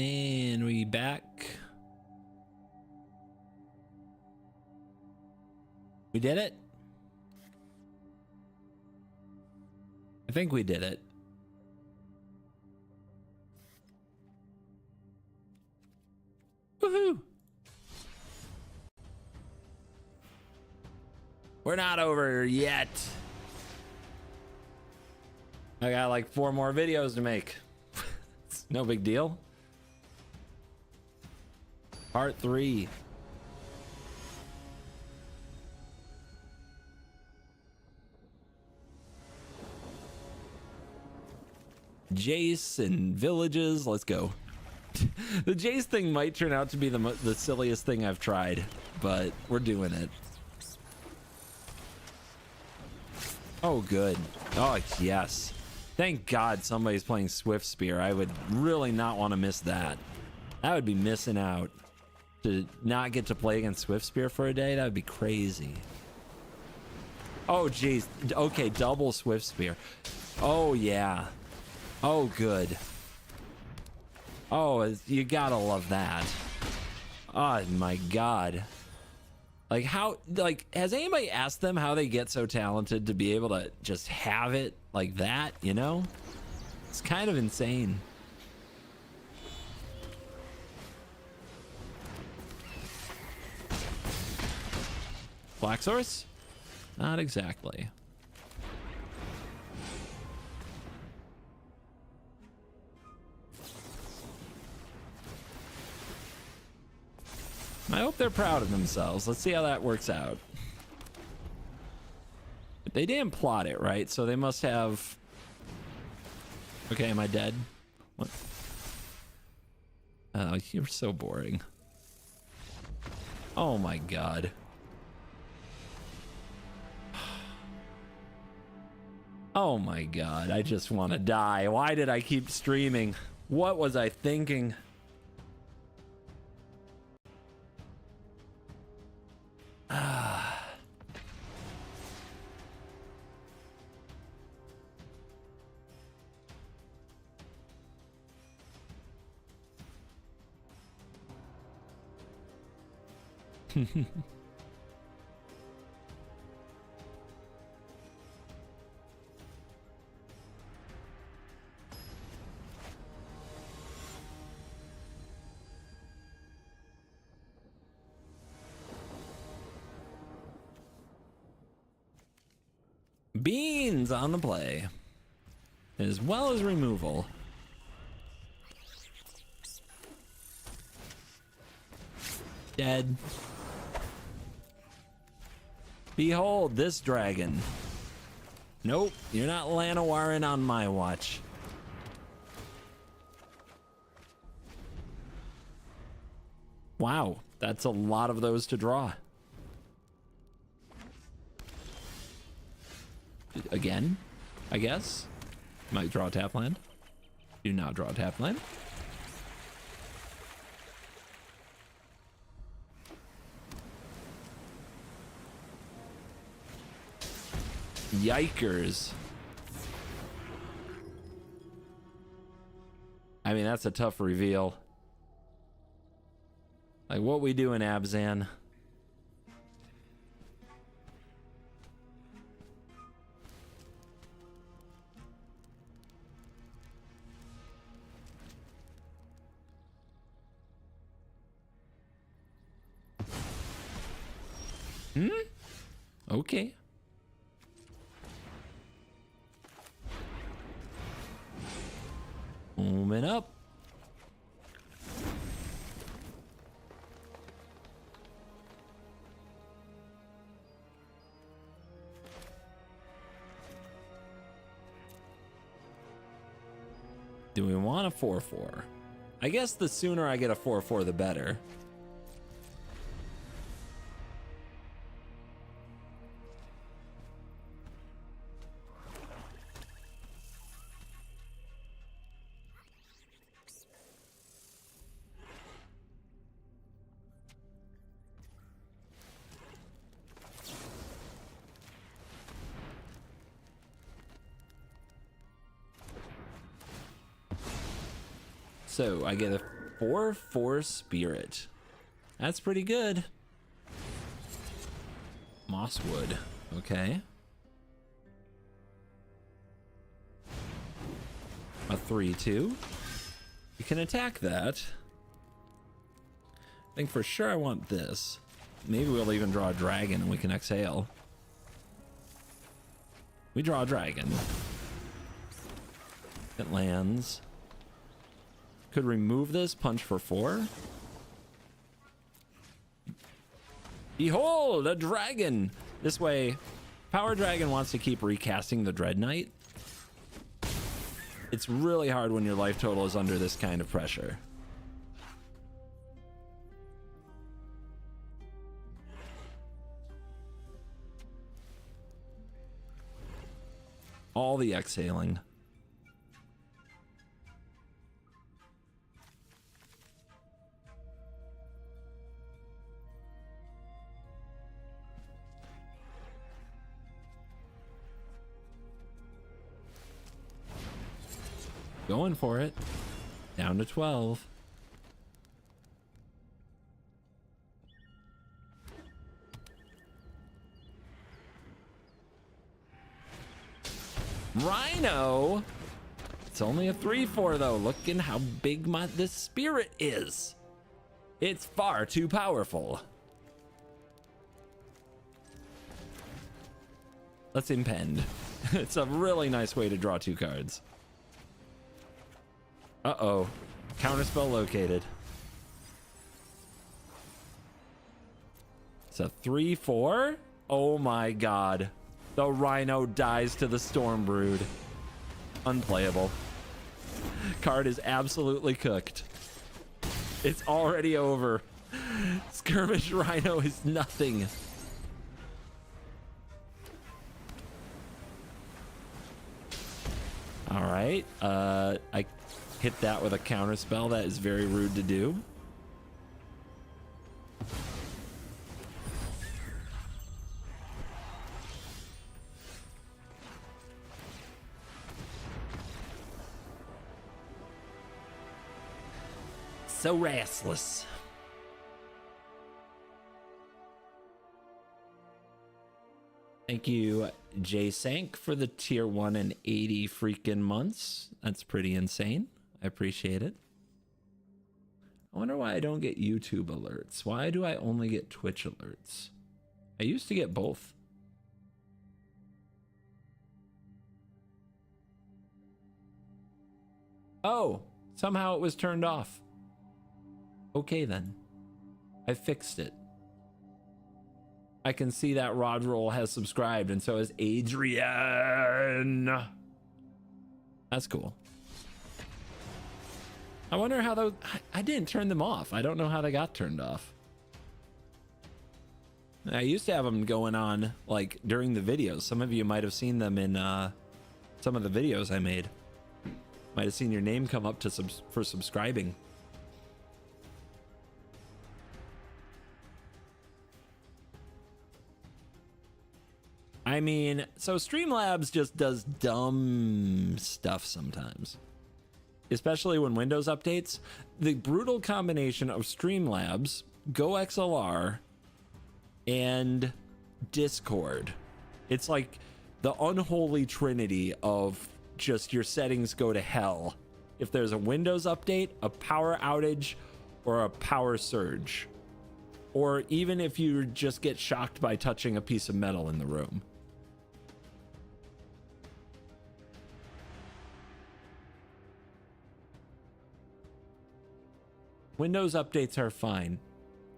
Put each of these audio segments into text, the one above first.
And we back. We did it. I think we did it. Woohoo! We're not over yet. I got like 4 more videos to make. It's no big deal. Part 3. Jace and villages. Let's go. The Jace thing might turn out to be the silliest thing I've tried, but we're doing it. Oh, good. Oh, yes. Thank God somebody's playing Swift Spear. I would really not want to miss that. I would be missing out. To not get to play against Swift Spear for a day, that would be crazy. Oh, geez. Okay, double Swift Spear. Oh, yeah. Oh, good. Oh, you gotta love that. Oh, my God. Like, how, like, has anybody asked them how they get so talented to be able to just have it like that, you know? It's kind of insane. Black Source? Not exactly. I hope they're proud of themselves. Let's see how that works out. They didn't plot it, right? So they must have... Okay, am I dead? What? Oh, you're so boring. Oh my God. Oh my God, I just want to die. Why did I keep streaming? What was I thinking? Beans on the play, as well as removal. Dead. Behold this dragon. Nope, you're not Lanawarin on my watch. Wow, that's a lot of those to draw. Again, I guess. Might draw a tap land. Do not draw a tap land. Yikers. I mean, that's a tough reveal. Like, what we doing, Abzan? Okay. Moving up. Do we want a 4/4? I guess the sooner I get a 4/4, the better. So I get a 4/4 spirit. That's pretty good. Mosswood. Okay. A 3/2. You can attack that. I think for sure I want this. Maybe we'll even draw a dragon and we can exhale. We draw a dragon. It lands. Could remove this, punch for 4. Behold, a dragon! This way, Power Dragon wants to keep recasting the Dread Knight. It's really hard when your life total is under this kind of pressure. All the exhaling. Going for it. Down to 12. Rhino. It's only a 3/4 though. Looking how big this spirit is. It's far too powerful. Let's impend. It's a really nice way to draw 2 cards. Uh-oh. Counterspell located. It's a 3/4. Oh my god. The Rhino dies to the Storm Brood. Unplayable. Card is absolutely cooked. It's already over. Skirmish Rhino is nothing. All right. I hit that with a counter spell. That is very rude to do. So restless. Thank you, Jay Sank, for the tier 1 and 80 freaking months. That's pretty insane. I appreciate it. I wonder why I don't get YouTube alerts. Why do I only get Twitch alerts? I used to get both. Oh, somehow it was turned off. Okay then. I fixed it. I can see that Rodroll has subscribed, and so has Adrian. That's cool. I wonder how those... I didn't turn them off. I don't know how they got turned off. I used to have them going on, like, during the videos. Some of you might have seen them in some of the videos I made. Might have seen your name come up to for subscribing. I mean, so Streamlabs just does dumb stuff sometimes. Especially when Windows updates. The brutal combination of Streamlabs, GoXLR, and Discord. It's like the unholy trinity of just your settings go to hell if there's a Windows update, a power outage, or a power surge. Or even if you just get shocked by touching a piece of metal in the room. Windows updates are fine.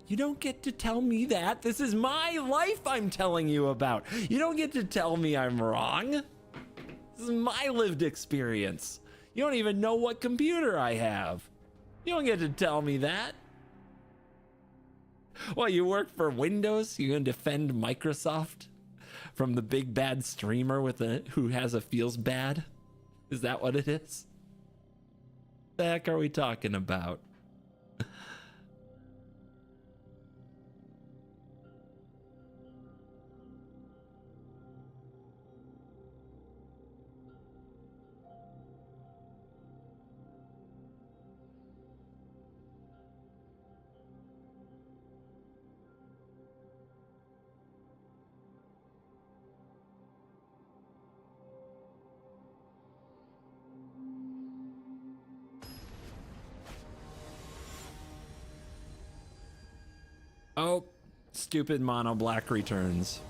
You don't get to tell me that. This is my life I'm telling you about. You don't get to tell me I'm wrong. This is my lived experience. You don't even know what computer I have. You don't get to tell me that. What, you work for Windows? You gonna defend Microsoft from the big bad streamer who has a feels bad? Is that what it is? The heck are we talking about? Oh, stupid mono black returns.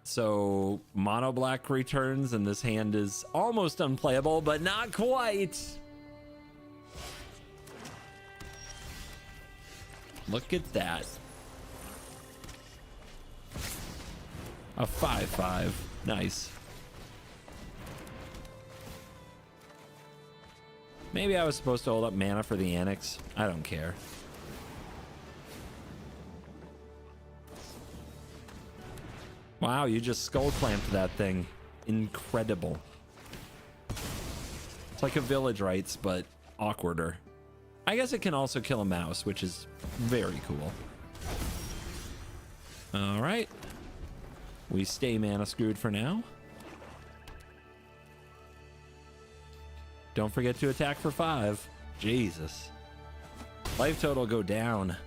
So mono black returns and this hand is almost unplayable, but not quite. Look at that. A 5/5. Nice. Maybe I was supposed to hold up mana for the Annex. I don't care. Wow, you just skull clamped that thing. Incredible. It's like a Village Rites, but awkwarder. I guess it can also kill a mouse, which is very cool. All right. We stay mana screwed for now. Don't forget to attack for 5. Jesus. Life total go down.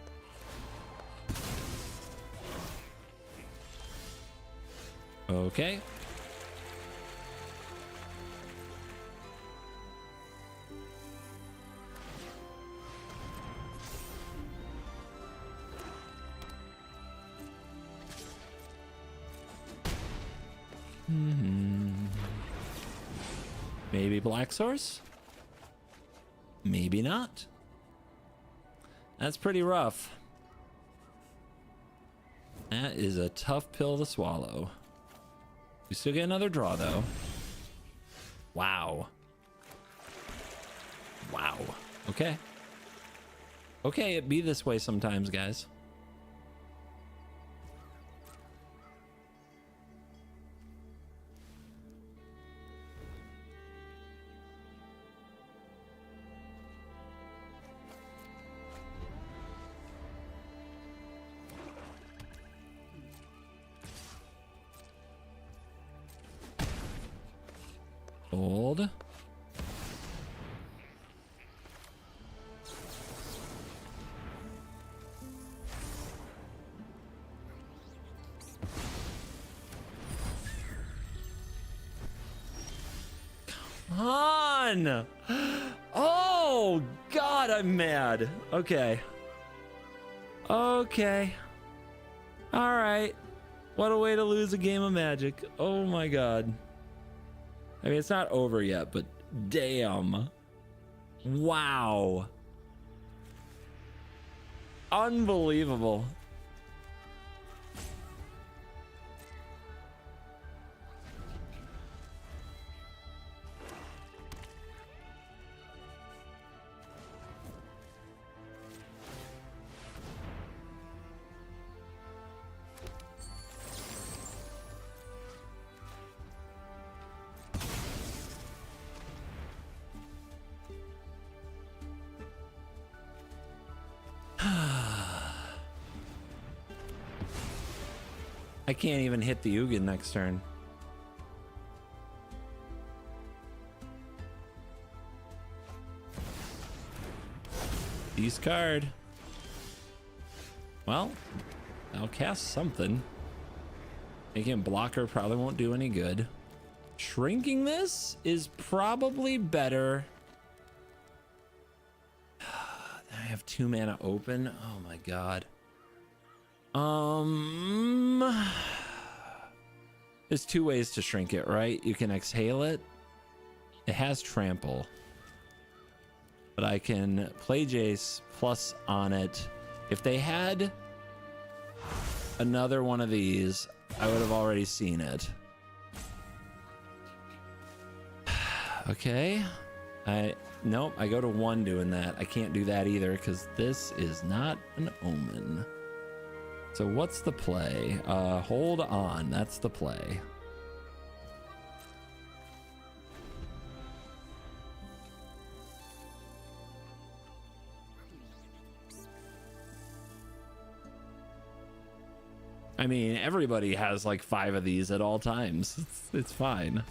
Okay. Maybe Black Source? Maybe not. That's pretty rough. That is a tough pill to swallow. We still get another draw, though. Wow. Wow. Okay. Okay, it be this way sometimes, guys. Hold. Come on! Oh, God, I'm mad. Okay. Okay. All right. What a way to lose a game of Magic. Oh, my God. I mean, it's not over yet, but damn. Wow. Unbelievable. I can't even hit the Ugin next turn. Discard. Well, I'll cast something. Making blocker probably won't do any good. Shrinking this is probably better. I have 2 mana open. Oh my God. There's 2 ways to shrink it, right? You can exhale it. It has trample. But I can play Jace plus on it. If they had another one of these, I would have already seen it. Okay. Nope, I go to 1 doing that. I can't do that either because this is not an omen. So what's the play? Hold on. That's the play. I mean, everybody has like 5 of these at all times. It's fine.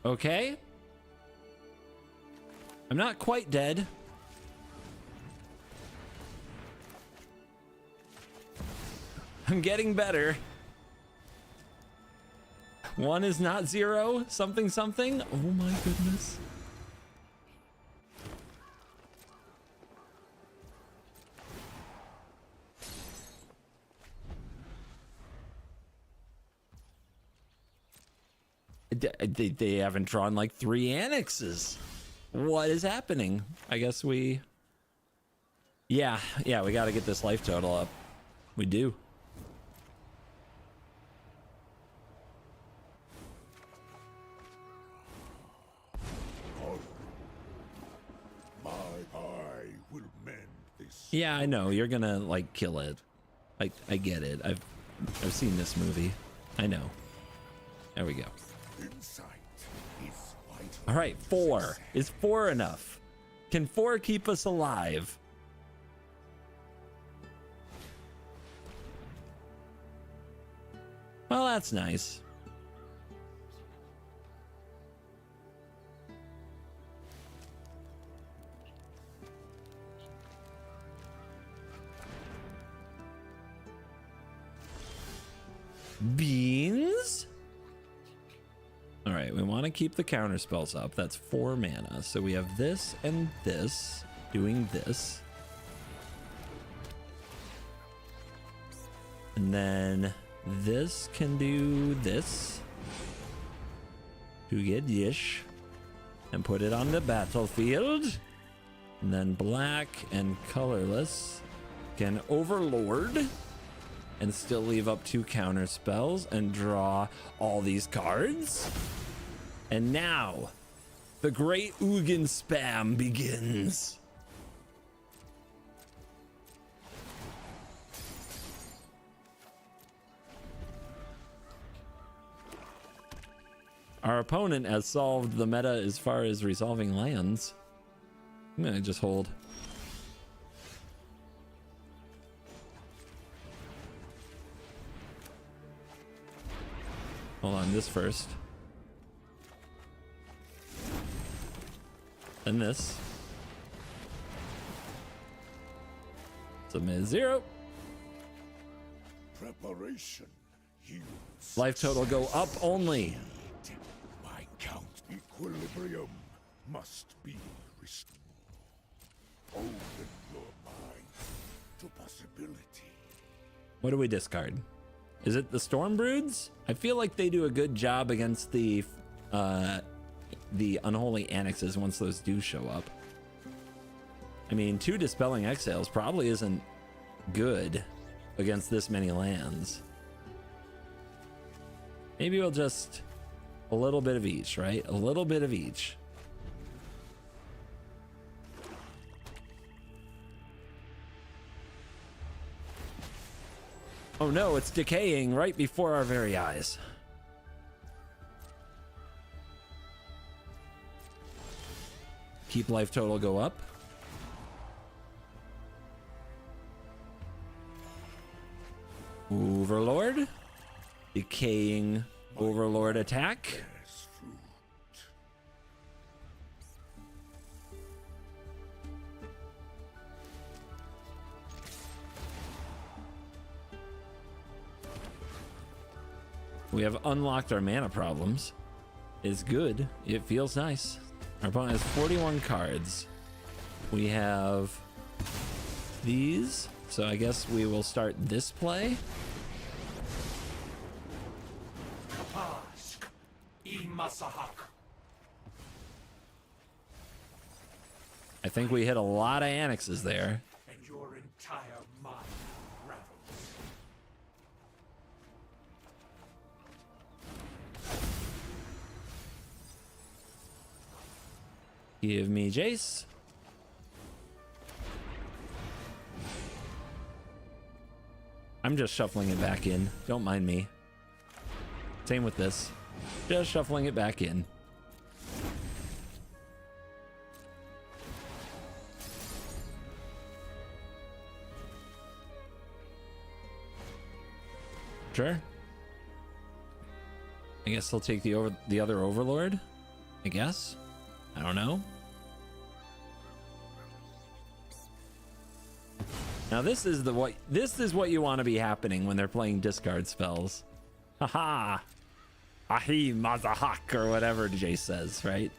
Okay. I'm not quite dead. I'm getting better. 1 is not 0. Something, something. Oh my goodness. They haven't drawn like 3 annexes. What is happening? I guess we... Yeah, we got to get this life total up. We do. My eye will mend this. Yeah, I know. You're gonna like kill it. I get it. I've seen this movie. I know. There we go. Insight is vital. All right, 4. Is 4 enough? Can 4 keep us alive? Well, that's nice. Beans? All right, we want to keep the counter spells up. That's 4 mana. So we have this and this doing this. And then this can do this to get Yish and put it on the battlefield. And then black and colorless can Overlord and still leave up 2 counter spells and draw all these cards. And now the great Ugin spam begins. Our opponent has solved the meta as far as resolving lands. I'm gonna just hold. Hold on, this first. Then this. Submit 0. Preparation yields. Life total go up only. My count equilibrium must be restored. Open your mind to possibility. What do we discard? Is it the Storm Broods? I feel like they do a good job against the Unholy Annexes once those do show up. I mean, 2 Dispelling Exhales probably isn't good against this many lands. Maybe we'll just a little bit of each, right? A little bit of each. Oh no, it's decaying right before our very eyes. Keep life total go up. Overlord. Decaying Overlord attack. We have unlocked our mana problems. It's good. It feels nice. Our opponent has 41 cards. We have these. So I guess we will start this play. I think we hit a lot of annexes there. And your entire mind ravels. Give me Jace. I'm just shuffling it back in. Don't mind me. Same with this. Just shuffling it back in. Sure. I guess I'll take the other Overlord. I guess. I don't know. Now this is what you want to be happening when they're playing discard spells. Haha. Ahi mazahak or whatever Jace says, right?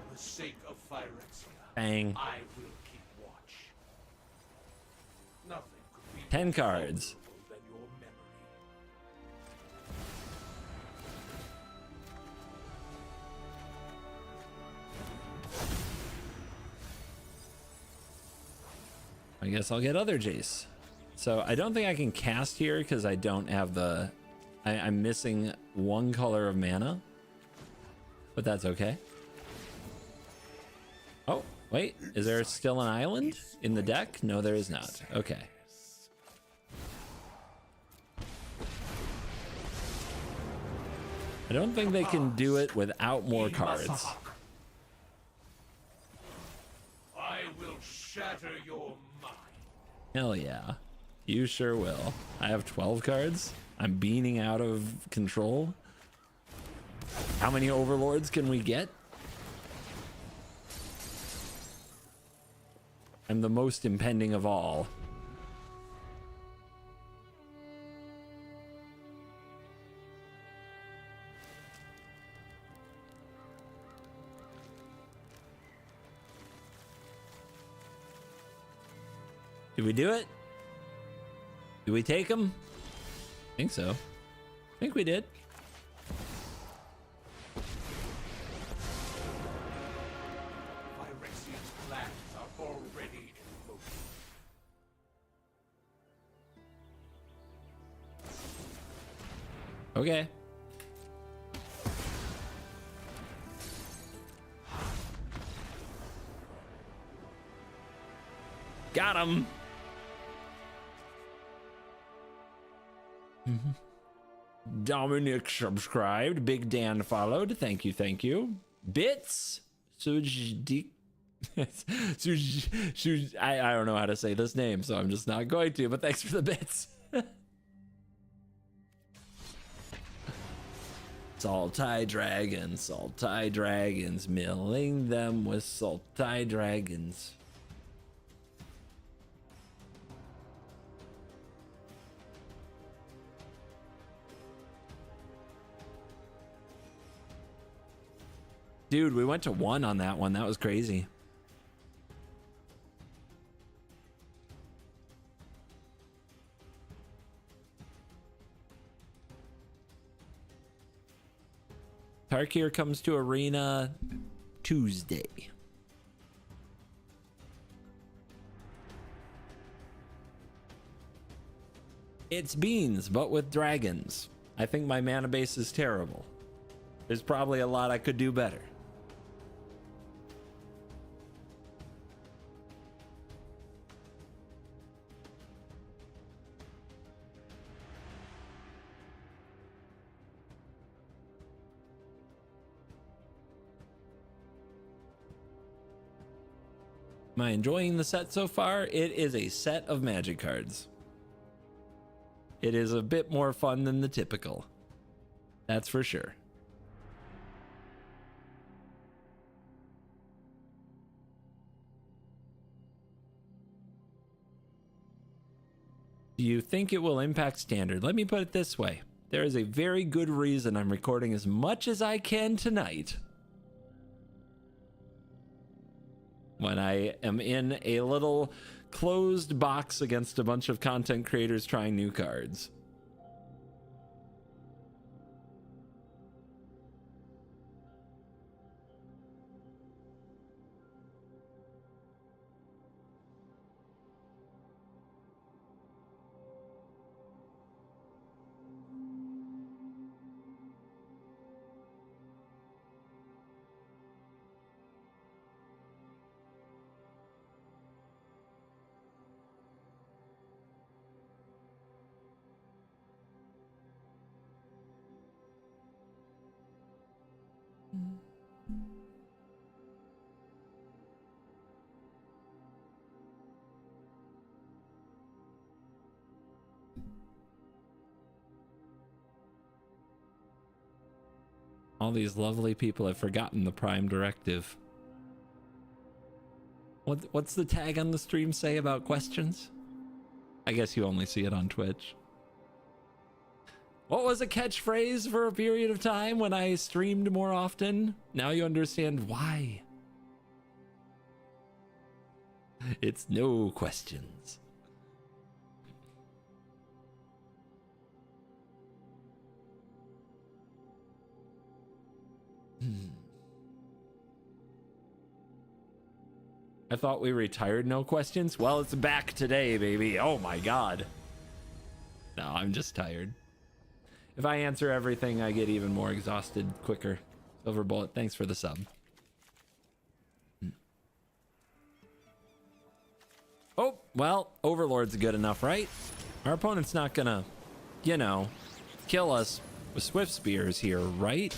For the sake of Phyrexia, Bang. I will keep watch. Nothing could be 10 cards. more powerful than your memory. I guess I'll get other Jace. So I don't think I can cast here because I don't have the... I'm missing one color of mana. But that's okay. Oh, wait. Is there still an island in the deck? No, there is not. Okay. I don't think they can do it without more cards. I will shatter your mind. Hell yeah. You sure will. I have 12 cards. I'm beaning out of control. How many overlords can we get? I'm the most impending of all. Did we do it? Did we take him? I think so. I think we did. Phyrexia's plans are already in motion. Okay. Got him. Dominic subscribed. Big Dan followed. Thank you, thank you. Bits. Sujdik. I don't know how to say this name, so I'm just not going to, but thanks for the bits. Salty dragons, milling them with salty dragons. Dude, we went to 1 on that one. That was crazy. Tarkir comes to Arena Tuesday. It's beans, but with dragons. I think my mana base is terrible. There's probably a lot I could do better. Am I enjoying the set so far? It is a set of magic cards. It is a bit more fun than the typical. That's for sure. Do you think it will impact standard? Let me put it this way. There is a very good reason I'm recording as much as I can tonight. When I am in a little closed box against a bunch of content creators trying new cards. All these lovely people have forgotten the Prime Directive. What's the tag on the stream say about questions? I guess you only see it on Twitch. What was a catchphrase for a period of time when I streamed more often? Now you understand why. It's no questions. I thought we retired no questions. Well, it's back today, baby. Oh my god. No, I'm just tired. If I answer everything, I get even more exhausted quicker. Silver Bullet, thanks for the sub. Oh, well, Overlord's good enough, right? Our opponent's not gonna, you know, kill us with Swift Spears here, right?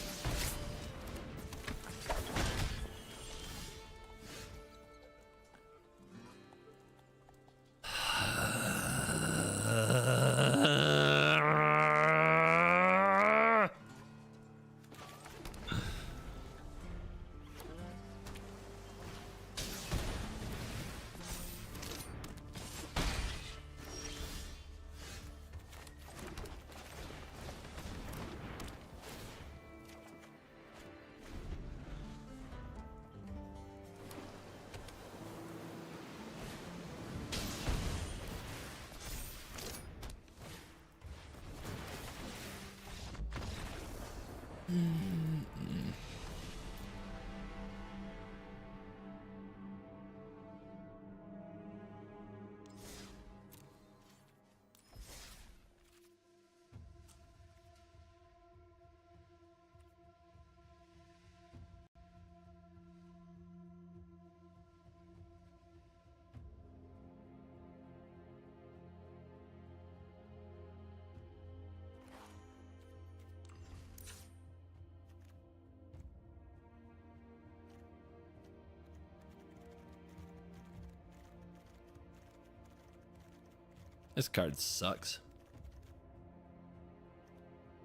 This card sucks.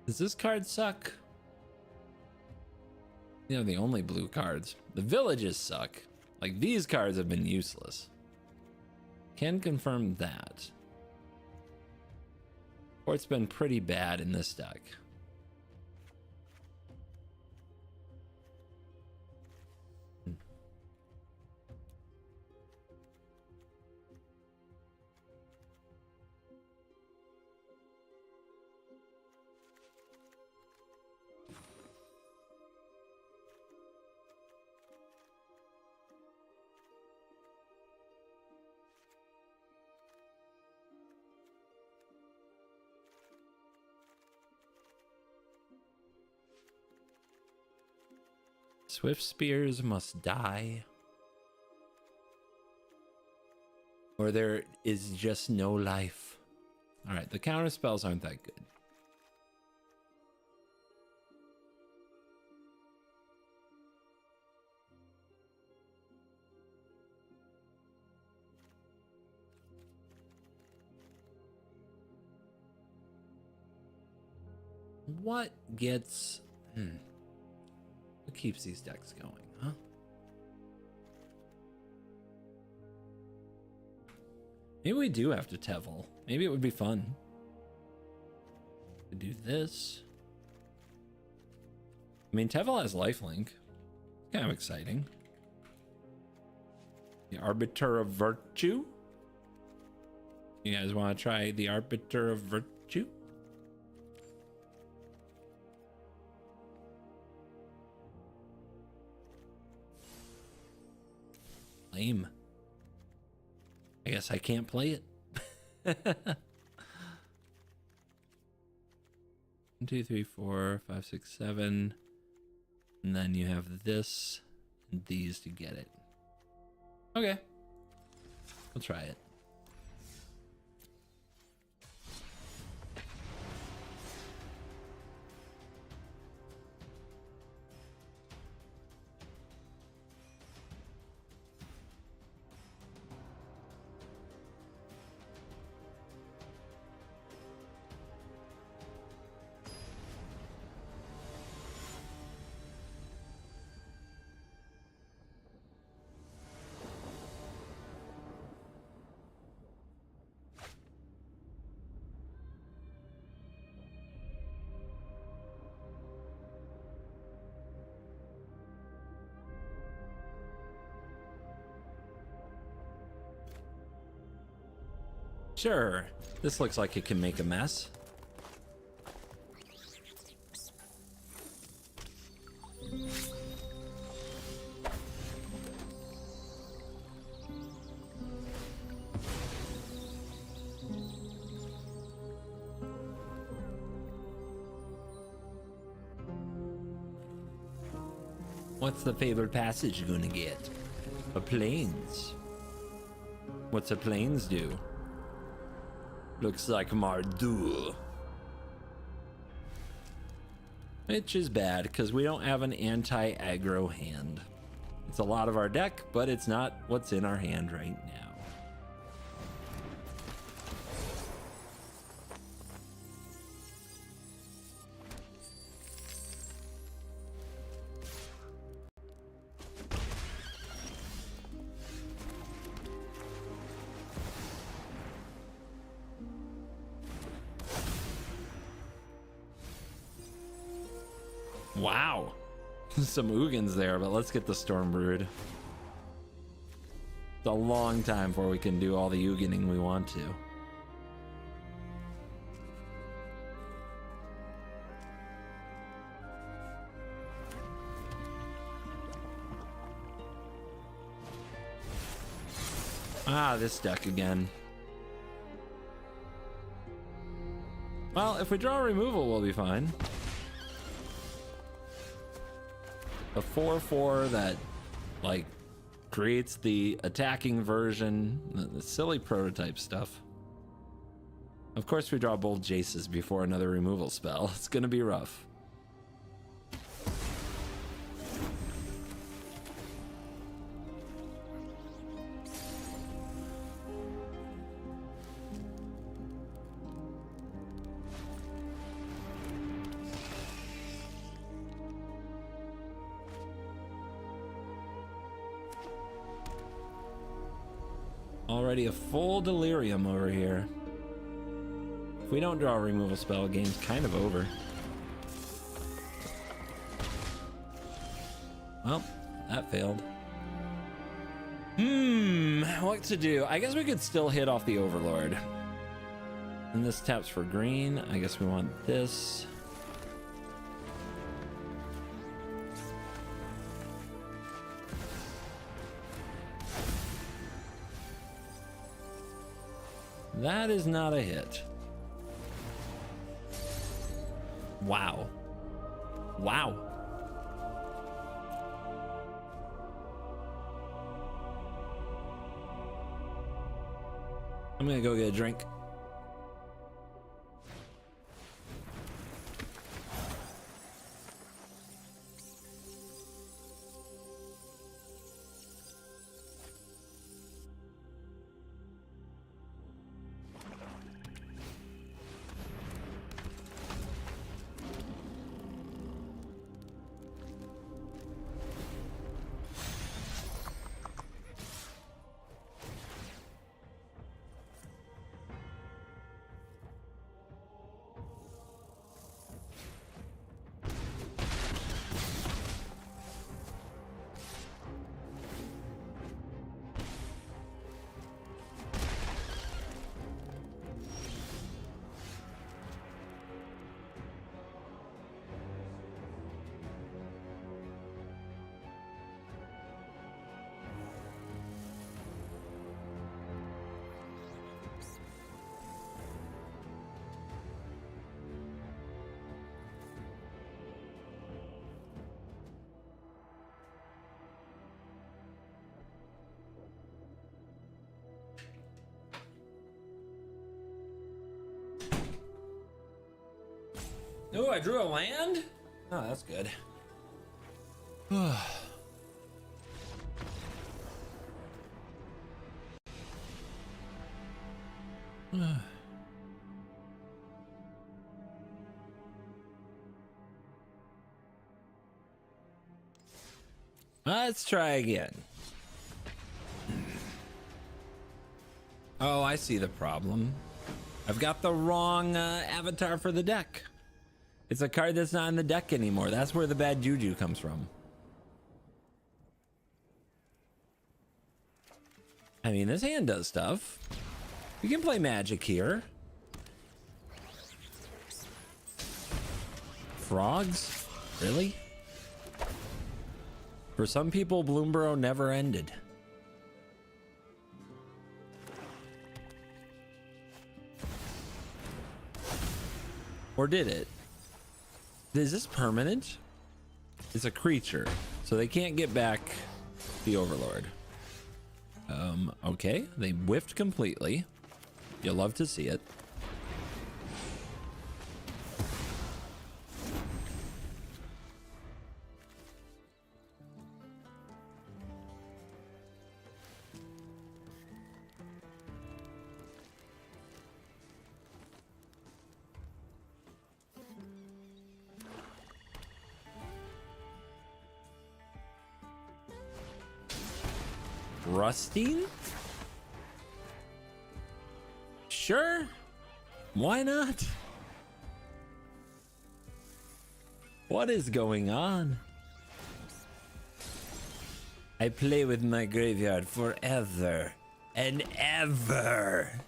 Does this card suck? You know, the only blue cards. The villages suck. Like, these cards have been useless. Can confirm that. Or it's been pretty bad in this deck. Swift Spears must die. Or there is just no life. Alright, the counter spells aren't that good. What gets... What keeps these decks going, huh? Maybe we do have to Tevel. Maybe it would be fun to do this. I mean, Tevel has lifelink. Kind of exciting. The Arbiter of Virtue. You guys want to try the Arbiter of Virtue? Lame. I guess I can't play it. 1, 2, 3, 4, 5, 6, 7. And then you have this and these to get it. Okay. We'll try it. Sure, this looks like it can make a mess. What's the favorite passage you're gonna get? A plains. What's a plains do? Looks like Mardu. Which is bad, because we don't have an anti-aggro hand. It's a lot of our deck, but it's not what's in our hand right now. Wow. Some Ugins there, but let's get the Storm Brood. It's a long time before we can do all the Ugining we want to. Ah, this deck again. Well, if we draw a removal, we'll be fine. A 4/4 that, like, creates the attacking version, the silly prototype stuff. Of course, we draw both Jaces before another removal spell. It's gonna be rough. Already a full delirium over here. If we don't draw a removal spell, game's kind of over. Well, that failed. What to do? I guess we could still hit off the Overlord. And this taps for green. I guess we want this. That is not a hit. Wow. Wow. I'm gonna go get a drink. Oh, I drew a land? Oh, that's good. Let's try again. Oh, I see the problem. I've got the wrong avatar for the deck. It's a card that's not in the deck anymore. That's where the bad juju comes from. I mean, this hand does stuff. We can play Magic here. Frogs? Really? For some people, Bloomborough never ended. Or did it? Is this permanent? It's a creature, so they can't get back the Overlord. Okay, they whiffed completely. You'll love to see it. Rusting? Sure. Why not? What is going on? I play with my graveyard forever and ever.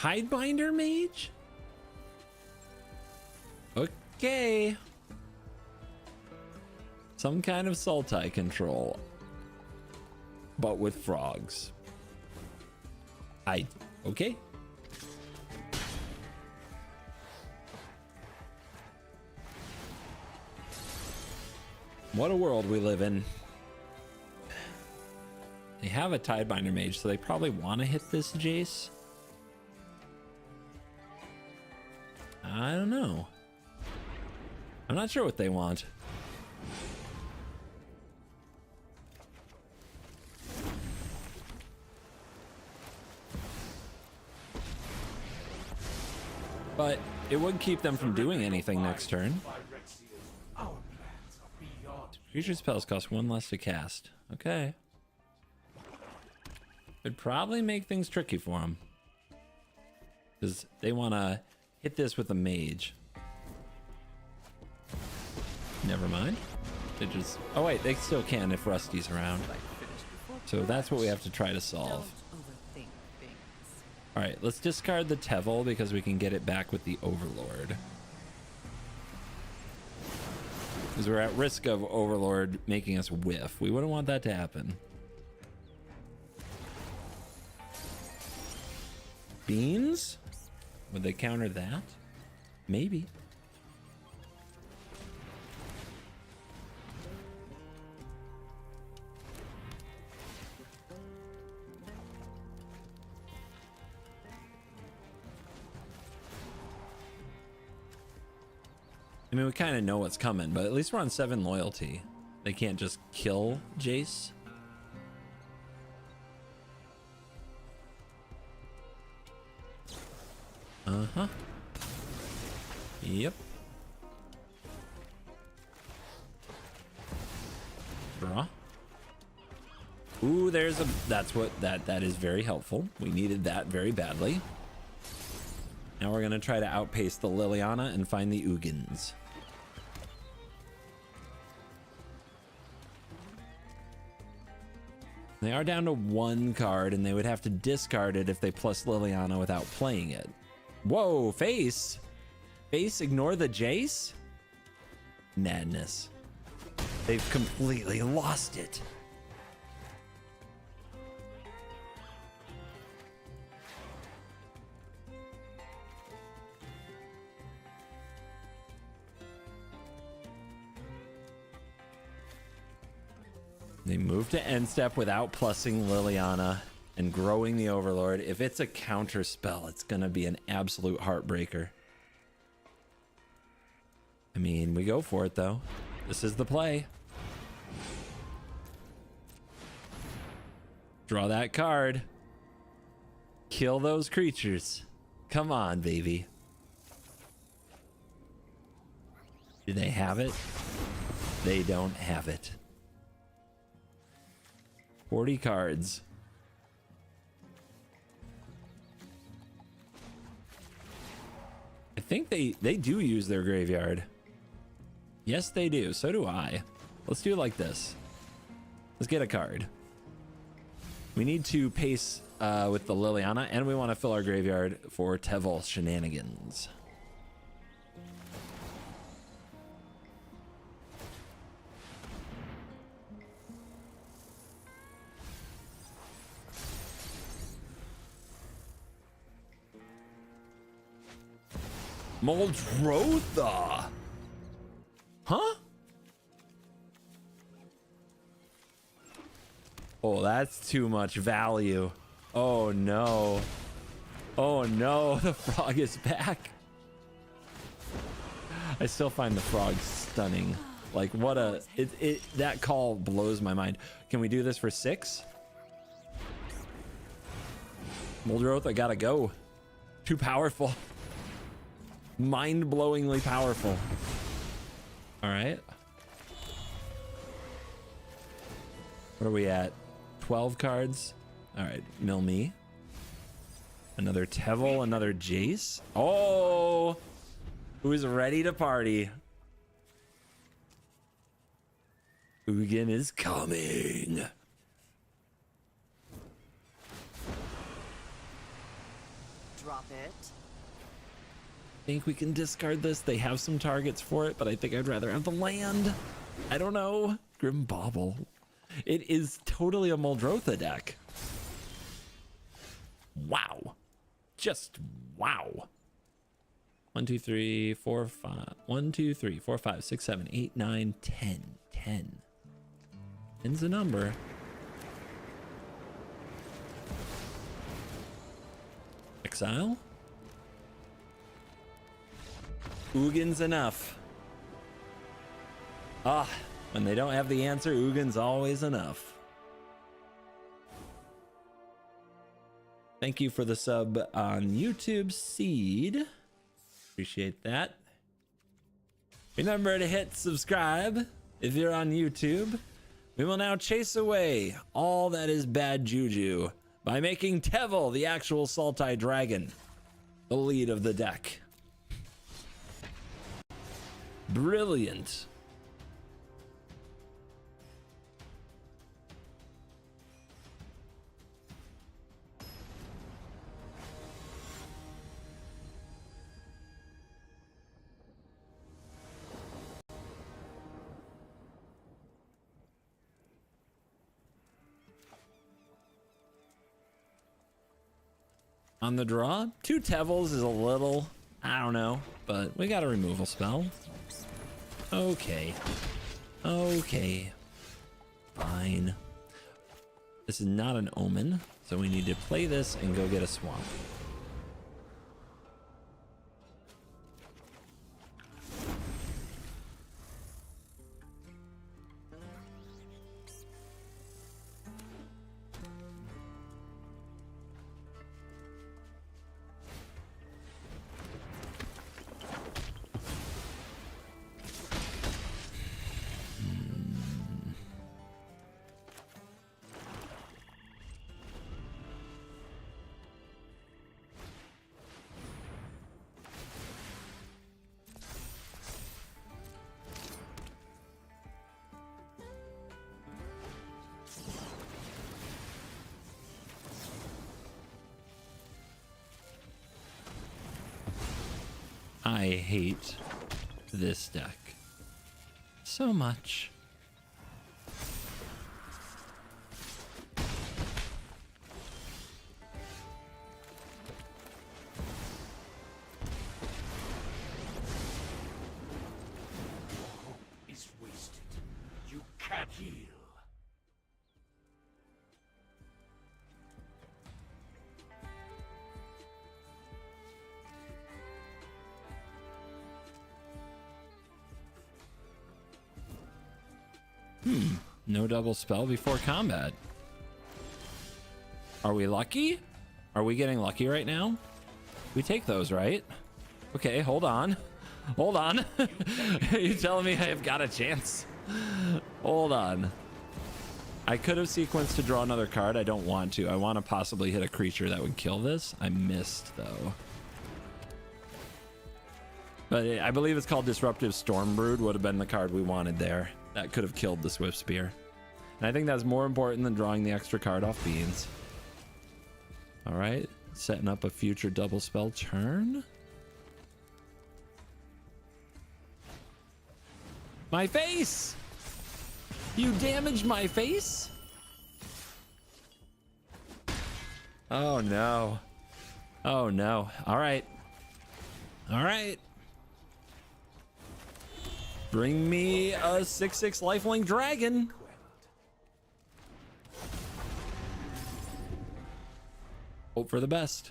Tidebinder Mage? Okay. Some kind of Sultai control. But with frogs. Okay. What a world we live in. They have a Tidebinder Mage, so they probably want to hit this Jace. I don't know. I'm not sure what they want. But it would keep them from doing anything next turn. Creature spells cost 1 less to cast. Okay. Would probably make things tricky for them. Because they want to hit this with a mage. Never mind. They just... Oh wait, they still can if Rusty's around. So that's what we have to try to solve. Alright, let's discard the Tevil because we can get it back with the Overlord. Because we're at risk of Overlord making us whiff. We wouldn't want that to happen. Beans? Would they counter that? Maybe. I mean, we kind of know what's coming, but at least we're on 7 loyalty. They can't just kill Jace. Uh-huh. Yep. Draw. Ooh, there's a... That's what... That is very helpful. We needed that very badly. Now we're going to try to outpace the Liliana and find the Ugins. They are down to 1 card, and they would have to discard it if they plus Liliana without playing it. Whoa, face! Face, ignore the Jace? Madness. They've completely lost it. They move to end step without plussing Liliana and growing the Overlord. If it's a counter spell, it's going to be an absolute heartbreaker. I mean, we go for it, though. This is the play. Draw that card. Kill those creatures. Come on, baby. Do they have it? They don't have it. 40 cards. I think they do use their graveyard. Yes, they do. So do I. Let's do it like this. Let's get a card. We need to pace with the Liliana, and we want to fill our graveyard for Tevil shenanigans. Moldrotha. Huh? Oh, that's too much value. Oh no. Oh no, the frog is back. I still find the frog stunning. Like what a that call blows my mind. Can we do this for 6? Moldrotha gotta go. Too powerful. Mind-blowingly powerful. All right. What are we at? 12 cards. All right, mill me. Another Tevil, another Jace. Oh, who's ready to party? Ugin is coming. Drop it. Think we can discard this. They have some targets for it, but I think I'd rather have the land. I don't know. Grim Bauble. It is totally a Moldrotha deck. Wow. Just wow. 1, 2, 3, 4, 5. 1, 2, 3, 4, 5, 6, 7, 8, 9, 10. 10. 10's a number. Exile? Ugin's enough. Ah, when they don't have the answer, Ugin's always enough. Thank you for the sub on YouTube, Seed. Appreciate that. Remember to hit subscribe if you're on YouTube. We will now chase away all that is bad juju by making Tevil, the actual Sultai Dragon, the lead of the deck. Brilliant. On the draw, 2 Tevils is a little, I don't know, but we got a removal spell. Okay. Okay. Fine. This is not an omen, so we need to play this and go get a swamp. I hate this deck so much. Is wasted. You can't heal. No double spell before combat. Are we lucky? Are we getting lucky right now? We take those, right? Okay, hold on. Hold on. Are you telling me I have got a chance? Hold on. I could have sequenced to draw another card. I don't want to. I want to possibly hit a creature that would kill this. I missed, though. But I believe it's called Disruptive Stormbrood. Would have been the card we wanted there. That could have killed the Swift Spear. And I think that's more important than drawing the extra card off Beans. All right. Setting up a future double spell turn. My face! You damaged my face? Oh no. Oh no. All right. All right. Bring me a 6/6 lifelink dragon. Hope for the best.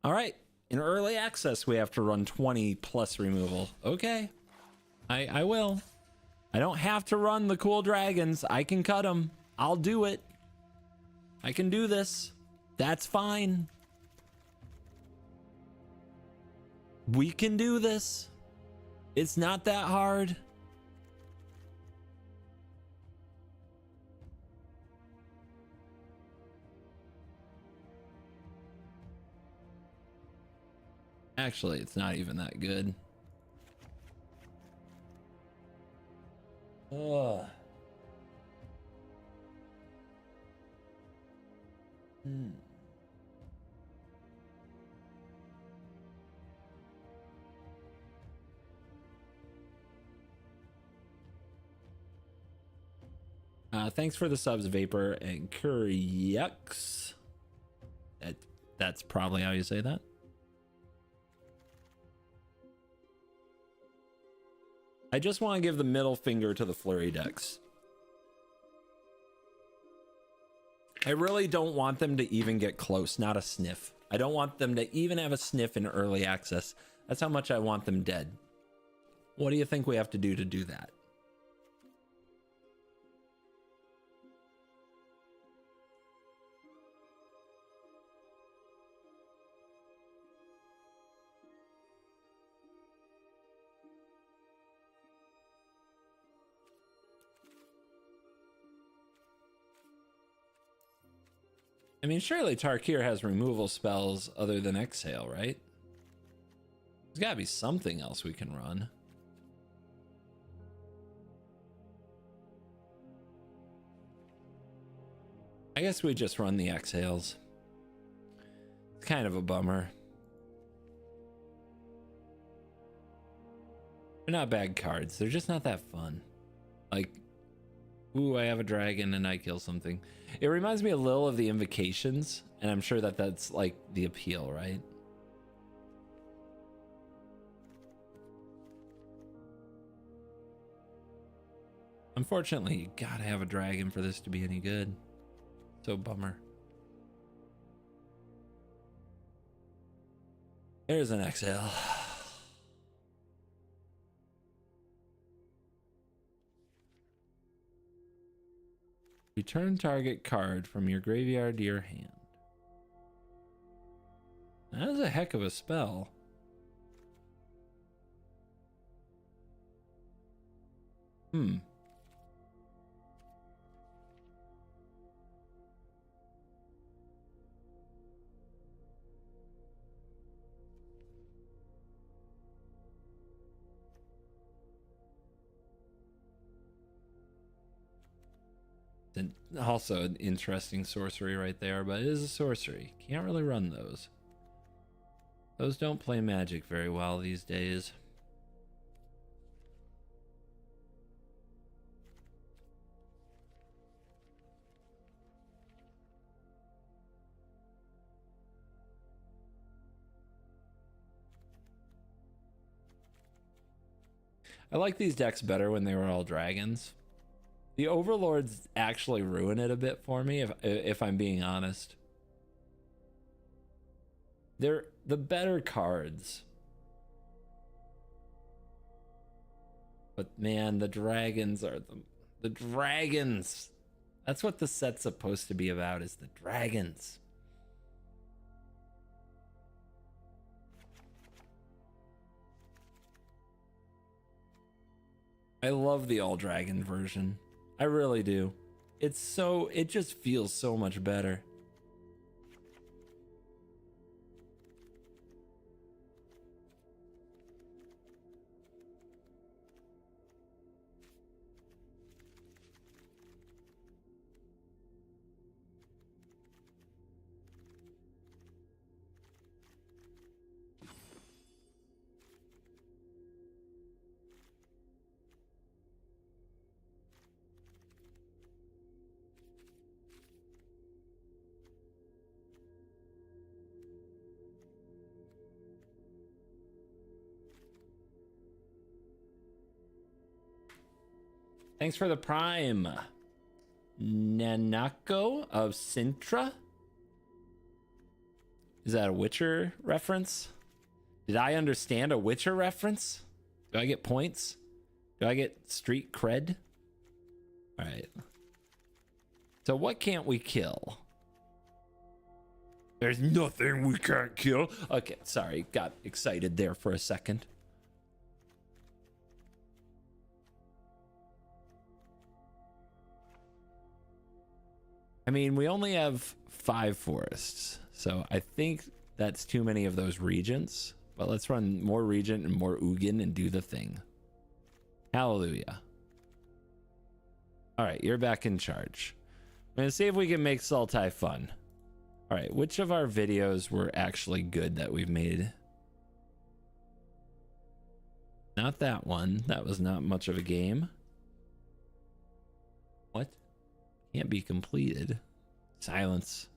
All right, in early access, we have to run 20 plus removal. Okay, I will. I don't have to run the cool dragons. I can cut them. I'll do it. I can do this. That's fine. We can do this. It's not that hard. Actually, it's not even that good. Ugh. Thanks for the subs, Vapor and Curiux. That's probably how you say that. I just want to give the middle finger to the Flurry decks. I really don't want them to even get close, not a sniff. I don't want them to even have a sniff in early access. That's how much I want them dead. What do you think we have to do that? I mean, surely Tarkir has removal spells other than Exhale, right? There's got to be something else we can run. I guess we just run the Exhales. It's kind of a bummer. They're not bad cards. They're just not that fun. Like, ooh, I have a dragon and I kill something. It reminds me a little of the Invocations, and I'm sure that that's like the appeal, right? Unfortunately, you gotta have a dragon for this to be any good. So bummer. There's an exhale. Return target card from your graveyard to your hand. That is a heck of a spell. And also an interesting sorcery right there, but it is a sorcery. Can't really run those. Those don't play Magic very well these days. I like these decks better when they were all dragons. The overlords actually ruin it a bit for me, if I'm being honest. They're the better cards. But man, the dragons are the dragons. That's what the set's supposed to be about, is the dragons. I love the all dragon version. I really do. It just feels so much better. Thanks for the prime. Nanako of Sintra? Is that a Witcher reference? Did I understand a Witcher reference? Do I get points? Do I get street cred? All right. So what can't we kill? There's nothing we can't kill. Okay, sorry. Got excited there for a second. I mean, we only have 5 forests, so I think that's too many of those regents. But let's run more regent and more Ugin and do the thing. Hallelujah. All right, you're back in charge. I'm gonna see if we can make Sultai fun. All right, which of our videos were actually good that we've made? Not that one. That was not much of a game. What? Can't be completed. Silence.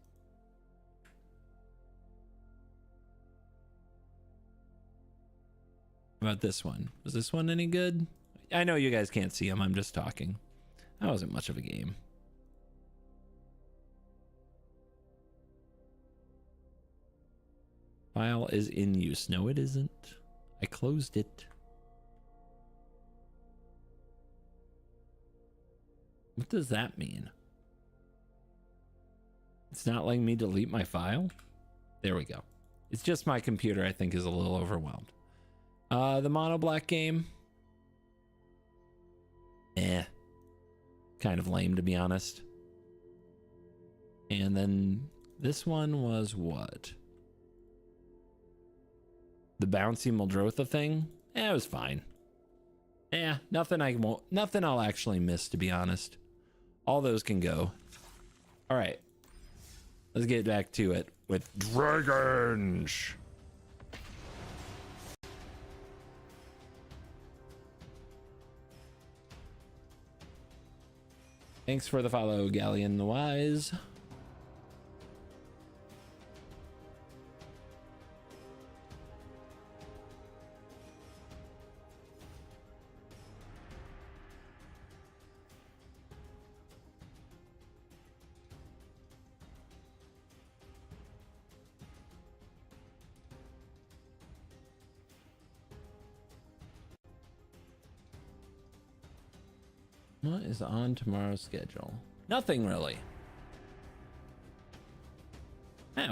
How about this one? Was this one any good? I know you guys can't see them. I'm just talking. That wasn't much of a game. File is in use. No, it isn't. I closed it. What does that mean? It's not letting me delete my file? There we go. It's just my computer, I think, is a little overwhelmed. The mono black game. Kind of lame, to be honest. And then this one was what? The bouncy Muldrotha thing? It was fine. Nothing I'll actually miss, to be honest. All those can go. All right. Let's get back to it with dragons. Thanks for the follow, Galleon the Wise. What is on tomorrow's schedule? Nothing really.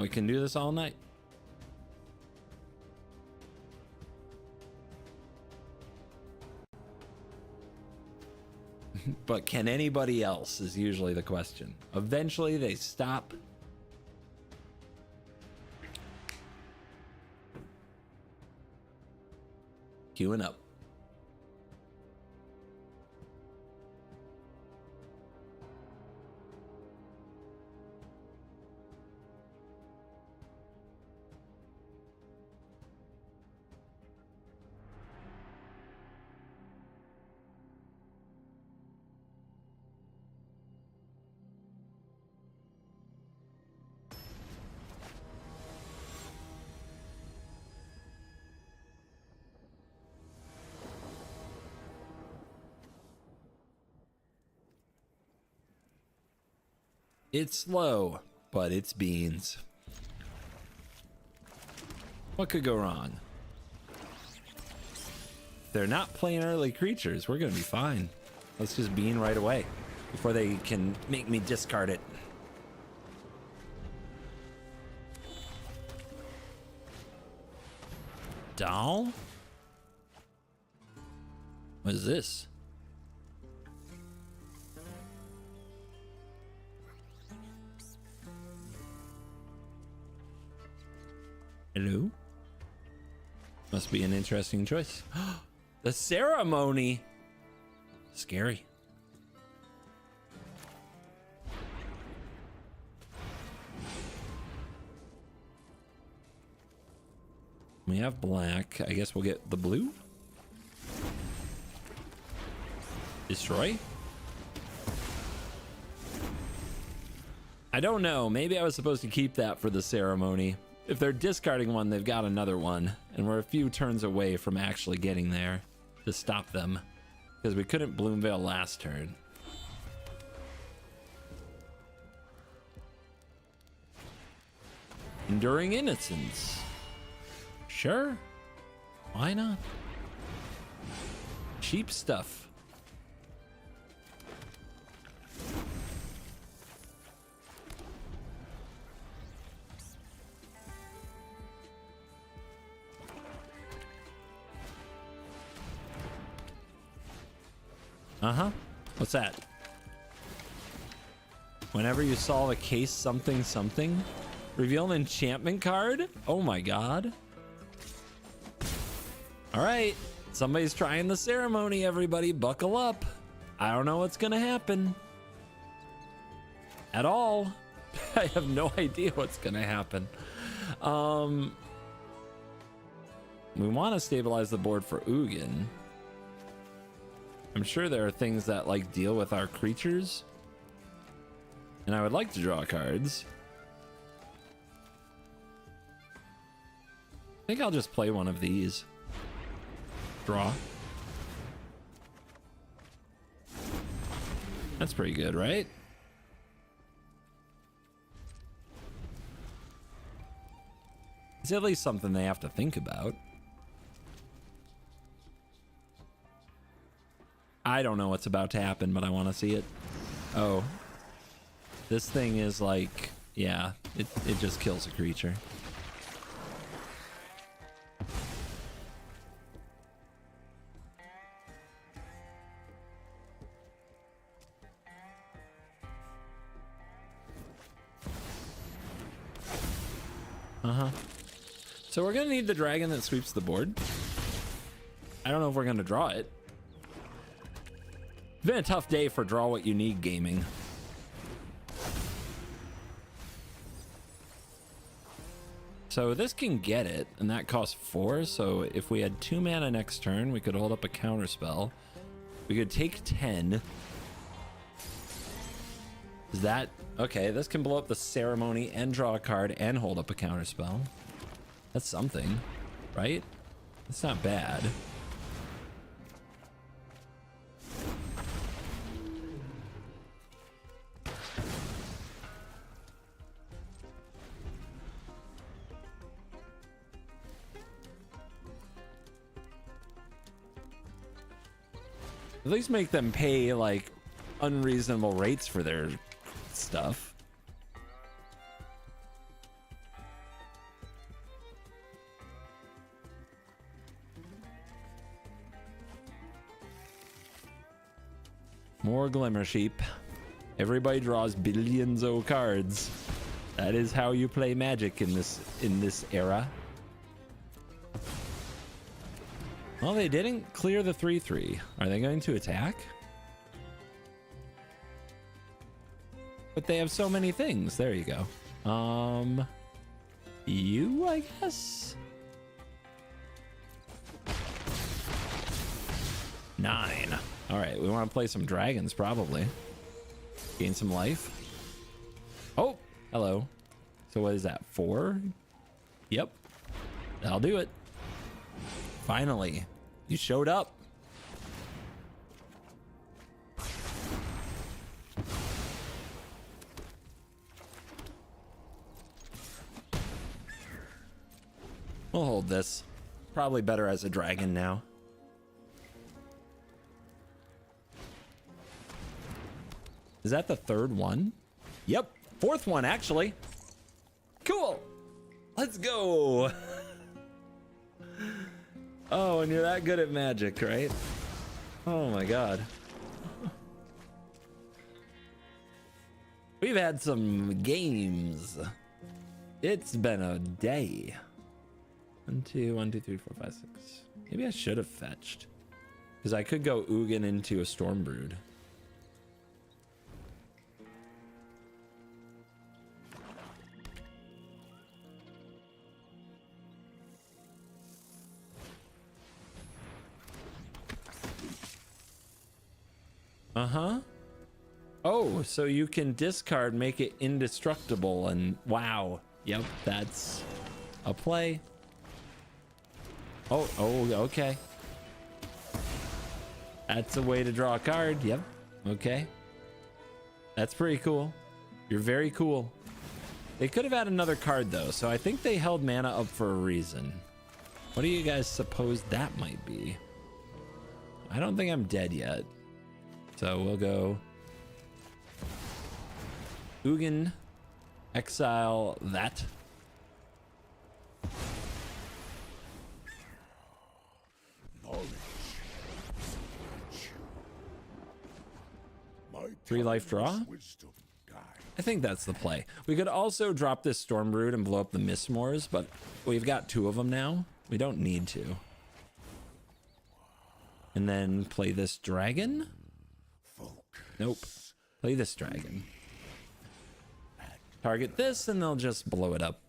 We can do this all night. But can anybody else is usually the question. Eventually they stop. Queuing up. It's slow, but it's beans. What could go wrong? They're not playing early creatures. We're gonna be fine. Let's just bean right away before they can make me discard it. Doll? What is this? Hello? Must be an interesting choice. The ceremony. Scary. We have black. I guess we'll get the blue. Destroy. I don't know. Maybe I was supposed to keep that for the ceremony. If they're discarding one, they've got another one. And we're a few turns away from actually getting there to stop them. Because we couldn't Bloomveil last turn. Enduring Innocence. Sure. Why not? Cheap stuff. Uh-huh. What's that? Whenever you solve a case something something, reveal an enchantment card? Oh my god. All right. Somebody's trying the ceremony, everybody. Buckle up. I don't know what's gonna happen. At all. I have no idea what's gonna happen. We want to stabilize the board for Ugin. I'm sure there are things that like deal with our creatures. And I would like to draw cards. I think I'll just play one of these. Draw. That's pretty good, right? It's at least something they have to think about. I don't know what's about to happen, but I want to see it. Oh. This thing is like, yeah, it just kills a creature. Uh-huh. So we're going to need the dragon that sweeps the board. I don't know if we're going to draw it. It's been a tough day for draw what you need gaming. So this can get it, and that costs 4. So if we had 2 mana next turn, we could hold up a counter spell. We could take 10. Is that okay? This can blow up the ceremony and draw a card and hold up a counter spell. That's something, right? That's not bad. At least make them pay like unreasonable rates for their stuff. More Glimmer Sheep. Everybody draws billions of cards. That is how you play Magic in this era. Well, they didn't clear the 3/3. Are they going to attack? But they have so many things. There you go. You, I guess? 9. All right, we want to play some dragons, probably. Gain some life. Oh, hello. So what is that, 4? Yep. That'll do it. Finally, you showed up. We'll hold this. Probably better as a dragon now. Is that the third one? Yep, fourth one actually. Cool. Let's go. Oh, and you're that good at magic, right? Oh my god. We've had some games. It's been a day. 1, 2, 1, 2, 3, 4, 5, 6. Maybe I should have fetched. Because I could go Ugin into a Stormbrood. Uh-huh. Oh, so you can discard, make it indestructible, and wow. Yep, that's a play. Oh, okay. That's a way to draw a card. Yep. Okay. That's pretty cool. You're very cool. They could have had another card though, so I think they held mana up for a reason. What do you guys suppose that might be? I don't think I'm dead yet. So we'll go Ugin, exile that. Three life draw? I think that's the play. We could also drop this Stormbrood and blow up the Mistmoors, but we've got 2 of them now. We don't need to. And then play this dragon? Nope. Play this dragon. Target this and they'll just blow it up.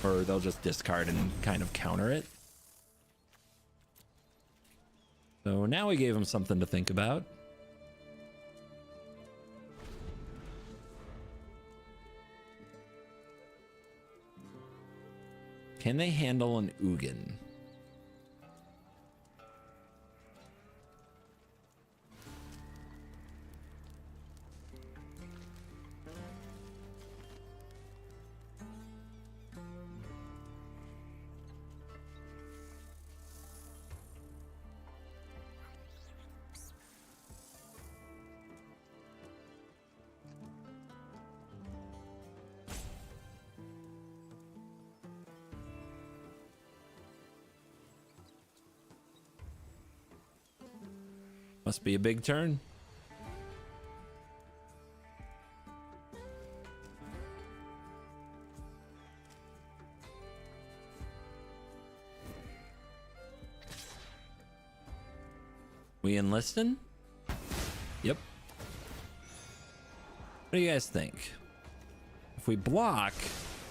Or they'll just discard and kind of counter it. So now we gave them something to think about. Can they handle an Ugin? Must be a big turn. We enlisting? Yep. What do you guys think? If we block,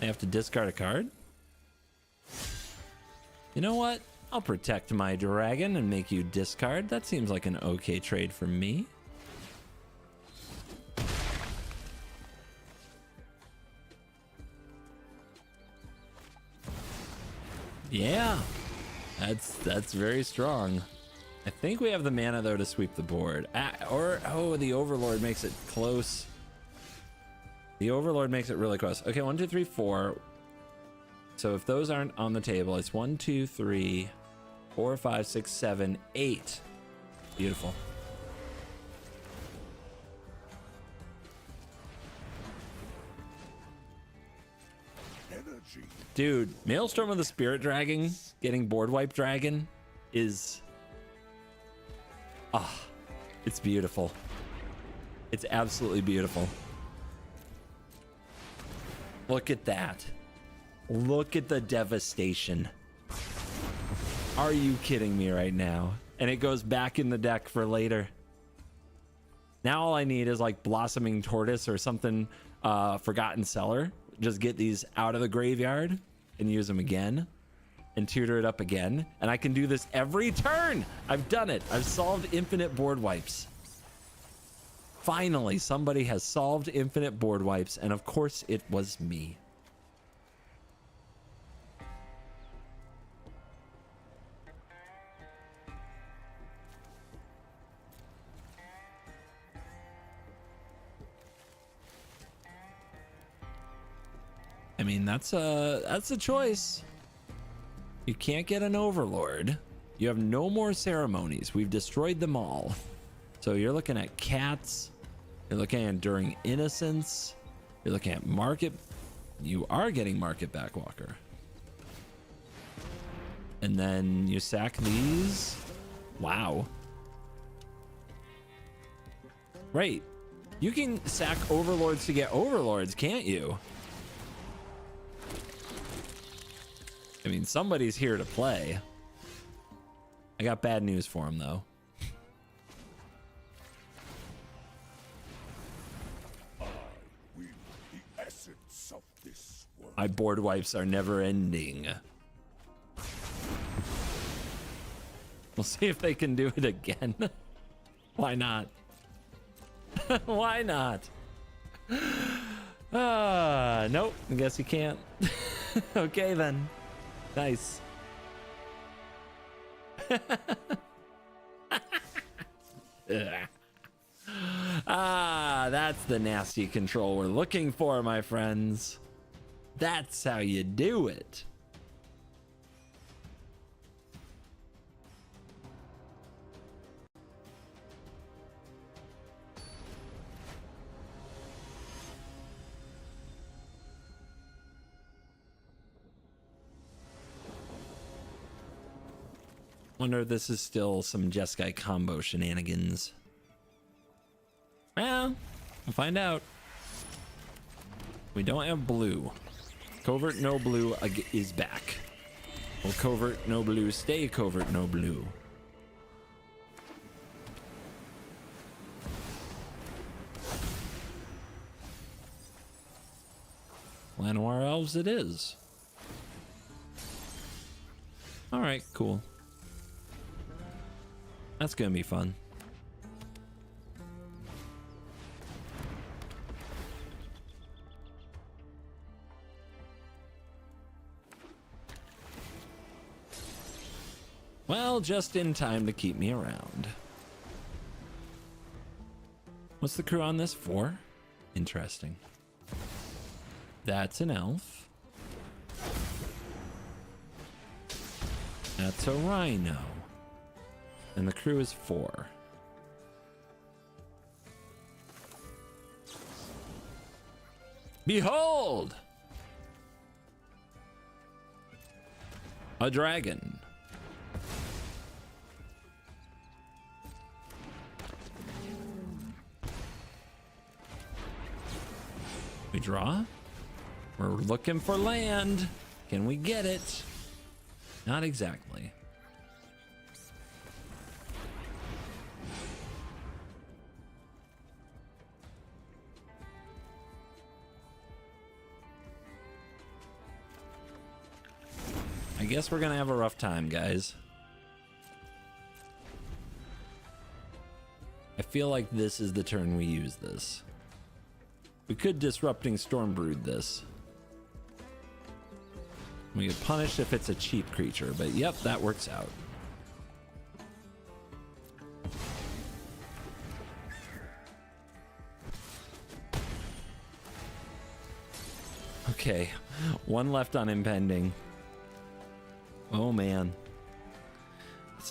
they have to discard a card? You know what? I'll protect my dragon and make you discard. That seems like an okay trade for me. Yeah, that's very strong. I think we have the mana though to sweep the board. Oh, the Overlord makes it close. The Overlord makes it really close. Okay, 1, 2, 3, 4. So if those aren't on the table, it's 1, 2, 3, 4, 5, 6, 7, 8. Beautiful. Dude, Maelstrom of the Spirit Dragon getting board wipe dragon is it's beautiful. It's absolutely beautiful. Look at that. Look at the devastation. Are you kidding me right now? And it goes back in the deck for later. Now all I need is like Blossoming Tortoise or something, Forgotten Cellar. Just get these out of the graveyard and use them again and tutor it up again. And I can do this every turn. I've done it. I've solved infinite board wipes. Finally, somebody has solved infinite board wipes. And of course it was me. I mean, that's a choice. You can't get an Overlord. You have no more ceremonies. We've destroyed them all. So you're looking at cats. You're looking at Enduring Innocence. You're looking at Market. You are getting Market Backwalker. And then you sack these. Wow. Right. You can sack Overlords to get Overlords, can't you? I mean, somebody's here to play. I got bad news for him, though. The essence of this world. My board wipes are never ending. We'll see if they can do it again. Why not? Why not? Nope. I guess you can't. Okay, then. Nice. That's the nasty control we're looking for, my friends. That's how you do it. Wonder if this is still some Jeskai combo shenanigans. Well, we'll find out. We don't have blue. Covert no blue is back. Will Covert no blue stay Covert no blue? Lanoir Elves it is. All right, cool. That's gonna be fun. Well, just in time to keep me around. What's the crew on this for? Interesting. That's an elf. That's a rhino. And the crew is 4. Behold! A dragon. We draw. We're looking for land. Can we get it? Not exactly. I guess we're gonna have a rough time, guys. I feel like this is the turn we use this. We could Disrupting Stormbrood this. We could punish if it's a cheap creature, but yep, that works out. Okay, one left on Impending. Oh man.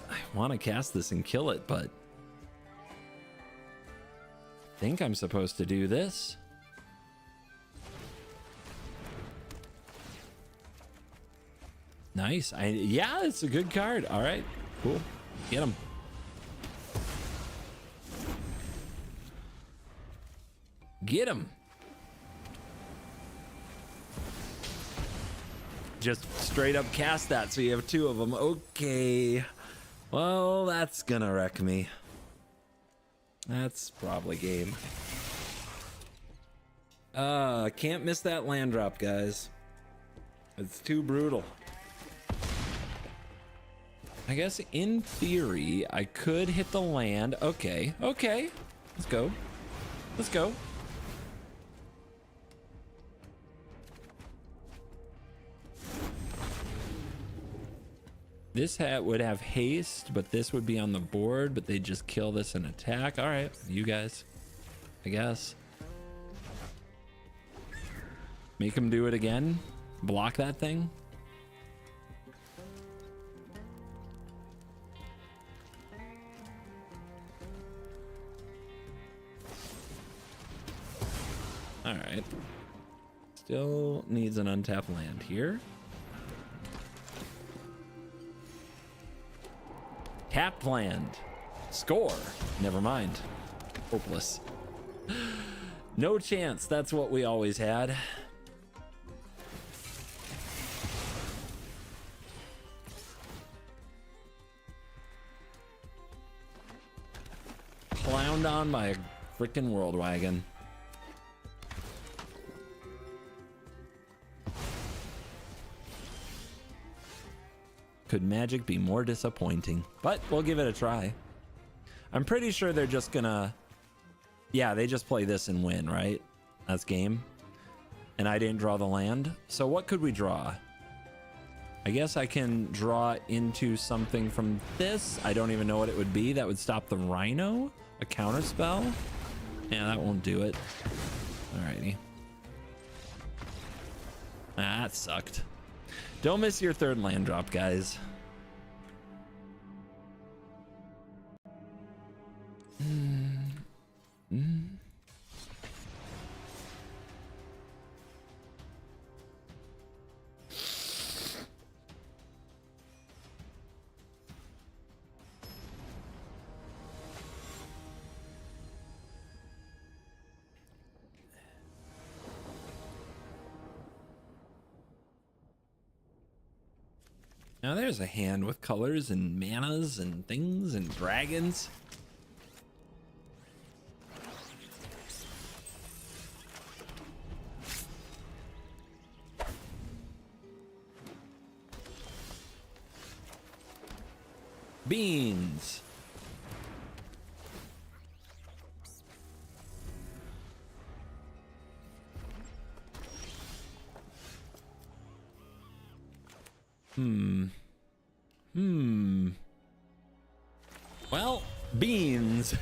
I want to cast this and kill it, but I think I'm supposed to do this. Nice. Yeah, it's a good card. All right, cool. Get him. Get him. Just straight up cast that so you have 2 of them. Okay. Well, that's gonna wreck me. That's probably game. Can't miss that land drop, guys. It's too brutal. I guess in theory, I could hit the land. Okay, okay. Let's go. Let's go. This hat would have haste, but this would be on the board, but they just kill this and attack. All right, you guys, I guess. Make them do it again. Block that thing. All right. Still needs an untapped land here. Tapped land. Score. Never mind. Hopeless. No chance. That's what we always had. Clowned on by a freaking world wagon. Could Magic be more disappointing? But we'll give it a try. I'm pretty sure they're just gonna... Yeah, they just play this and win, right? That's game. And I didn't draw the land. So what could we draw? I guess I can draw into something from this. I don't even know what it would be. That would stop the Rhino? A counter spell? Yeah, that won't do it. Alrighty. Ah, that sucked. Don't miss your third land drop, guys. Now there's a hand with colors and manas and things and dragons. Beans. Well, beans.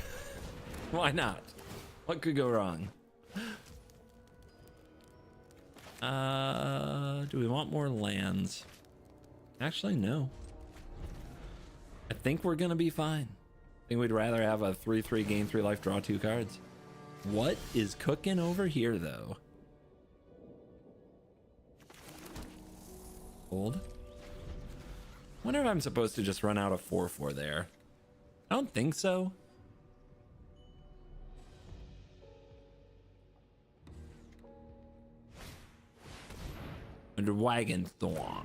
Why not? What could go wrong? Do we want more lands? Actually, no. I think we're gonna be fine. I think we'd rather have a 3/3 gain 3 life, draw 2 cards. What is cooking over here, though? Hold. Wonder if I'm supposed to just run out of 4/4 there. I don't think so. Under Dragonstorm.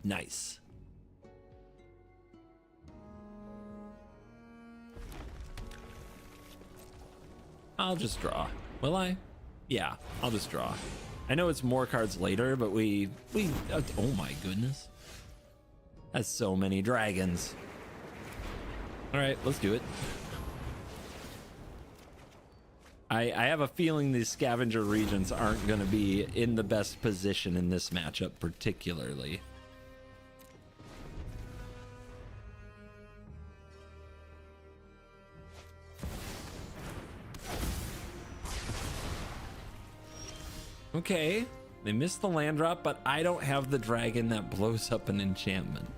Nice. I'll just draw. Will I? Yeah, I'll just draw. I know it's more cards later, but we oh my goodness. That's so many dragons. All right, let's do it. I have a feeling these scavenger regions aren't going to be in the best position in this matchup particularly. Okay, they missed the land drop, but I don't have the dragon that blows up an enchantment.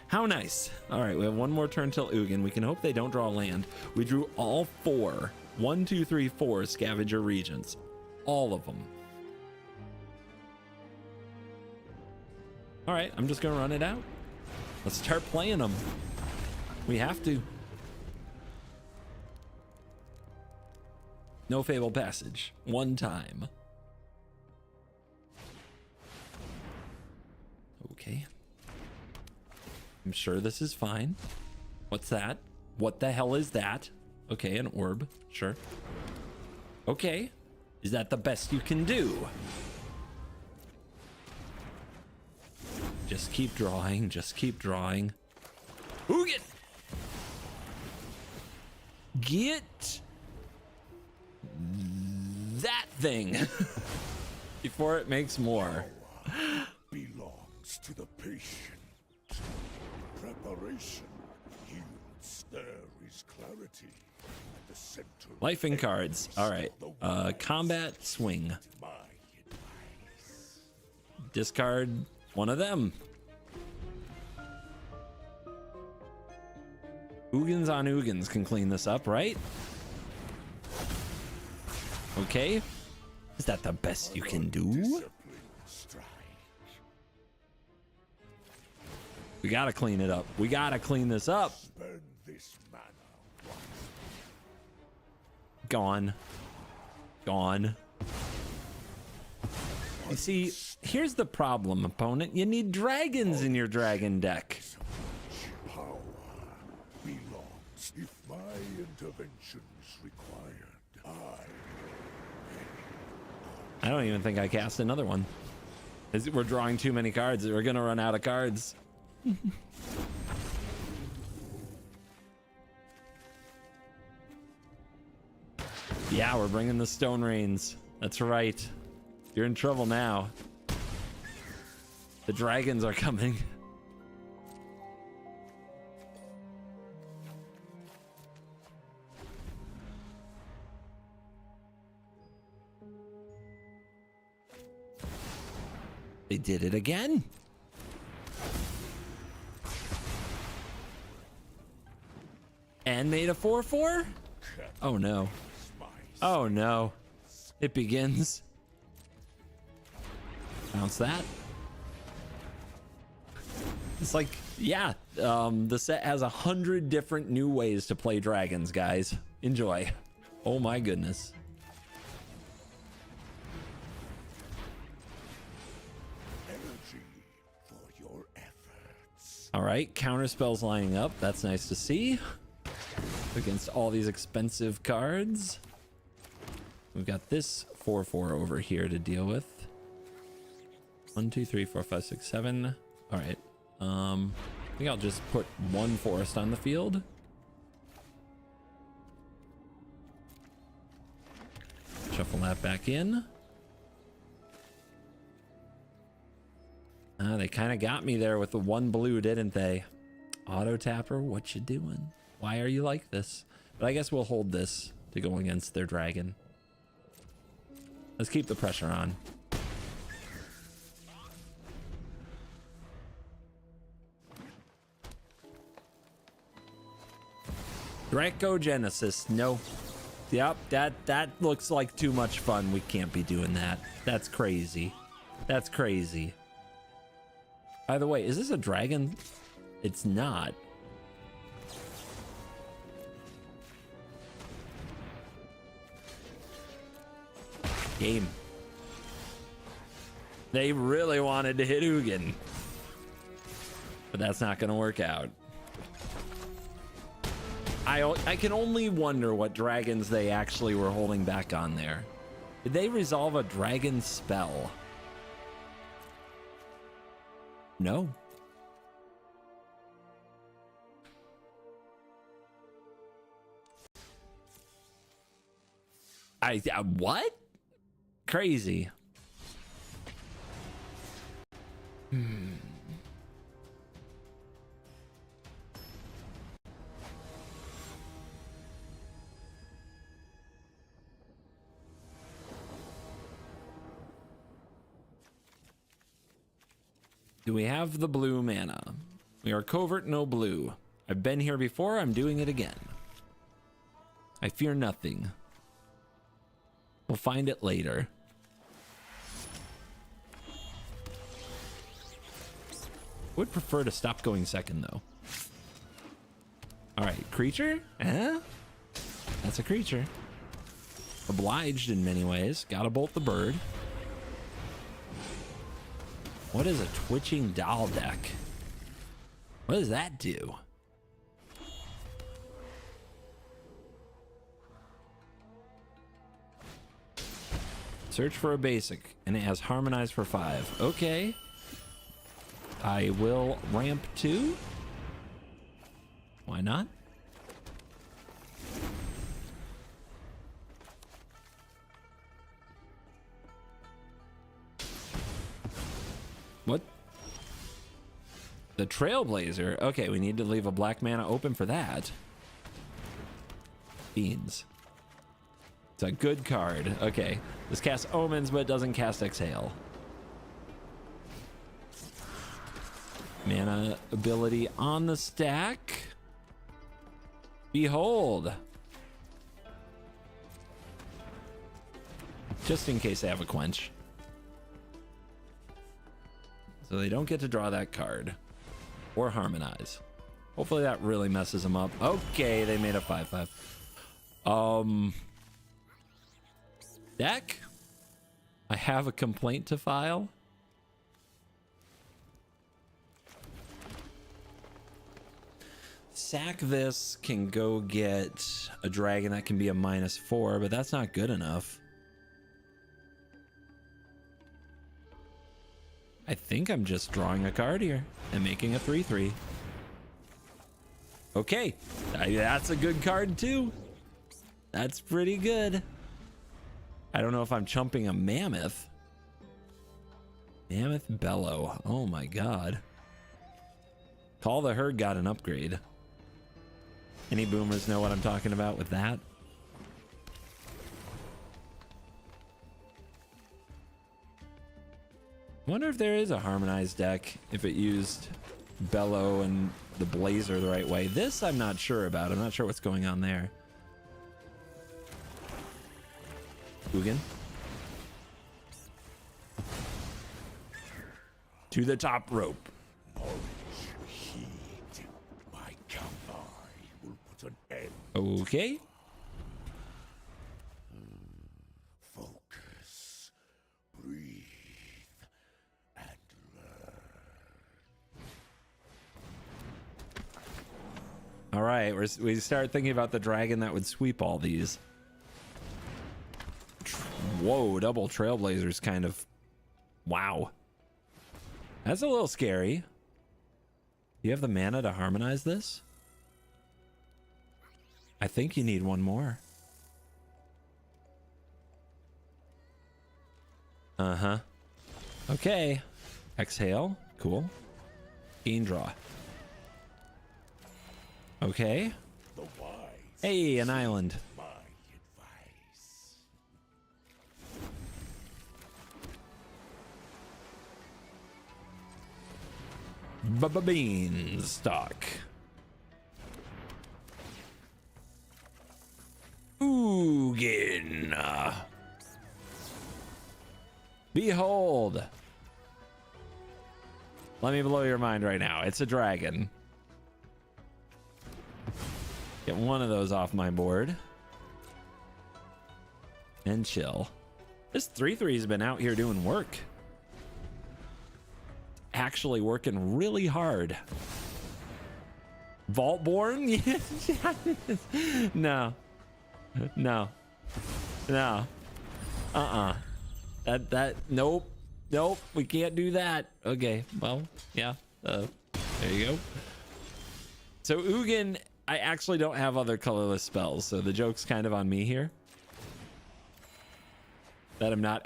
How nice. All right, we have one more turn till Ugin. We can hope they don't draw land. We drew all 4. 1, 2, 3, 4 scavenger regions. All of them. All right, I'm just gonna run it out. Let's start playing them. We have to. No Fable Passage. One time. Okay. I'm sure this is fine. What's that? What the hell is that? Okay, an orb. Sure. Okay. Is that the best you can do? Just keep drawing. Just keep drawing. Ugin! Get that thing before it makes more. Belongs to the patient. Preparation yields. There is clarity at the center. Life in cards. All right. Combat swing. My advice. Discard one of them. Ugins on Ugins can clean this up, right? Okay. Is that the best you can do? Discipline strike. We gotta clean it up. We gotta clean this up. Spend this mana wisely. Gone. Gone. You see, here's the problem, opponent. You need dragons in your dragon deck. Power belongs. If my intervention is required, I don't even think I cast another one. We're drawing too many cards. We're gonna run out of cards. Yeah, we're bringing the Stone Rains. That's right. You're in trouble now. The dragons are coming. They did it again. And made a 4/4? Oh no. Oh no. It begins. Bounce that. It's like, yeah, the set has 100 different new ways to play dragons, guys. Enjoy. Oh my goodness. energy for your efforts. All right, counter spells lining up. That's nice to see. Against all these expensive cards. We've got this 4/4 over here to deal with. 1, 2, 3, 4, 5, 6, 7. All right. I think I'll just put one forest on the field. Shuffle that back in. They kind of got me there with the one blue, didn't they? Auto tapper, what you doing? Why are you like this? But I guess we'll hold this to go against their dragon. Let's keep the pressure on. Dracogenesis, no. Yep, that looks like too much fun. We can't be doing that. That's crazy. That's crazy. By the way, is this a dragon? It's not. Game. They really wanted to hit Ugin. But that's not going to work out. I can only wonder what dragons they actually were holding back on there. Did they resolve a dragon spell? No. What? Crazy. Do we have the blue mana? We are covert, no blue. I've been here before, I'm doing it again. I fear nothing. We'll find it later. Would prefer to stop going second though. All right, creature? That's a creature. Obliged in many ways. Gotta bolt the bird. What is a twitching doll deck? What does that do? Search for a basic, and it has harmonized for 5. Okay. I will ramp 2. Why not? What? The Trailblazer. Okay, we need to leave a black mana open for that. Beans. It's a good card. Okay. This casts Omens, but it doesn't cast Exhale. Mana ability on the stack. Behold. just in case they have a quench. So they don't get to draw that card or harmonize. Hopefully that really messes them up. Okay, they made a 5/5. Deck, I have a complaint to file. Sack this, can go get a dragon that can be a -4, but that's not good enough. I think I'm just drawing a card here and making a 3/3. Okay, that's a good card too. That's pretty good. I don't know if I'm chumping a mammoth. Mammoth Bellow. Oh my god. Call the Herd got an upgrade. Any boomers know what I'm talking about with that? I wonder if there is a harmonized deck if it used Bellow and the Blazer the right way. This I'm not sure about. I'm not sure what's going on there. Ugin. To the top rope. Heed my combine will put an end. Okay. Focus, breathe, and learn. All right, we start thinking about the dragon that would sweep all these. Whoa, double Trailblazers kind of. Wow. That's a little scary. Do you have the mana to harmonize this? I think you need one more. Uh-huh. Okay. Exhale. Cool. Gain draw. Okay. The wise. Hey, an island. My advice. Beanstalk. Ugin. Behold. Let me blow your mind right now. It's a dragon. Get one of those off my board. And chill. This 3/3 has been out here doing work. Actually working really hard. Vaultborn? No. No. No. Nope. Nope. We can't do that. Okay. Well, yeah. There you go. So Ugin, I actually don't have other colorless spells, so the joke's kind of on me here. That I'm not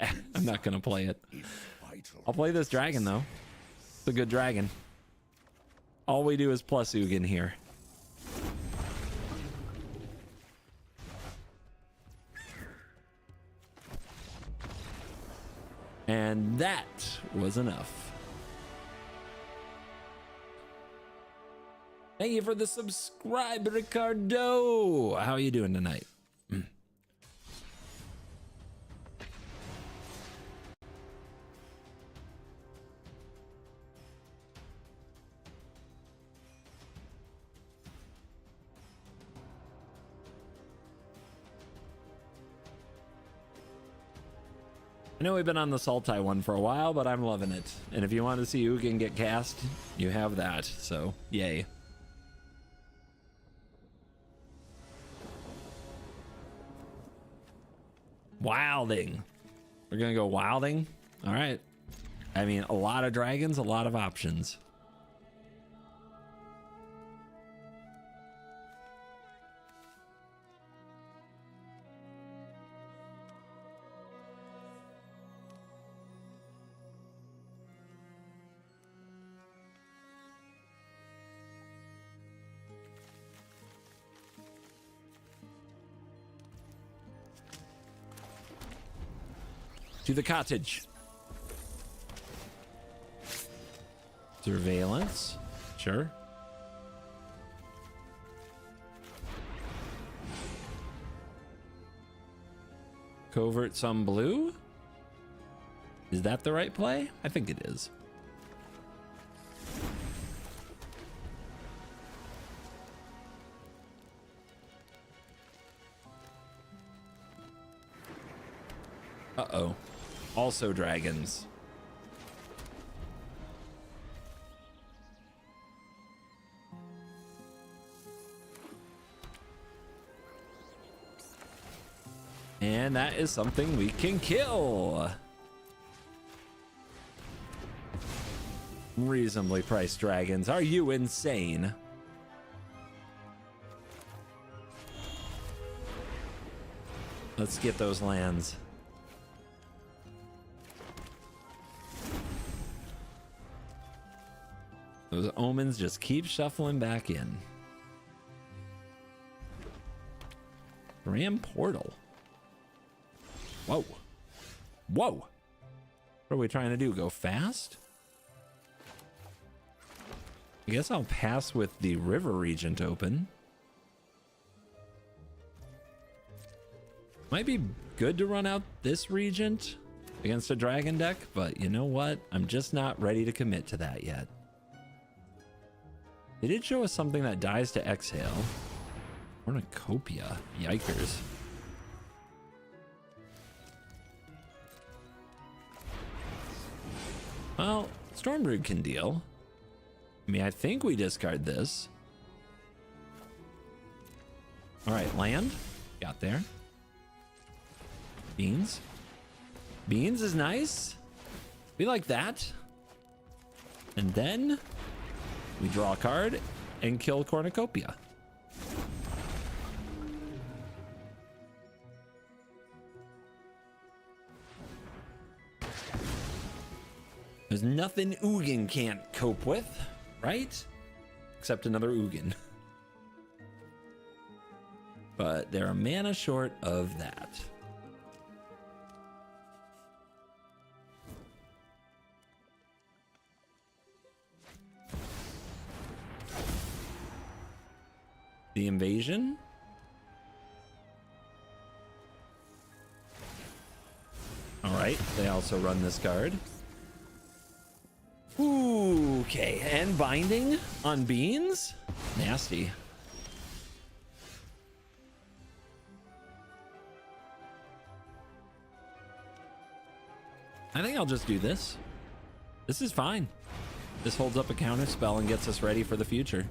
gonna play it. I'll play this dragon though. It's a good dragon. All we do is plus Ugin here. And that was enough. Thank you for the subscribe, Ricardo. How are you doing tonight? I know we've been on the Sultai one for a while, but I'm loving it. And if you want to see Ugin get cast, you have that. So, yay. Wilding. We're going to go wilding? All right. I mean, a lot of dragons, a lot of options. To the cottage. Surveillance. Sure. Covert some blue. Is that the right play? I think it is. Uh-oh. Also dragons. And that is something we can kill. Reasonably priced dragons. Are you insane? Let's get those lands. Those omens just keep shuffling back in. Ram Portal. Whoa. Whoa. What are we trying to do? Go fast? I guess I'll pass with the River Regent open. Might be good to run out this Regent against a dragon deck, but you know what? I'm just not ready to commit to that yet. They did show us something that dies to exhale. Cornucopia. Yikers. Well, Stormbrew can deal. I mean, I think we discard this. All right, land. Got there. Beans. Beans is nice. We like that. And then we draw a card and kill Cornucopia. There's nothing Ugin can't cope with, right? Except another Ugin. But they're a mana short of that. The invasion. All right, they also run this card. Ooh, okay, and binding on beans? Nasty. I think I'll just do this. This is fine. This holds up a counter spell and gets us ready for the future.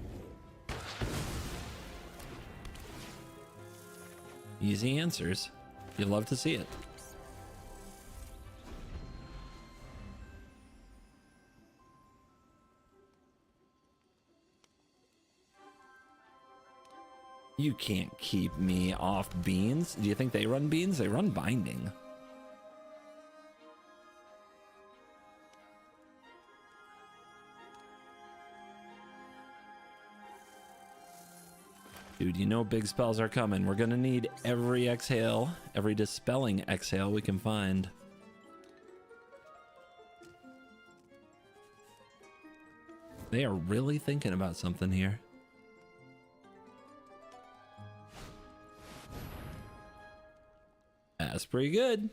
Easy answers. You'd love to see it. You can't keep me off beans. Do you think they run beans? They run binding. Dude, you know big spells are coming. We're gonna need every exhale, every dispelling exhale we can find. They are really thinking about something here. That's pretty good.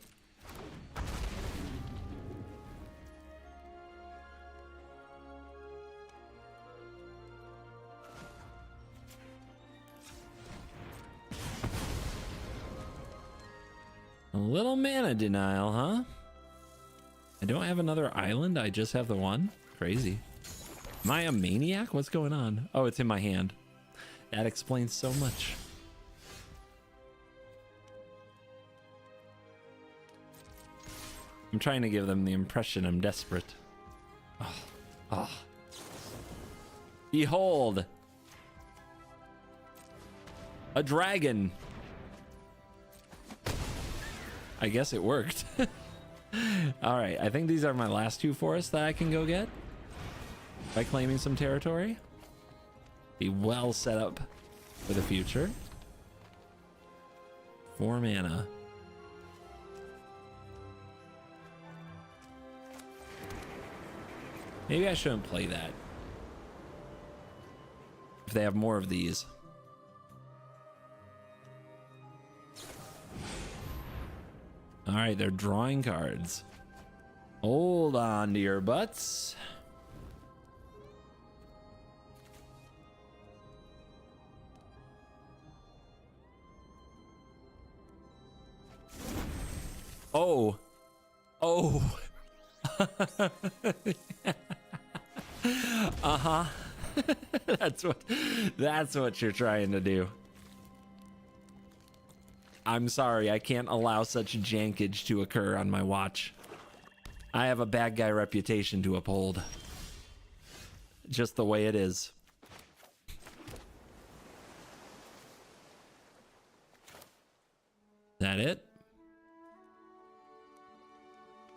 A little mana denial, huh? I don't have another island. I just have the one. Crazy. Am I a maniac? What's going on? Oh, it's in my hand. That explains so much. I'm trying to give them the impression I'm desperate. Oh, oh. Behold! A dragon! I guess it worked. Alright, I think these are my last two forests that I can go get. By claiming some territory. Be well set up for the future. 4 mana. Maybe I shouldn't play that. If they have more of these. All right, they're drawing cards. Hold on to your butts. Oh. Oh. Uh-huh. That's what you're trying to do. I'm sorry, I can't allow such jankage to occur on my watch. I have a bad guy reputation to uphold. Just the way it is. That it?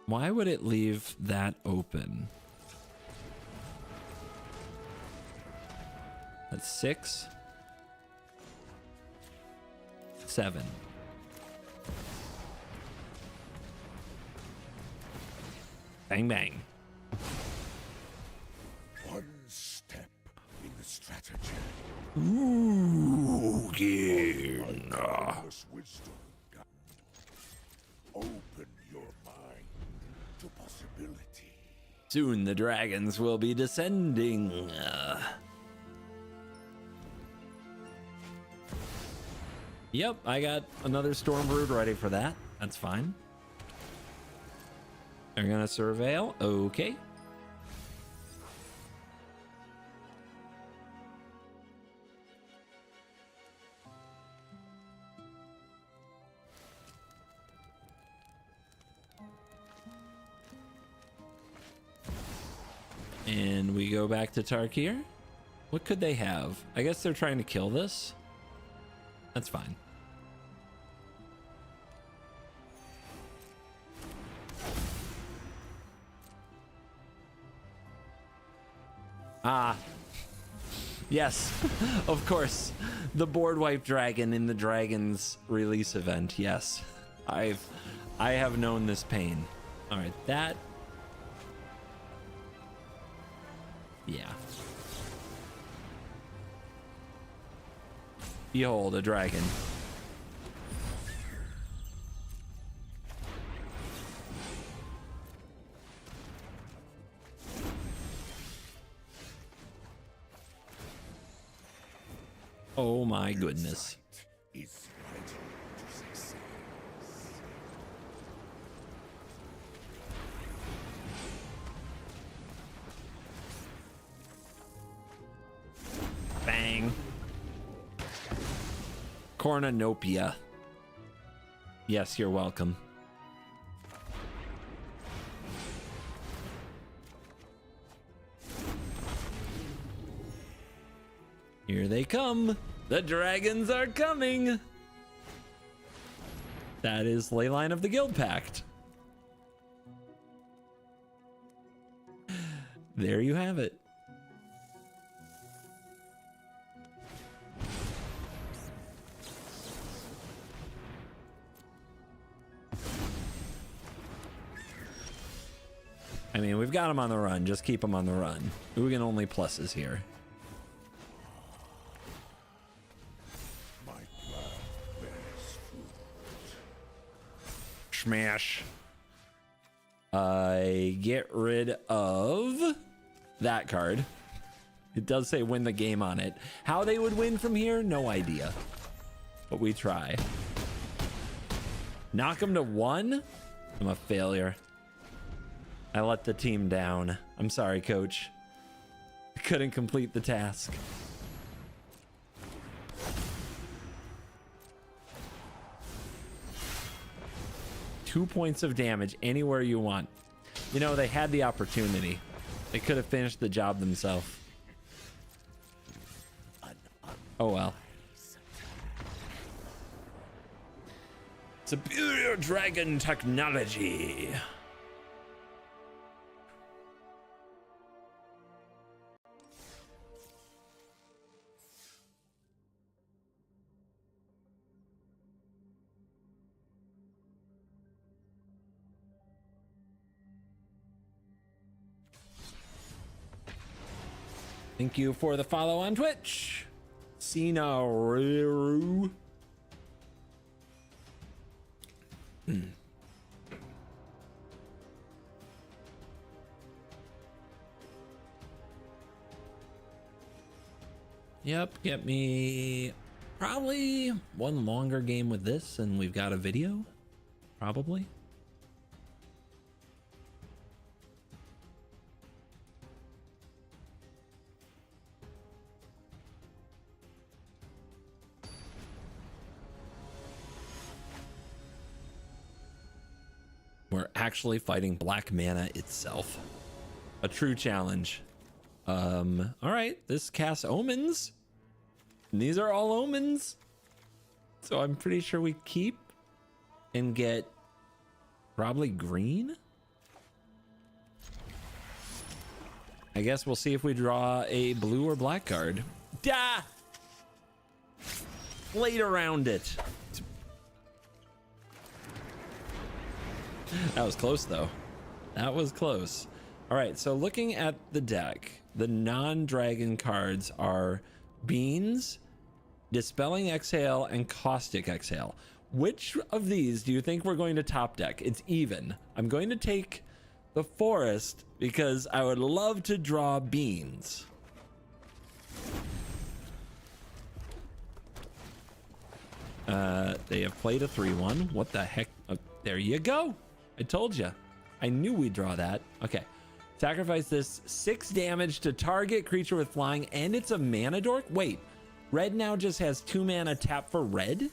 Why would it leave that open? That's 6, 7. Bang, bang. One step in the strategy. Ooh, yeah. Timeless wisdom. Open your mind to possibility. Soon the dragons will be descending. Yep, I got another storm brood ready for that. That's fine. They're gonna surveil. Okay. And we go back to Tarkir. What could they have? I guess they're trying to kill this. That's fine. Ah. Yes, of course. The board wipe dragon in the Dragons release event. Yes. I have known this pain. All right, that. Yeah. Behold, a dragon. Oh my goodness. Is ready to success. Bang. Cornunopia. Yes, you're welcome. Here they come. The dragons are coming. That is Leyline of the Guild Pact. There you have it. I mean, we've got them on the run. Just keep them on the run. Ugin only pluses here. My plan bears fruit. Smash. I get rid of that card. It does say win the game on it. How they would win from here, no idea. But we try. Knock them to 1? I'm a failure. I let the team down. I'm sorry, coach. I couldn't complete the task. Two points of damage anywhere you want. You know, they had the opportunity. They could have finished the job themselves. Oh well. Superior dragon technology. Thank you for the follow on Twitch. Sinaru. Yep, get me probably one longer game with this, and we've got a video. Probably. We're actually fighting black mana itself. A true challenge. All right, this casts omens. And these are all omens. So I'm pretty sure we keep and get probably green. I guess we'll see if we draw a blue or black card. Da! Played around it. That was close though. That was close. All right, so looking at the deck, the non-dragon cards are Beans, Dispelling Exhale, and Caustic Exhale. Which of these do you think we're going to top deck? It's even. I'm going to take the Forest because I would love to draw Beans. They have played a 3-1. What the heck? Oh, there you go. I told you. I knew we'd draw that. Okay. Sacrifice this 6 damage to target creature with flying, and it's a mana dork. Wait, red now just has 2 mana tap for red?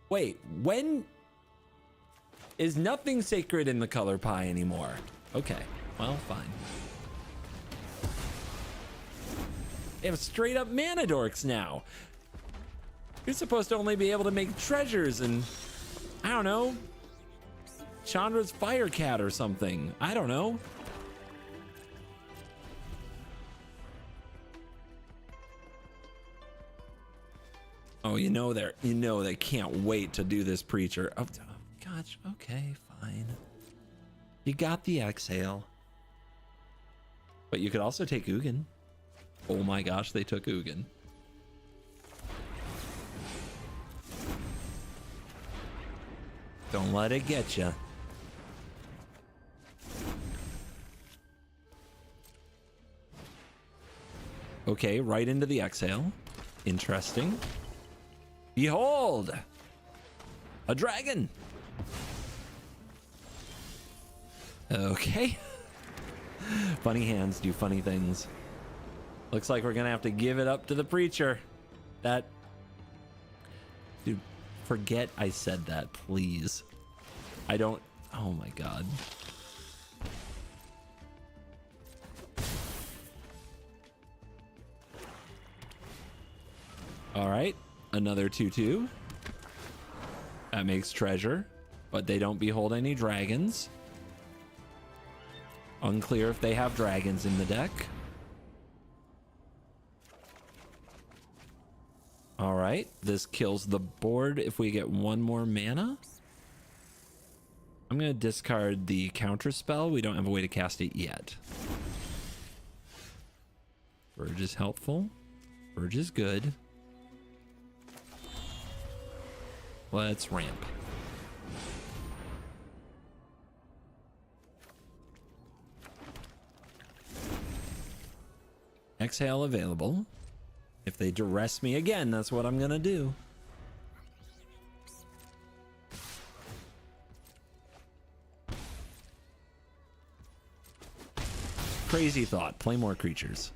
Wait, when is nothing sacred in the color pie anymore? Okay, well, fine. They have straight up mana dorks now. You're supposed to only be able to make treasures and, I don't know, Chandra's Firecat or something. I don't know. Oh, you know they can't wait to do this preacher. Oh, gosh, okay, fine. You got the exhale. But you could also take Ugin. Oh my gosh, they took Ugin. Don't let it get you. Okay, right into the exhale. Interesting. Behold! A dragon! Okay. Funny hands do funny things. Looks like we're gonna have to give it up to the preacher. That... Dude, forget I said that, please. I don't... Oh my god. All right, another 2/2. That makes treasure, but they don't behold any dragons. Unclear if they have dragons in the deck. All right, this kills the board if we get 1 more mana. I'm gonna discard the counter spell. We don't have a way to cast it yet. Verge is helpful. Verge is good. Let's ramp. Exhale available. If they duress me again, that's what I'm gonna do. Crazy thought. Play more creatures.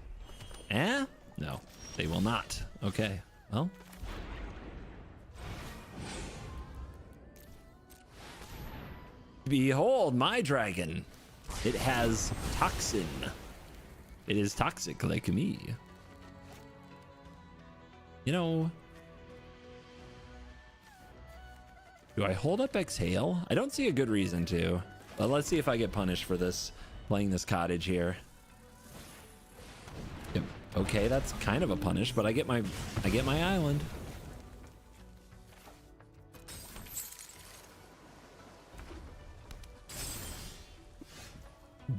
Eh? No, they will not. Okay, well. Behold my dragon. It has toxin. It is toxic like me. You know, do I hold up exhale? I don't see a good reason to, but let's see if I get punished for this, playing this cottage here. Yep. Okay, that's kind of a punish, but I get my island.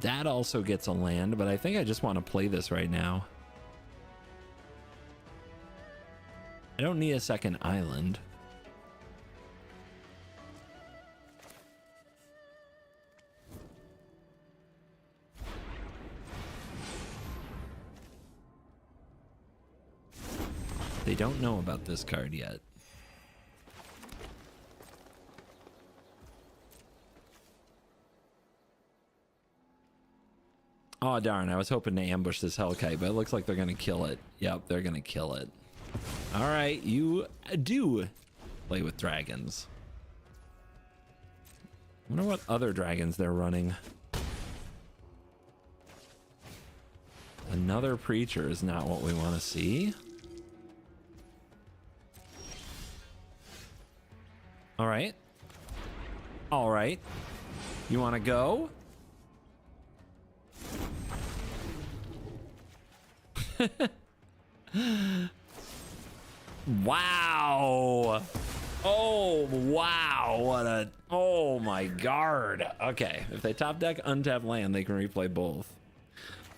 That also gets a land, but I think I just want to play this right now. I don't need a second island. They don't know about this card yet. Oh, darn. I was hoping to ambush this Hellkite, but it looks like they're going to kill it. Yep, they're going to kill it. All right, you do play with dragons. I wonder what other dragons they're running. Another preacher is not what we want to see. All right. All right. You want to go? Wow. Oh, wow. What a... Oh, my God. Okay. If they top deck untapped land, they can replay both.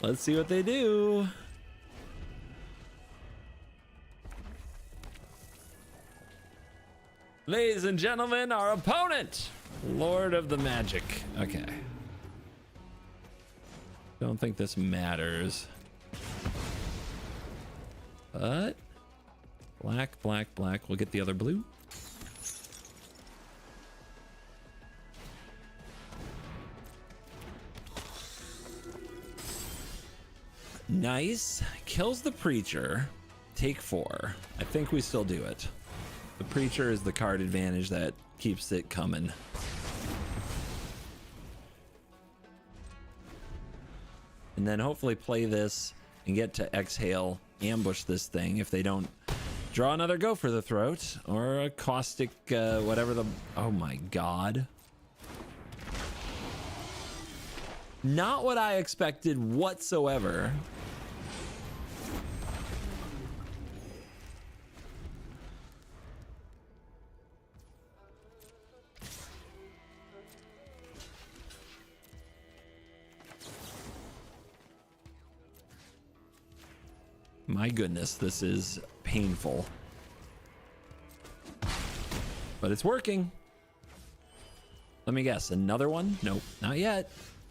Let's see what they do. Ladies and gentlemen, our opponent, Lord of the Magic. Okay. Don't think this matters. But black, black, black. We'll get the other blue. Nice. Kills the preacher. Take 4. I think we still do it. The preacher is the card advantage that keeps it coming. And then hopefully play this and get to exhale, ambush this thing if they don't draw another go for the throat or a caustic, whatever the... Oh my God. Not what I expected whatsoever. My goodness, this is painful. But it's working. Let me guess, another one? Nope, not yet.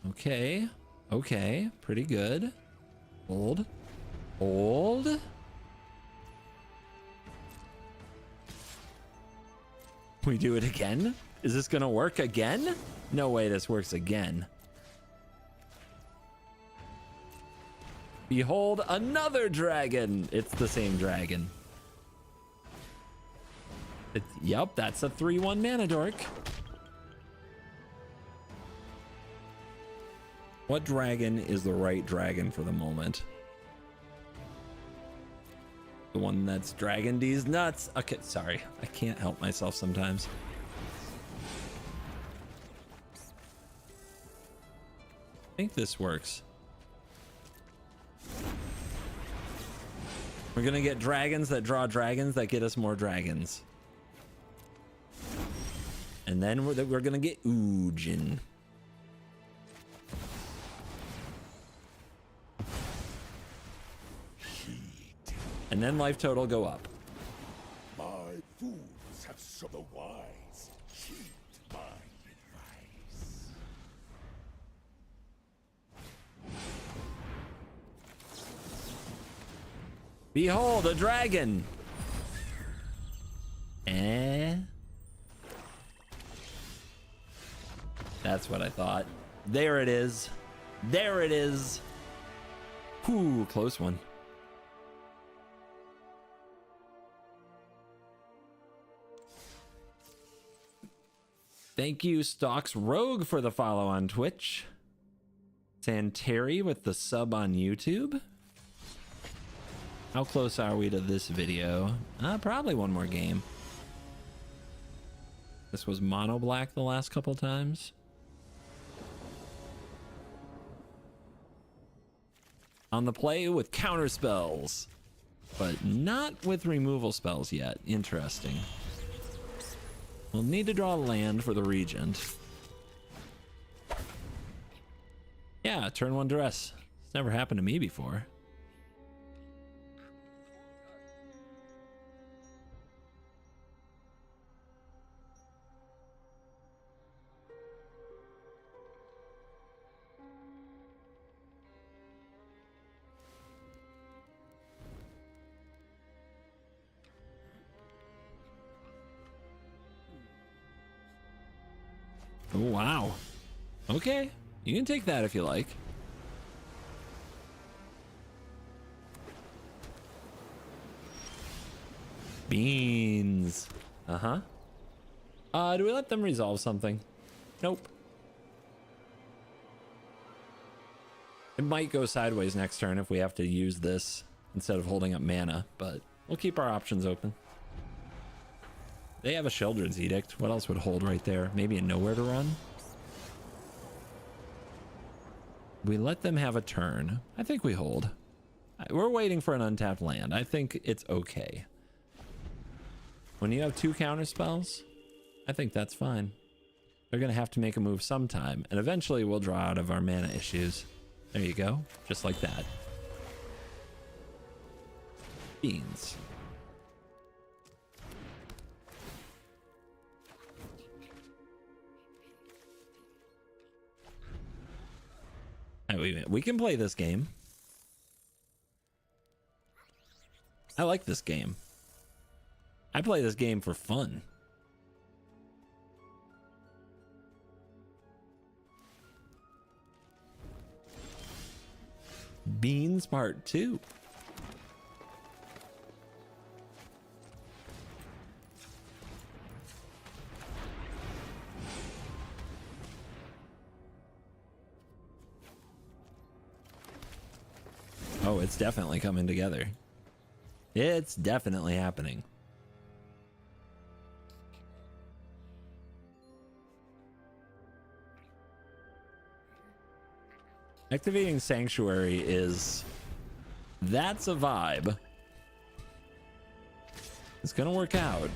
Okay, okay, pretty good. Hold, hold. We do it again? Is this gonna work again? No way this works again. Behold, another dragon. It's the same dragon. Yep, that's a 3/1 mana dork. What dragon is the right dragon for the moment? The one that's Dragon D's nuts. Okay, sorry. I can't help myself sometimes. I think this works. We're gonna get dragons that draw dragons that get us more dragons. And then we're gonna get Oojin. And then life total go up. My fools have so the wise. Heed my advice. Behold, a dragon. That's what I thought. There it is. There it is. Whew, close one. Thank you, Stalks Rogue, for the follow on Twitch. Santeri with the sub on YouTube. How close are we to this video? Probably one more game. This was mono black the last couple times. On the play with counter spells, but not with removal spells yet. Interesting. We'll need to draw land for the Regent. Yeah, turn 1 duress. It's never happened to me before. Oh, wow. Okay. You can take that if you like. Beans. Uh-huh. Do we let them resolve something? Nope. It might go sideways next turn if we have to use this instead of holding up mana, but we'll keep our options open. They have a Sheldred's Edict. What else would hold right there? Maybe a Nowhere to Run? We let them have a turn. I think we hold. We're waiting for an untapped land. I think it's okay. When you have 2 counter spells, I think that's fine. They're going to have to make a move sometime, and eventually we'll draw out of our mana issues. There you go. Just like that. Beans. All right, wait a minute. We can play this game. I like this game. I play this game for fun. Beans Part 2. Oh, it's definitely coming together. It's definitely happening. Activating Sanctuary that's a vibe. It's gonna work out.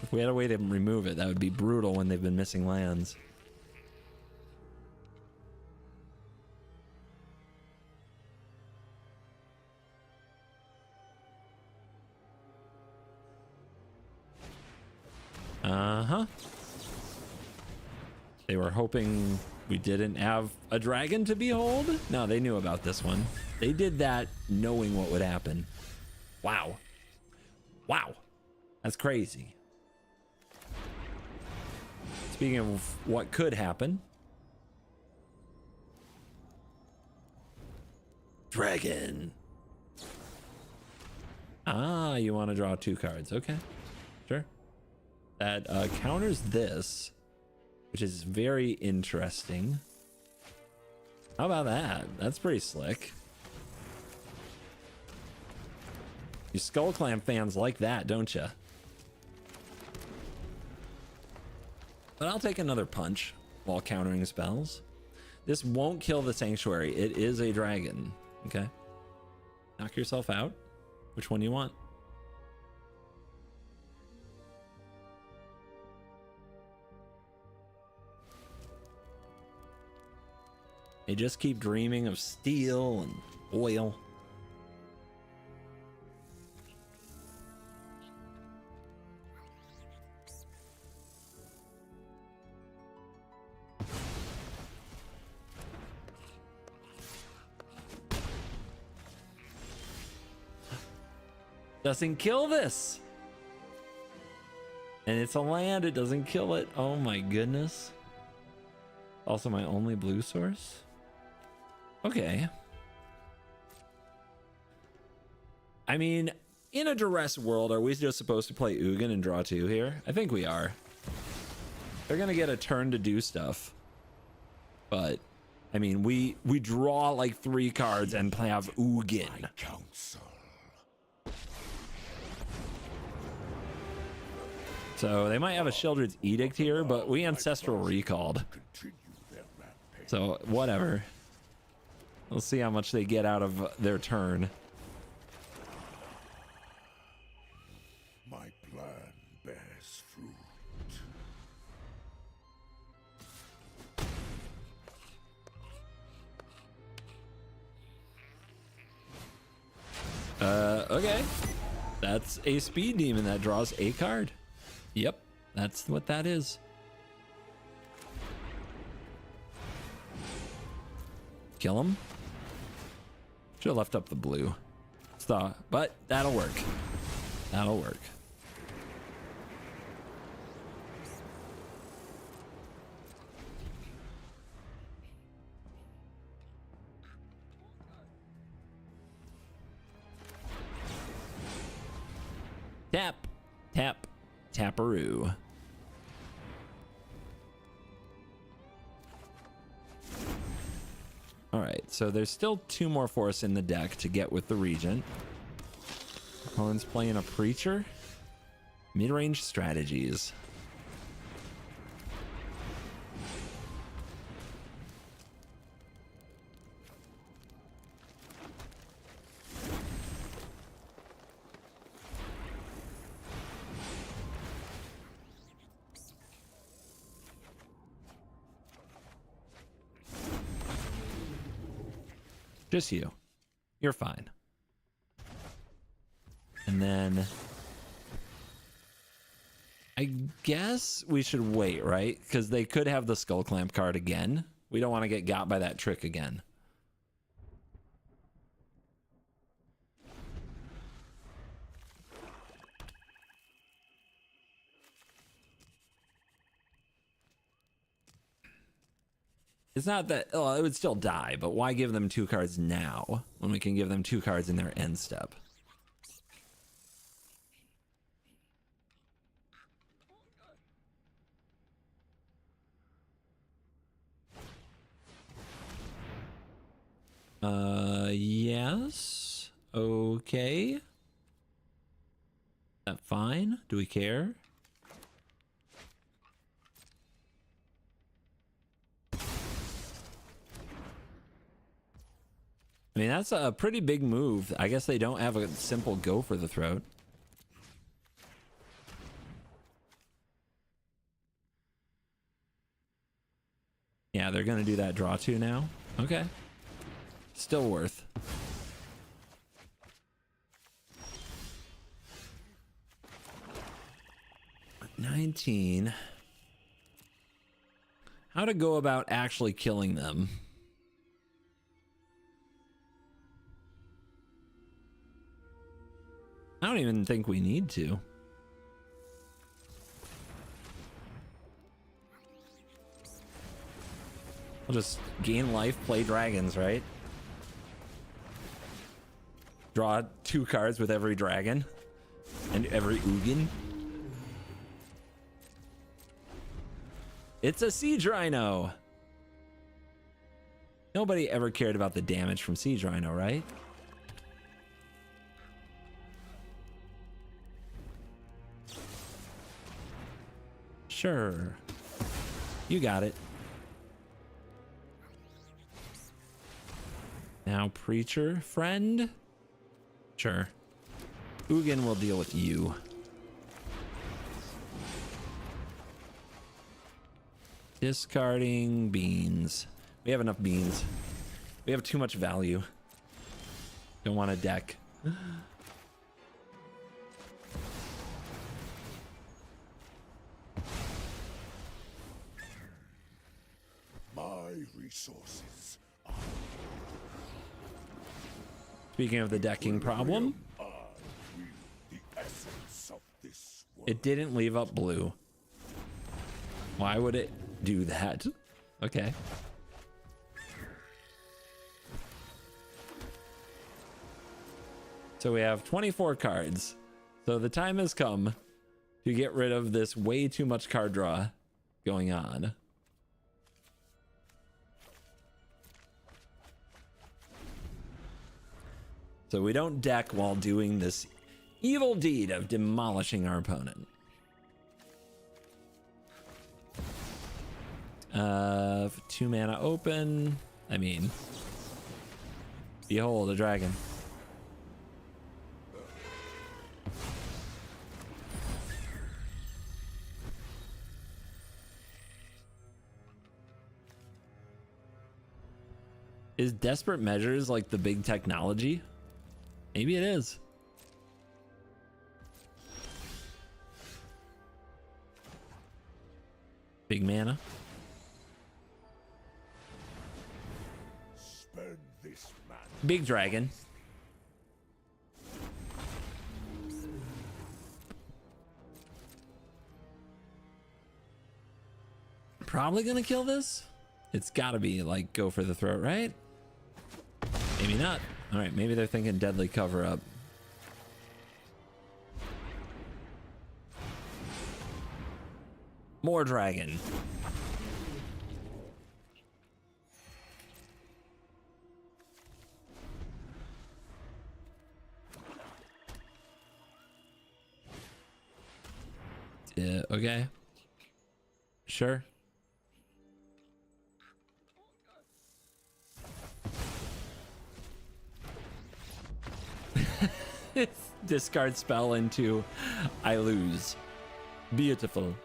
If we had a way to remove it, that would be brutal when they've been missing lands. Uh-huh. They were hoping we didn't have a dragon to behold? No, they knew about this one. They did that knowing what would happen. Wow. Wow. That's crazy. Speaking of what could happen. Dragon. Ah, you want to draw 2 cards. Okay. Sure. That counters this, which is very interesting. How about that? That's pretty slick. You Skull Clan fans like that, don't you? But I'll take another punch while countering spells. This won't kill the Sanctuary. It is a dragon. Okay. Knock yourself out. Which one do you want? They just keep dreaming of steel and oil. Doesn't kill this. And it's a land, it doesn't kill it. Oh my goodness. Also my only blue source. Okay. I mean, in a duress world, are we just supposed to play Ugin and draw 2 here? I think we are. They're gonna get a turn to do stuff. But, I mean, we draw like 3 cards and have Ugin. So they might have a Sheldred's Edict here, but we Ancestral Recalled. So, whatever. We'll see how much they get out of their turn. My plan bears fruit. Okay. That's a speed demon that draws a card. Yep, that's what that is. Kill him. Should have left up the blue. But that'll work. That'll work. Tap, tap, taparoo. All right, so there's still 2 more force in the deck to get with the Regent. Opponent's playing a Preacher. Mid-range strategies. Just you. You're fine. And then I guess we should wait, right? Because they could have the Skull Clamp card again. We don't want to get got by that trick again. It's not that, oh, it would still die, but why give them 2 cards now when we can give them 2 cards in their end step? Yes. Okay. Is that fine? Do we care? I mean, that's a pretty big move. I guess they don't have a simple go for the throat. Yeah, they're going to do that draw 2 now. Okay. Still worth. $19. How to go about actually killing them? I don't even think we need to. We'll just gain life, play dragons, right? Draw 2 cards with every dragon and every Ugin. It's a Siege Rhino. Nobody ever cared about the damage from Siege Rhino, right? Sure. You got it. Now, Preacher friend? Sure. Ugin will deal with you. Discarding beans. We have enough beans. We have too much value. Don't want a deck. My resources. Speaking of the decking problem, I wield the essence of this world. it didn't leave up blue. Why would it do that? Okay. So we have 24 cards. So the time has come to get rid of this way too much card draw going on. So we don't deck while doing this evil deed of demolishing our opponent. 2 mana open. I mean, behold a dragon. Is Desperate Measures like the big technology? Maybe it is. Big mana. Spend this man. Big dragon. Probably gonna kill this. It's gotta be like go for the throat, right? Maybe not. All right, maybe they're thinking deadly cover up. More dragon. Yeah, okay. Sure. Discard spell into I lose. Beautiful.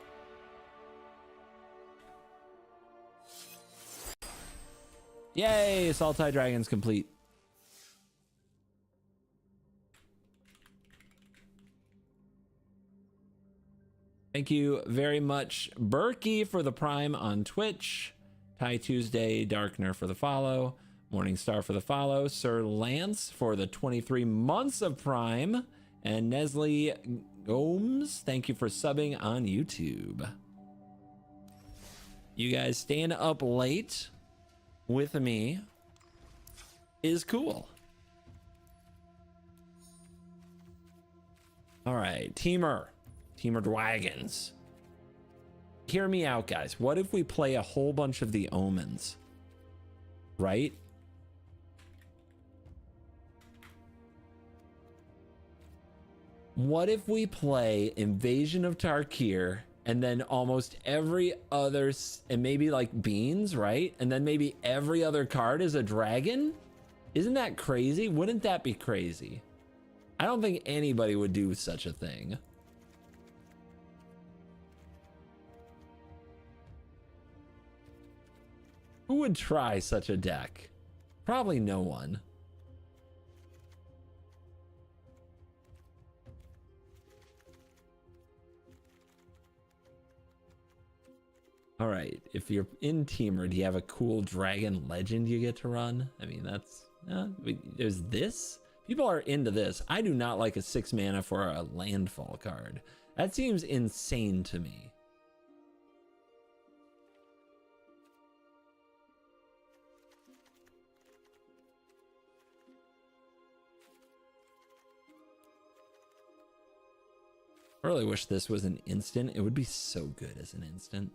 Yay, Saltai Dragon's complete. Thank you very much, Berkey, for the Prime on Twitch. Ty Tuesday, Darkner for the follow. Morningstar for the follow. Sir Lance for the 23 months of Prime. And Nestle Gomes, thank you for subbing on YouTube. You guys staying up late with me is cool. All right, Teamer Dragons. Hear me out, guys. What if we play a whole bunch of the omens? Right? What if we play Invasion of Tarkir and then almost every other, and maybe like beans, right? And then maybe every other card is a dragon? Isn't that crazy? Wouldn't that be crazy? I don't think anybody would do such a thing. Who would try such a deck? Probably no one. All right, if you're in Teamer, do you have a cool dragon legend you get to run? I mean, that's, there's this. People are into this. I do not like a 6 mana for a landfall card. That seems insane to me. I really wish this was an instant. It would be so good as an instant.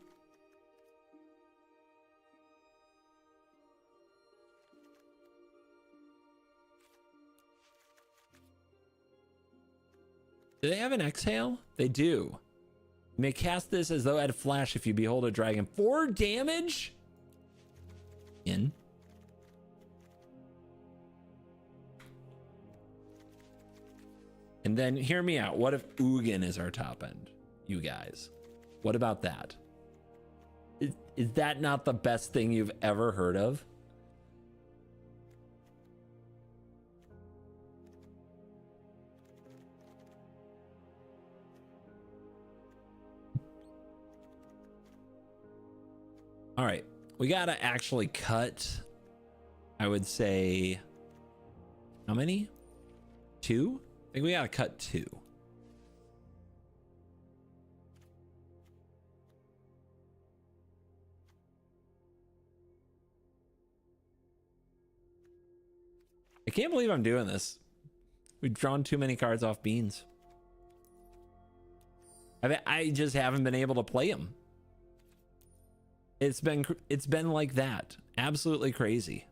Do they have an exhale? They do. You may cast this as though at a flash if you behold a dragon. 4 damage? In. And then hear me out. What if Ugin is our top end? You guys. What about that? Is that not the best thing you've ever heard of? All right, we gotta actually cut, I would say, how many? 2? I think we gotta cut 2. I can't believe I'm doing this. We've drawn too many cards off beans. I just haven't been able to play them. It's been like that. Absolutely crazy.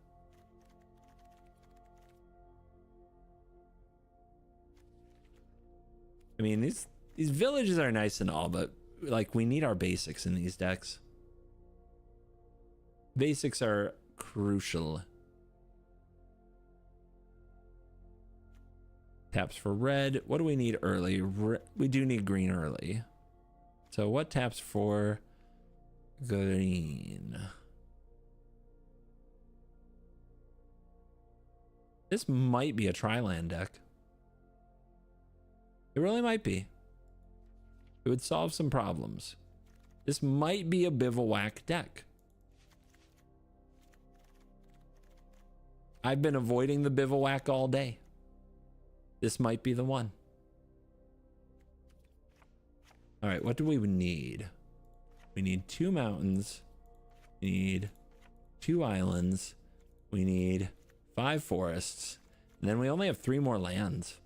I mean, these villages are nice and all, but like we need our basics in these decks. Basics are crucial. Taps for red. What do we need early? We do need green early. So what taps for green? This might be a tri-land deck. It really might be. It would solve some problems. This might be a bivouac deck. I've been avoiding the bivouac all day. This might be the one. All right, what do we need? We need 2 mountains. We need 2 islands. We need 5 forests. And then we only have 3 more lands.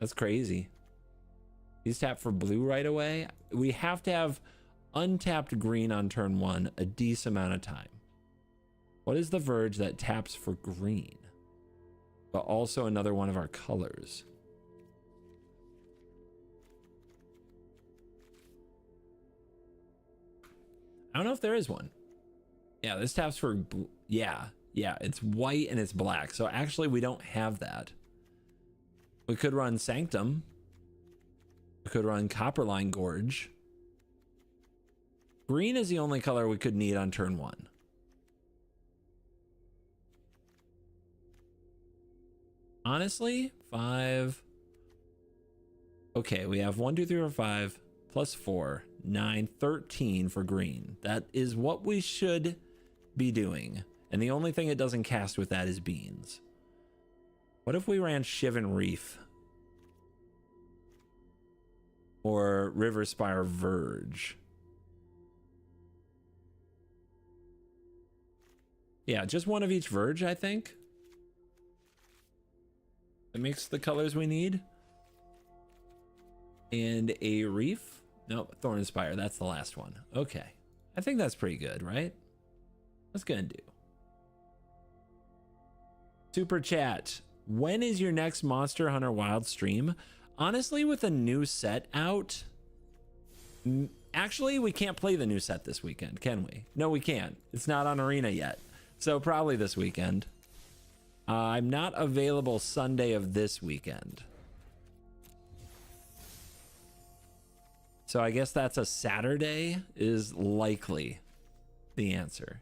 That's crazy. These tap for blue right away. We have to have untapped green on turn 1 a decent amount of time. What is the verge that taps for green, but also another one of our colors? I don't know if there is one. Yeah, this taps for, yeah, it's white and it's black. So actually we don't have that. We could run Sanctum. We could run Copperline Gorge. Green is the only color we could need on turn 1. Honestly, 5. Okay, we have 1, 2, 3, 4, 5 plus 4, 9, 13 for green. That is what we should be doing. And the only thing it doesn't cast with that is beans. What if we ran Shivan Reef? Or River Spire Verge? Yeah, just one of each Verge, I think. That makes the colors we need. And a Reef? Nope, Thorn and Spire, that's the last one. Okay. I think that's pretty good, right? What's gonna do? Super chat. When is your next Monster Hunter Wild stream? Honestly, with a new set out, actually, we can't play the new set this weekend, can we? No, we can't. It's not on Arena yet. So probably this weekend. I'm not available Sunday of this weekend. So I guess that's a Saturday is likely the answer.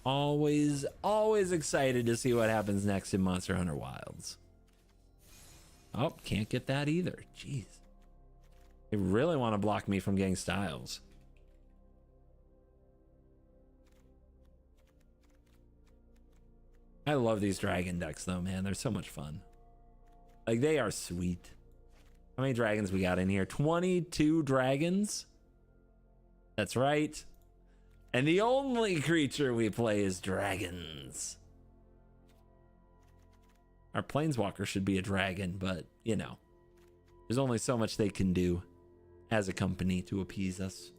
Always excited to see what happens next in Monster Hunter Wilds. Oh, can't get that either. Jeez. They really want to block me from getting styles. I love these dragon decks though, man. They're so much fun. Like, they are sweet. How many dragons we got in here? 22 dragons? That's right. And the only creature we play is dragons. Our planeswalker should be a dragon, but, you know, there's only so much they can do as a company to appease us.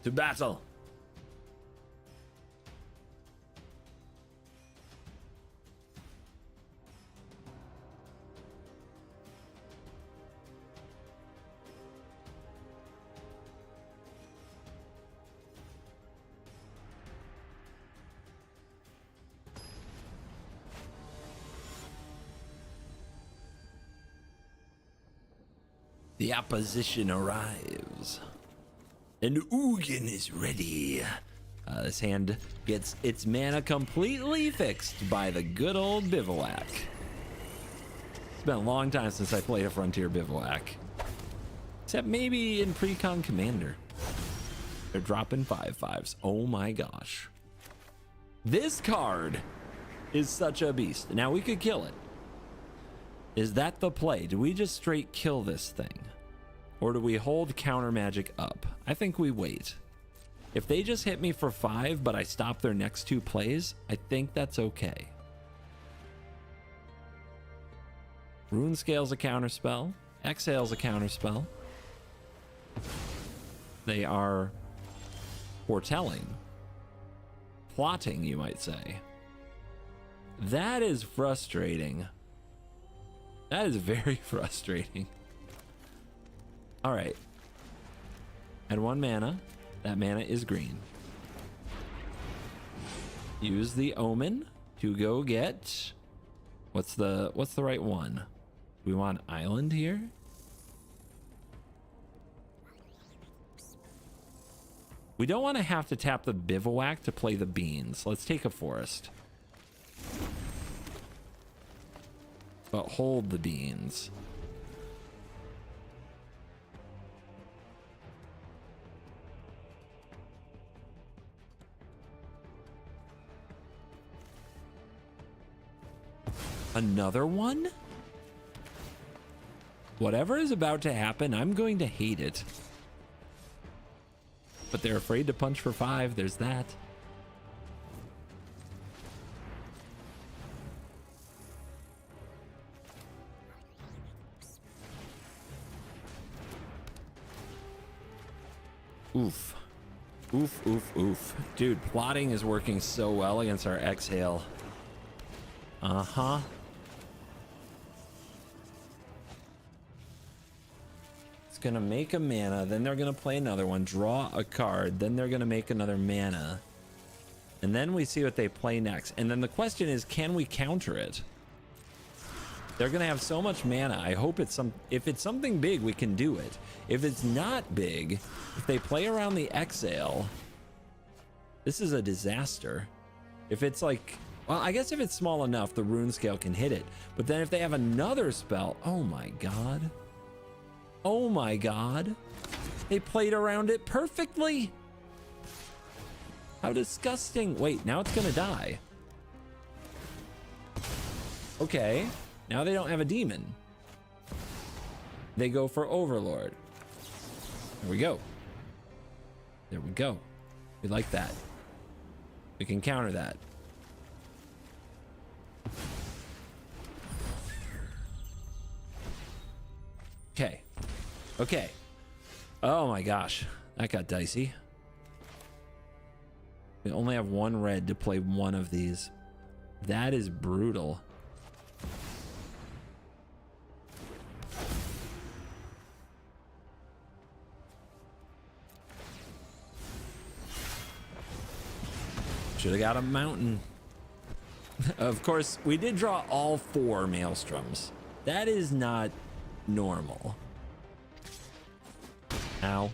To battle! The opposition arrives. And Ugin is ready. This hand gets its mana completely fixed by the good old Bivouac. It's been a long time since I played a Frontier Bivouac. Except maybe in Precon Commander. They're dropping 5/5s. Oh my gosh. This card is such a beast. Now we could kill it. Is that the play? Do we just straight kill this thing? Or do we hold counter magic up? I think we wait. If they just hit me for 5, but I stop their next 2 plays, I think that's okay. Rune Scale's a counterspell. Exhale's a counterspell. They are foretelling. Plotting, you might say. That is frustrating. That is very frustrating. All right. At 1 mana, that mana is green. Use the Omen to go get. What's the right one? Do we want Island here? We don't want to have to tap the Bivouac to play the beans. Let's take a forest. But hold the beans. Another one? Whatever is about to happen, I'm going to hate it. But they're afraid to punch for 5. There's that. Oof. Oof, oof, oof. Dude, plotting is working so well against our exhale. Uh-huh. It's gonna make a mana, then they're gonna play another one, draw a card, then they're gonna make another mana. And then we see what they play next. And then the question is, can we counter it? They're gonna have so much mana. I hope it's if it's something big, we can do it. If it's not big, if they play around the exhale, this is a disaster. If it's like, well, I guess if it's small enough, the rune scale can hit it. But then if they have another spell, oh my god. Oh my god. They played around it perfectly. How disgusting. Wait, now it's gonna die. Okay. Now they don't have a demon. They go for Overlord. There we go. There we go. We like that. We can counter that. Okay. Okay. Oh my gosh. That got dicey. We only have 1 red to play one of these. That is brutal. Should have got a mountain. Of course, we did draw all 4 maelstroms. That is not normal. Ow.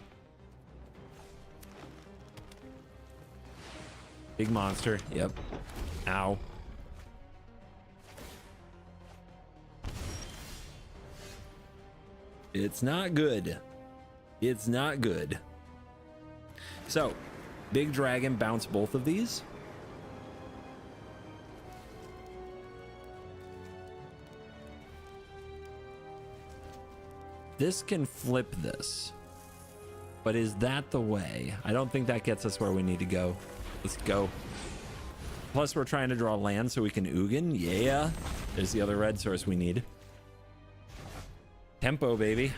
Big monster. Yep. Ow. It's not good. It's not good. So, big dragon bounce both of these. This can flip this. But is that the way? I don't think that gets us where we need to go. Let's go. Plus, we're trying to draw land so we can Ugin. Yeah. There's the other red source we need. Tempo, baby.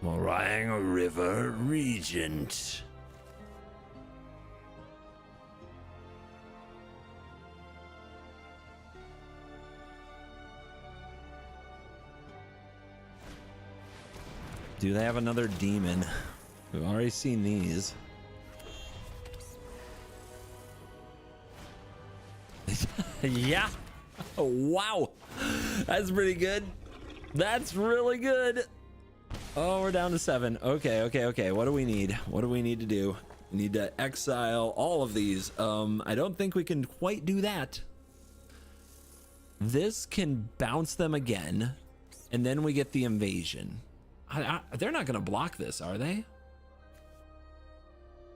Morang River Regent. Do they have another demon? We've already seen these. Yeah. Oh, wow. That's pretty good. That's really good. Oh, we're down to 7. Okay, okay, okay. What do we need? What do we need to do? We need to exile all of these. I don't think we can quite do that. This can bounce them again, and then we get the invasion. They're not going to block this, are they?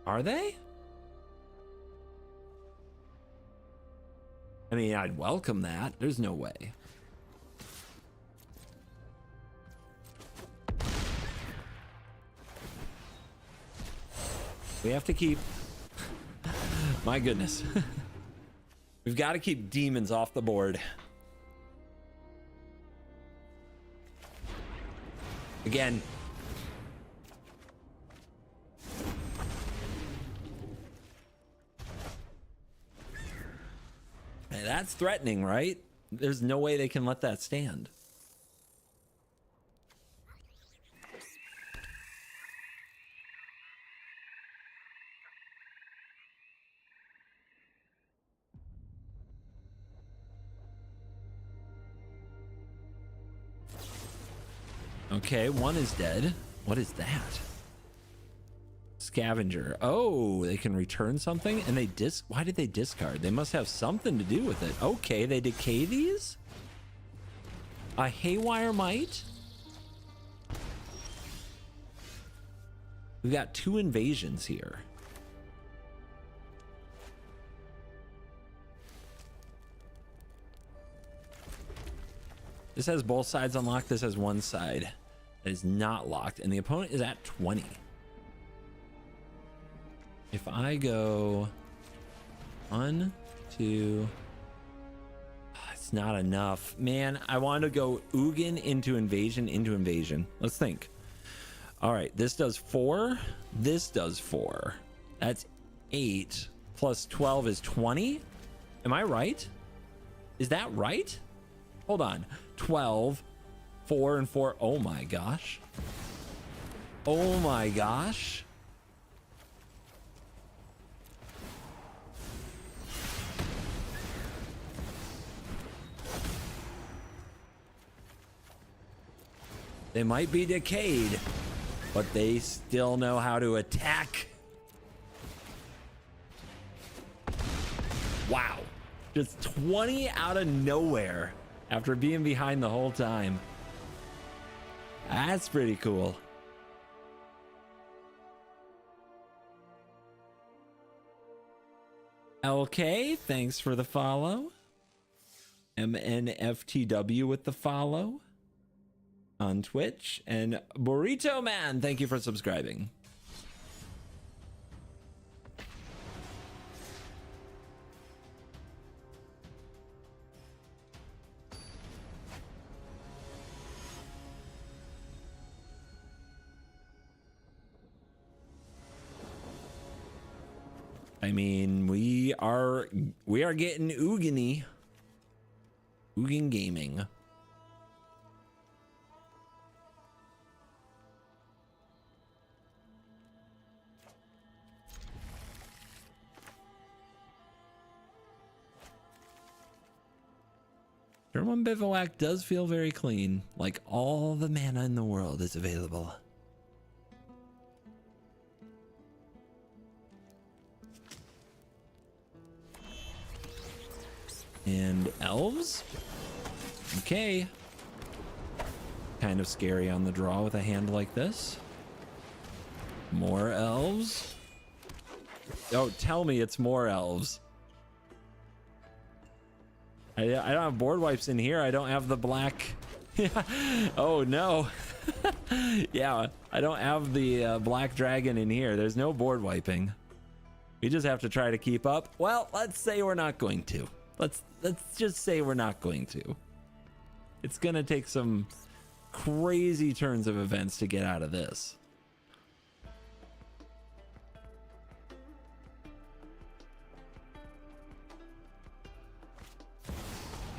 Are they? I mean, I'd welcome that. There's no way. We have to keep... My goodness. We've got to keep demons off the board. Again. Hey, that's threatening, right? There's no way they can let that stand. Okay, 1 is dead. What is that? Scavenger. Oh, they can return something and they why did they discard? They must have something to do with it. Okay, they decay these? A Haywire Might? We've got 2 invasions here. This has both sides unlocked. This has one side that is not locked, and the opponent is at 20. If I go 1, 2, it's not enough, man. I want to go Ugin into invasion. Let's think. All right, this does 4. This does 4. That's 8 plus 12 is 20. Am I right? Is that right? Hold on. 12, 4 and 4. Oh my gosh. Oh my gosh. They might be decayed, but they still know how to attack. Wow. Just 20 out of nowhere after being behind the whole time. That's pretty cool. LK, thanks for the follow. MNFTW with the follow on Twitch. And Burrito Man, thank you for subscribing. I mean, we are getting Ugin-y. Ugin Gaming. German Bivouac does feel very clean, like all the mana in the world is available. And elves? Okay. Kind of scary on the draw with a hand like this. More elves. Oh, tell me it's more elves. I don't have board wipes in here. I don't have the black. Oh no. Yeah, I don't have the black dragon in here. There's no board wiping. We just have to try to keep up. Well, let's say we're not going to. Let's just say we're not going to. It's gonna take some crazy turns of events to get out of this.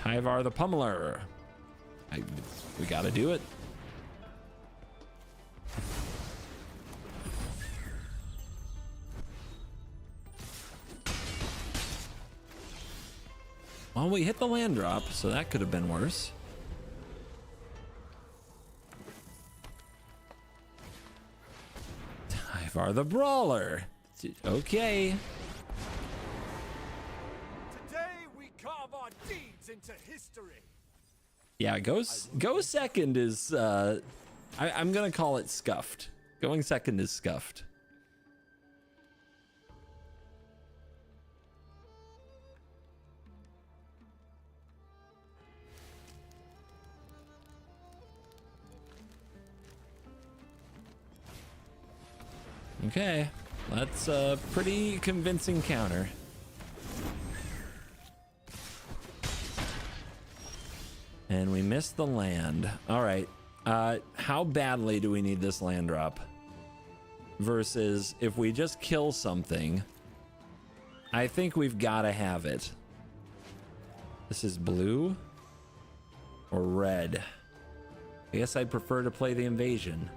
Tyvar the Pummeler. We gotta do it. Well, we hit the land drop, so that could have been worse. Tyvar the Brawler. Okay. Today we carve our deeds into history. Yeah, go second is I'm gonna call it scuffed. Going second is scuffed. Okay, that's a pretty convincing counter. And we missed the land. All right, how badly do we need this land drop? Versus if we just kill something, I think we've got to have it. This is blue or red. I guess I'd prefer to play the invasion.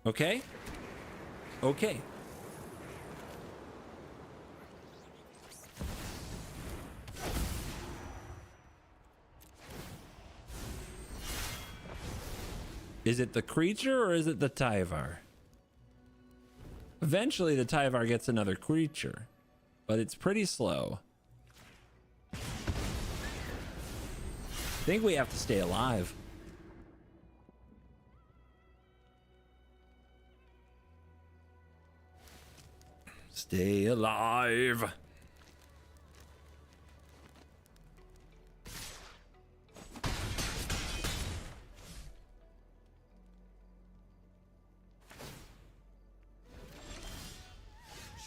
Okay. Okay. Is it the creature or is it the Tyvar? Eventually the Tyvar gets another creature, but it's pretty slow. I think we have to stay alive. Stay alive.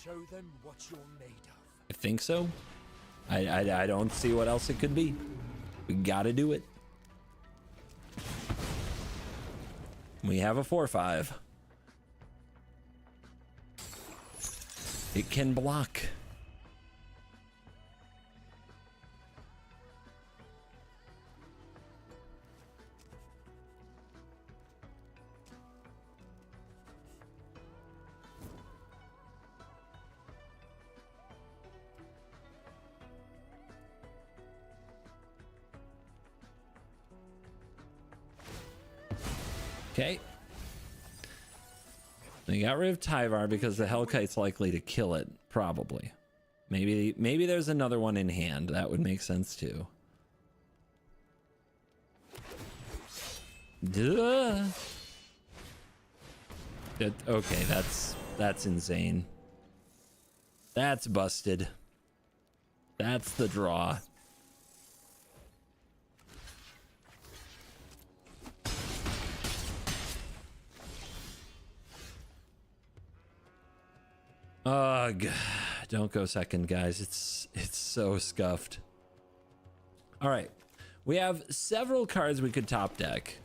Show them what you're made of. I think so. I don't see what else it could be. We gotta do it. We have a 4/5. It can block. Okay. They got rid of Tyvar because the Hellkite's likely to kill it, probably. Maybe there's another one in hand. That would make sense too. Duh. Okay, that's insane. That's busted. That's the draw. Ugh, don't go second, guys. It's so scuffed. All right, we have several cards we could top deck.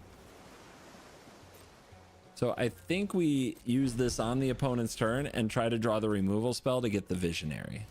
So I think we use this on the opponent's turn and try to draw the removal spell to get the Visionary.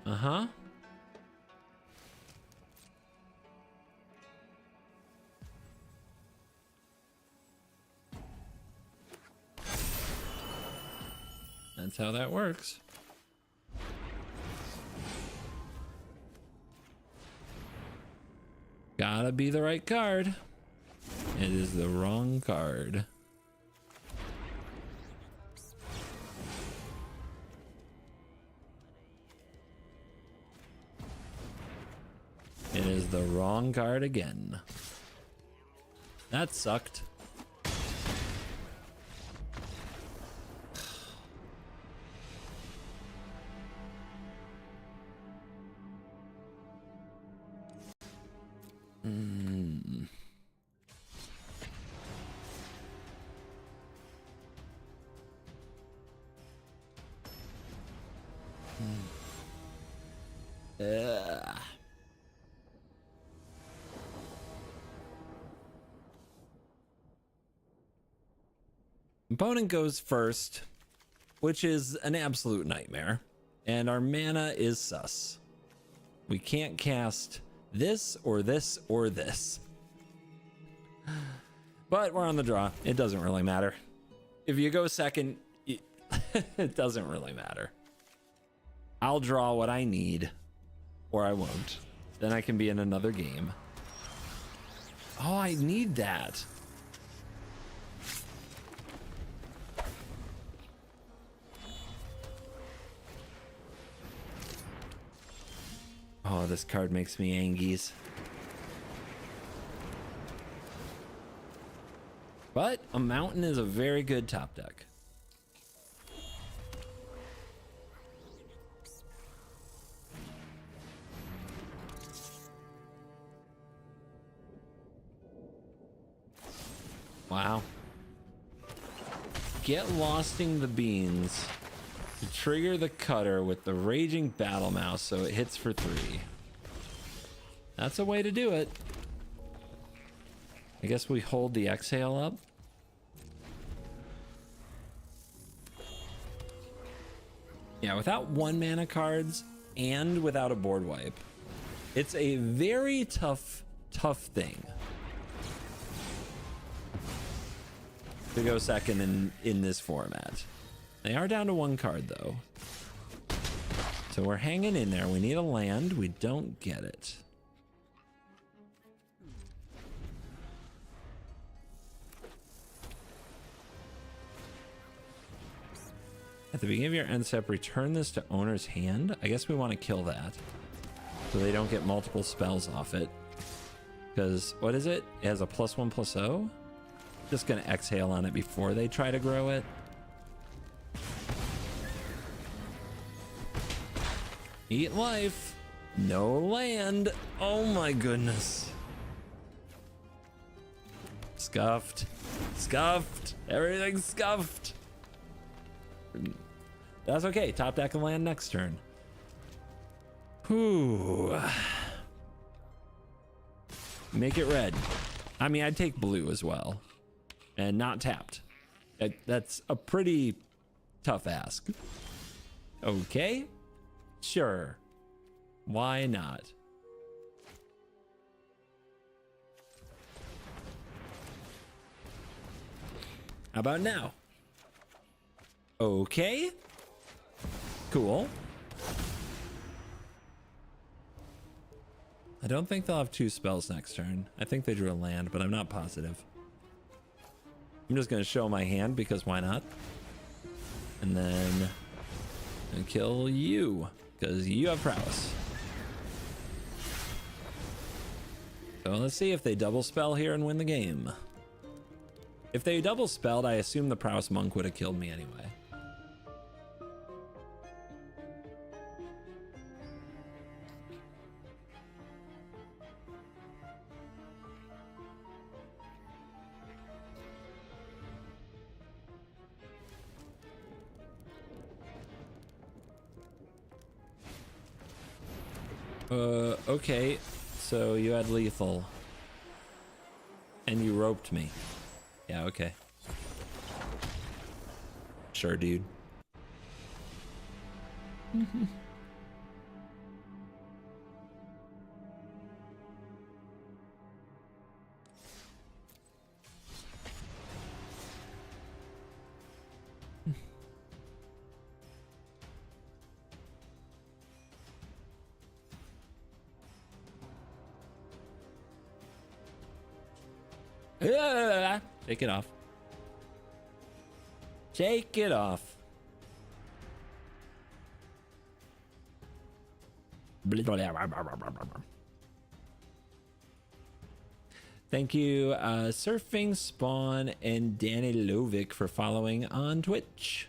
Uh-huh. That's how that works. Gotta be the right card. It is the wrong card. It is the wrong card again. That sucked. Opponent goes first, which is an absolute nightmare, and our mana is sus. We can't cast this or this or this. But we're on the draw. It doesn't really matter. If you go second, it doesn't really matter. I'll draw what I need, or I won't. Then I can be in another game. Oh, I need that. Oh, this card makes me angies. But a mountain is a very good top deck. Wow. Get losting the beans Trigger the cutter with the Raging Battle Mouse so it hits for 3. That's a way to do it. I guess we hold the exhale up. Yeah, without 1 mana cards and without a board wipe, it's a very tough thing to go second in this format. They are down to 1 card though. So we're hanging in there. We need a land. We don't get it. At the beginning of your end step, return this to owner's hand. I guess we want to kill that so they don't get multiple spells off it. Because what is it? It has a +1/+0. Just gonna exhale on it before they try to grow it. Eat life. No land. Oh my goodness. Scuffed. Scuffed. Everything's scuffed. That's okay. Top deck and land next turn. Whew. Make it red. I mean, I'd take blue as well. And not tapped. That's a pretty tough ask. Okay. Sure. Why not? How about now? Okay. Cool. I don't think they'll have 2 spells next turn. I think they drew a land, but I'm not positive. I'm just going to show my hand because why not? And then kill you because you have prowess. So let's see if they double spell here and win the game. If they double spelled, I assume the prowess monk would have killed me anyway. Okay, so you had lethal. And you roped me. Yeah, okay. Sure, dude. Shake it off. Shake it off. Thank you, Surfing Spawn and Danny Lovic for following on Twitch.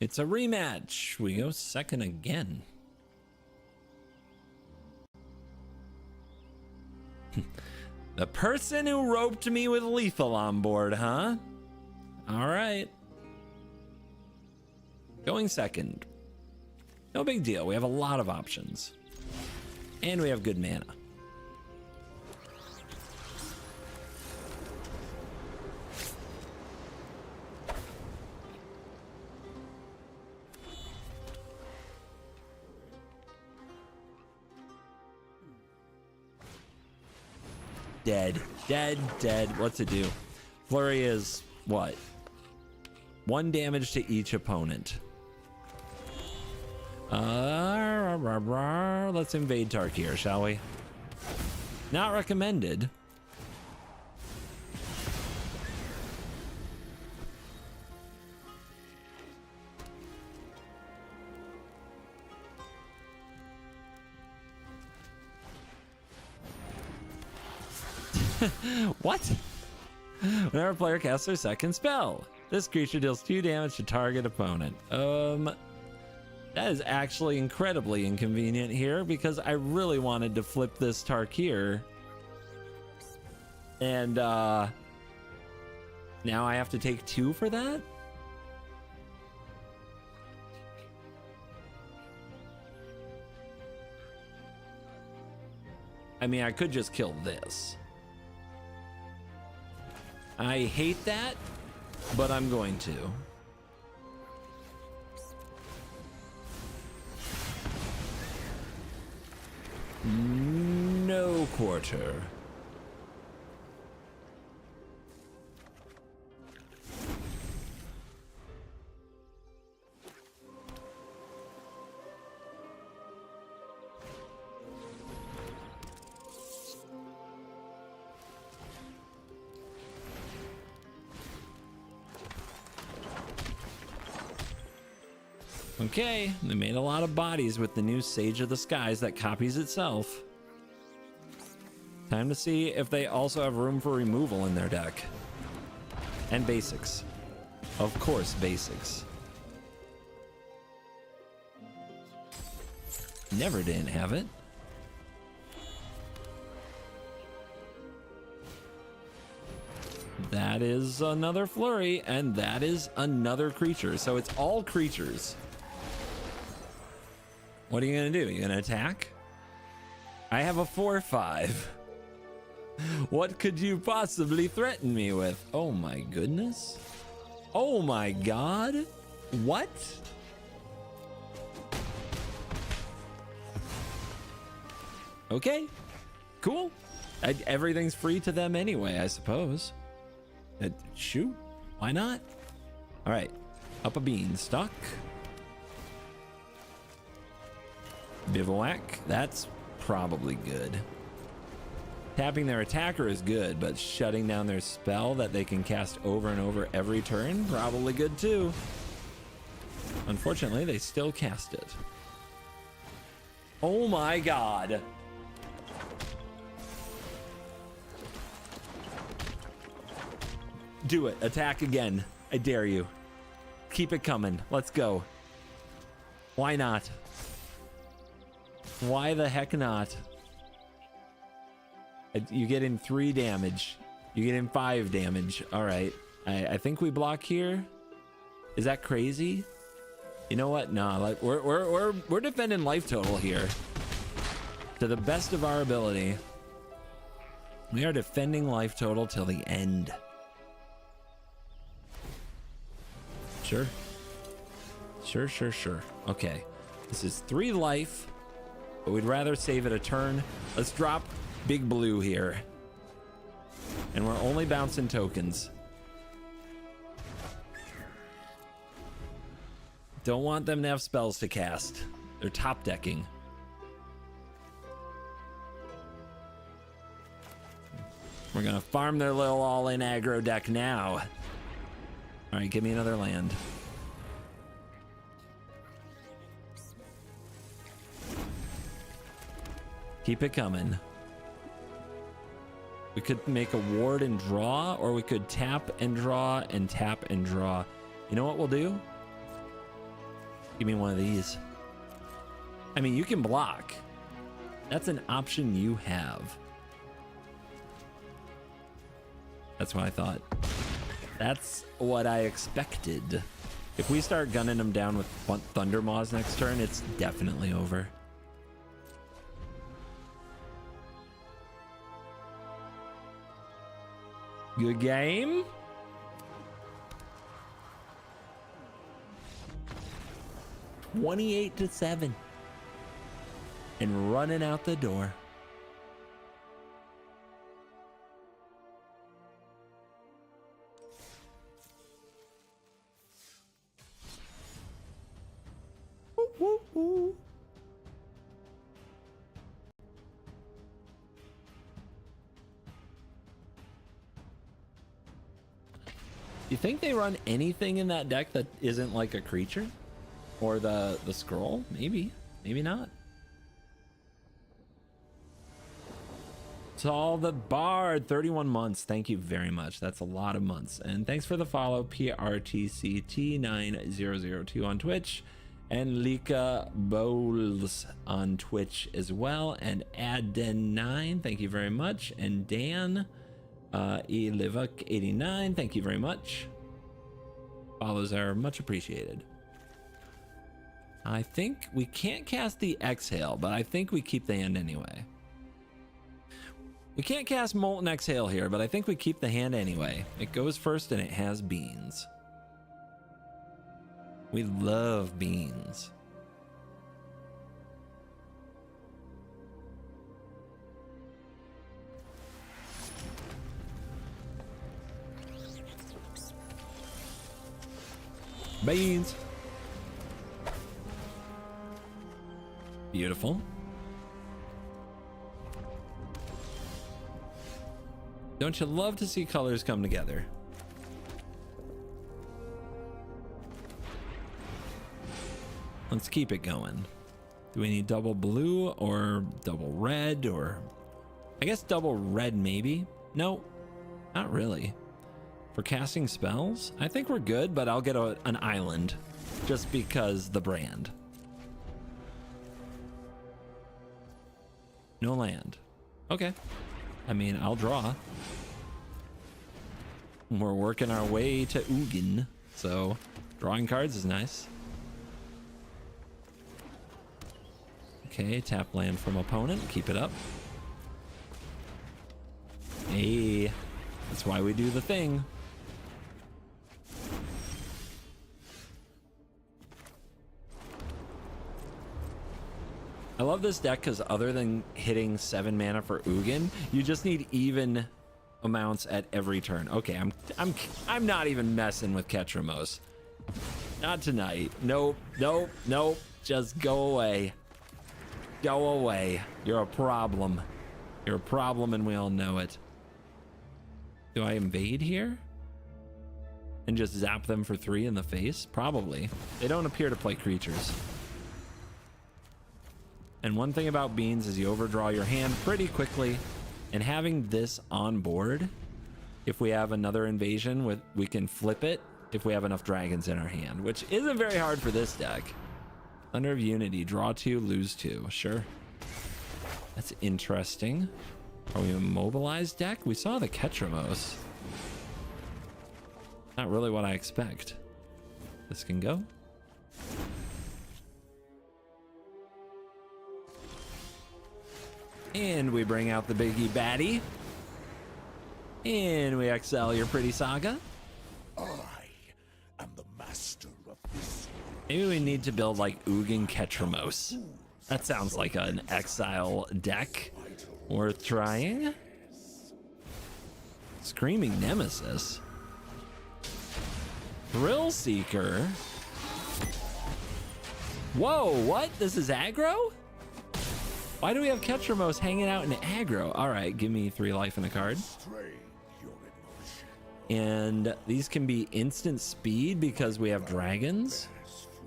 It's a rematch. We go second again. The person who roped me with lethal on board, huh? All right. Going second. No big deal. We have a lot of options. And we have good mana. Dead. Dead. Dead. What's it do? Flurry is what? 1 damage to each opponent. Let's invade Tarkir, shall we? Not recommended. What? Whenever a player casts their second spell, this creature deals 2 damage to target opponent. That is actually incredibly inconvenient here because I really wanted to flip this Tarkir. And now I have to take 2 for that? I mean, I could just kill this. I hate that, but I'm going to. No quarter. Okay, they made a lot of bodies with the new Sage of the Skies that copies itself. Time to see if they also have room for removal in their deck. And basics. Of course, basics. Never didn't have it. That is another flurry, and that is another creature. So it's all creatures. What are you gonna do? You gonna attack? I have a 4/5. What could you possibly threaten me with? Oh my goodness. Oh my god. What? Okay. Cool. Everything's free to them anyway, I suppose. Shoot. Why not? All right. Up a beanstalk. Bivouac, that's probably good. Tapping their attacker is good, but shutting down their spell that they can cast over and over every turn, probably good too. Unfortunately, they still cast it. Oh my god. Do it. Attack again. I dare you. Keep it coming. Let's go. Why not? Why the heck not? You get in 3 damage. You get in 5 damage. All right. I think we block here. Is that crazy? You know what? Nah, like we're defending life total here. To the best of our ability. We are defending life total till the end. Sure. Sure. Okay. This is 3 life. But we'd rather save it a turn. Let's drop Big Blue here. And we're only bouncing tokens. Don't want them to have spells to cast. They're top decking. We're gonna farm their little all-in aggro deck now. All right, give me another land. Keep it coming. We could make a ward and draw, or we could tap and draw and tap and draw. You know what we'll do? Give me one of these. I mean, you can block. That's an option you have. That's what I thought. That's what I expected. If we start gunning them down with Thunder Maws next turn, it's definitely over. Good game. $28-7. And running out the door. You think they run anything in that deck that isn't like a creature? Or the scroll? Maybe. Maybe not. Saul the Bard, 31 months. Thank you very much. That's a lot of months. And thanks for the follow, PRTCT9002 on Twitch. And Lika Bowles on Twitch as well. And Aden9, thank you very much. And Dan Elivuk89, thank you very much. Follows are much appreciated. I think we can't cast the Exhale, but I think we keep the hand anyway. We can't cast Molten Exhale here, but I think we keep the hand anyway. It goes first and it has beans. We love beans. Beans. Beautiful. Don't you love to see colors come together? Let's keep it going. Do we need double blue or double red, or I guess double red maybe? No, not really. For casting spells, I think we're good, but I'll get an island just because the brand. No land. Okay. I mean, I'll draw. We're working our way to Ugin, so drawing cards is nice. Okay, tap land from opponent. Keep it up. Hey, that's why we do the thing. I love this deck because other than hitting 7 mana for Ugin, you just need even amounts at every turn. Okay, I'm not even messing with Ketramos. Not tonight. Nope, nope, nope. Just go away. Go away. You're a problem. You're a problem and we all know it. Do I invade here? And just zap them for 3 in the face? Probably. They don't appear to play creatures. And one thing about beans is you overdraw your hand pretty quickly, and having this on board, if we have another invasion, we can flip it if we have enough dragons in our hand, which isn't very hard for this deck. Thunder of Unity, draw 2, lose 2. Sure. That's interesting. Are we a mobilized deck? We saw the Ketramos. Not really what I expect. This can go. And we bring out the biggie baddie. And we exile your pretty saga. I am the master of this. Maybe we need to build like Ugin Ketramos. That sounds like an exile deck. Worth trying. Screaming Nemesis. Thrill Seeker. Whoa, what? This is aggro? Why do we have Ketramos hanging out in aggro? All right, give me 3 life and a card. And these can be instant speed because we have dragons,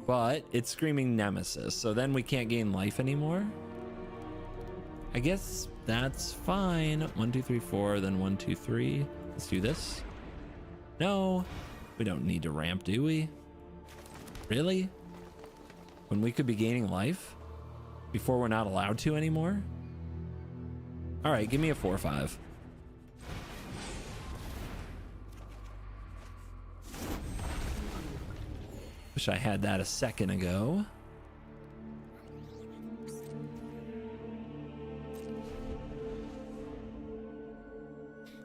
but it's screaming Nemesis, so then we can't gain life anymore. I guess that's fine. 1, 2, 3, 4, then 1, 2, 3. Let's do this. No, we don't need to ramp, do we? Really? When we could be gaining life before we're not allowed to anymore? All right, give me a 4/5. Wish I had that a second ago.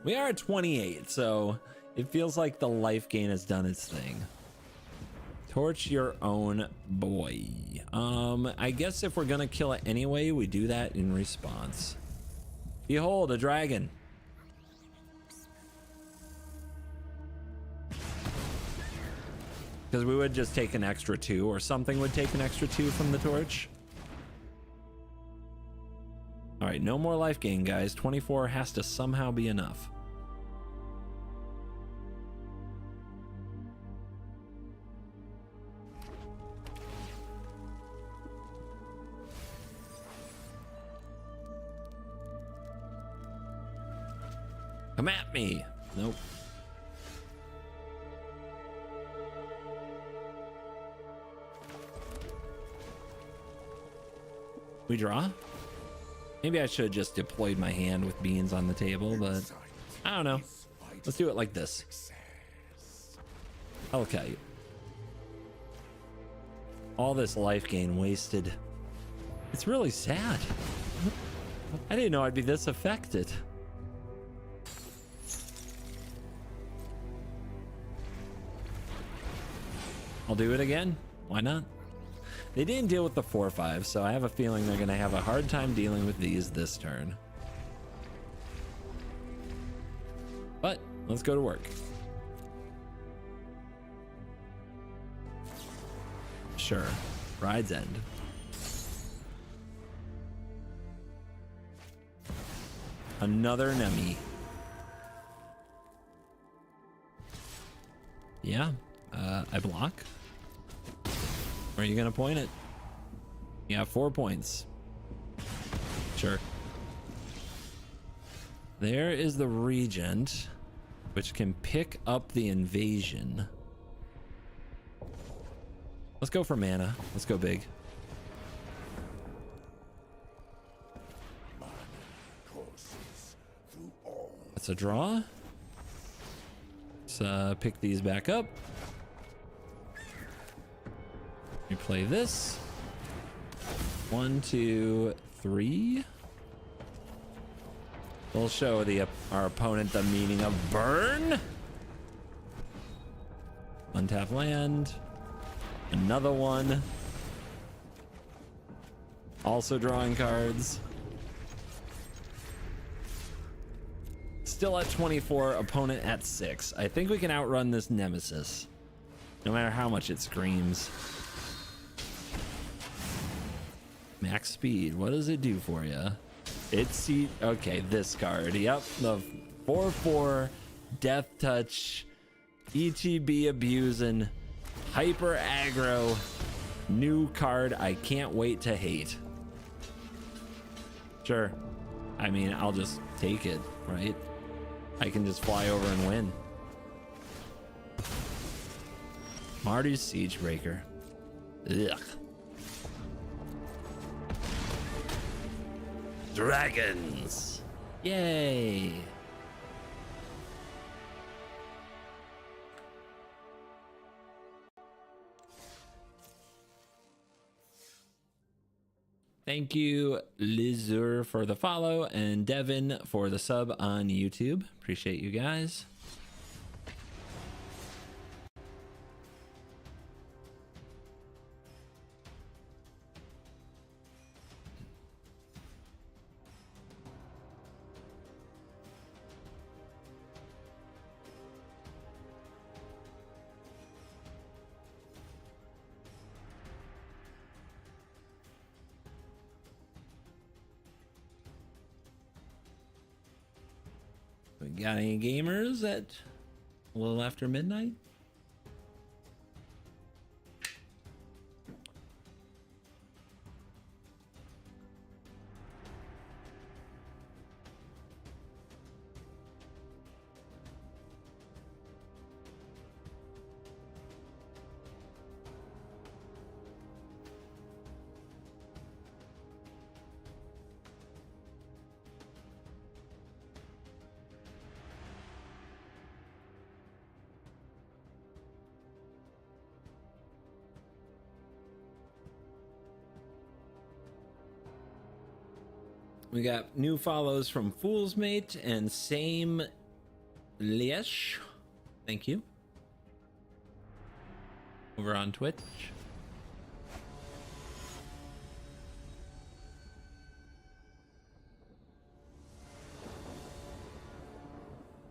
We are at 28, so it feels like the life gain has done its thing. Torch your own boy. I guess if we're gonna kill it anyway, we do that in response. Behold, a dragon. Because we would just take an extra 2, or something would take an extra 2 from the torch. All right, no more life gain, guys. 24 has to somehow be enough. Come at me. Nope. We draw? Maybe I should have just deployed my hand with beans on the table, but I don't know. Let's do it like this. Okay. All this life gain wasted. It's really sad. I didn't know I'd be this affected. I'll do it again. Why not? They didn't deal with the 4/5, so I have a feeling they're going to have a hard time dealing with these this turn. But let's go to work. Sure. Ride's End. Another Nemi. Yeah. I block. Where are you gonna point it? You have 4 points. Sure. There is the Regent, which can pick up the invasion. Let's go for mana. Let's go big. That's a draw. Let's pick these back up. We play this. 1, 2, 3. We'll show our opponent the meaning of burn. Untap land. Another one. Also drawing cards. Still at 24, opponent at 6. I think we can outrun this nemesis, no matter how much it screams. Max speed, what does it do for you? It's okay, this card. Yep, the 4/4 death touch, ETB abusing, hyper aggro, new card I can't wait to hate. Sure. I mean, I'll just take it, right? I can just fly over and win. Marty's Siegebreaker. Ugh. Dragons. Yay. Thank you, Lizur, for the follow, and Devin for the sub on YouTube. Appreciate you guys. We got any gamers at a little after midnight? We got new follows from Fool's Mate and Same Liesh. Thank you. Over on Twitch.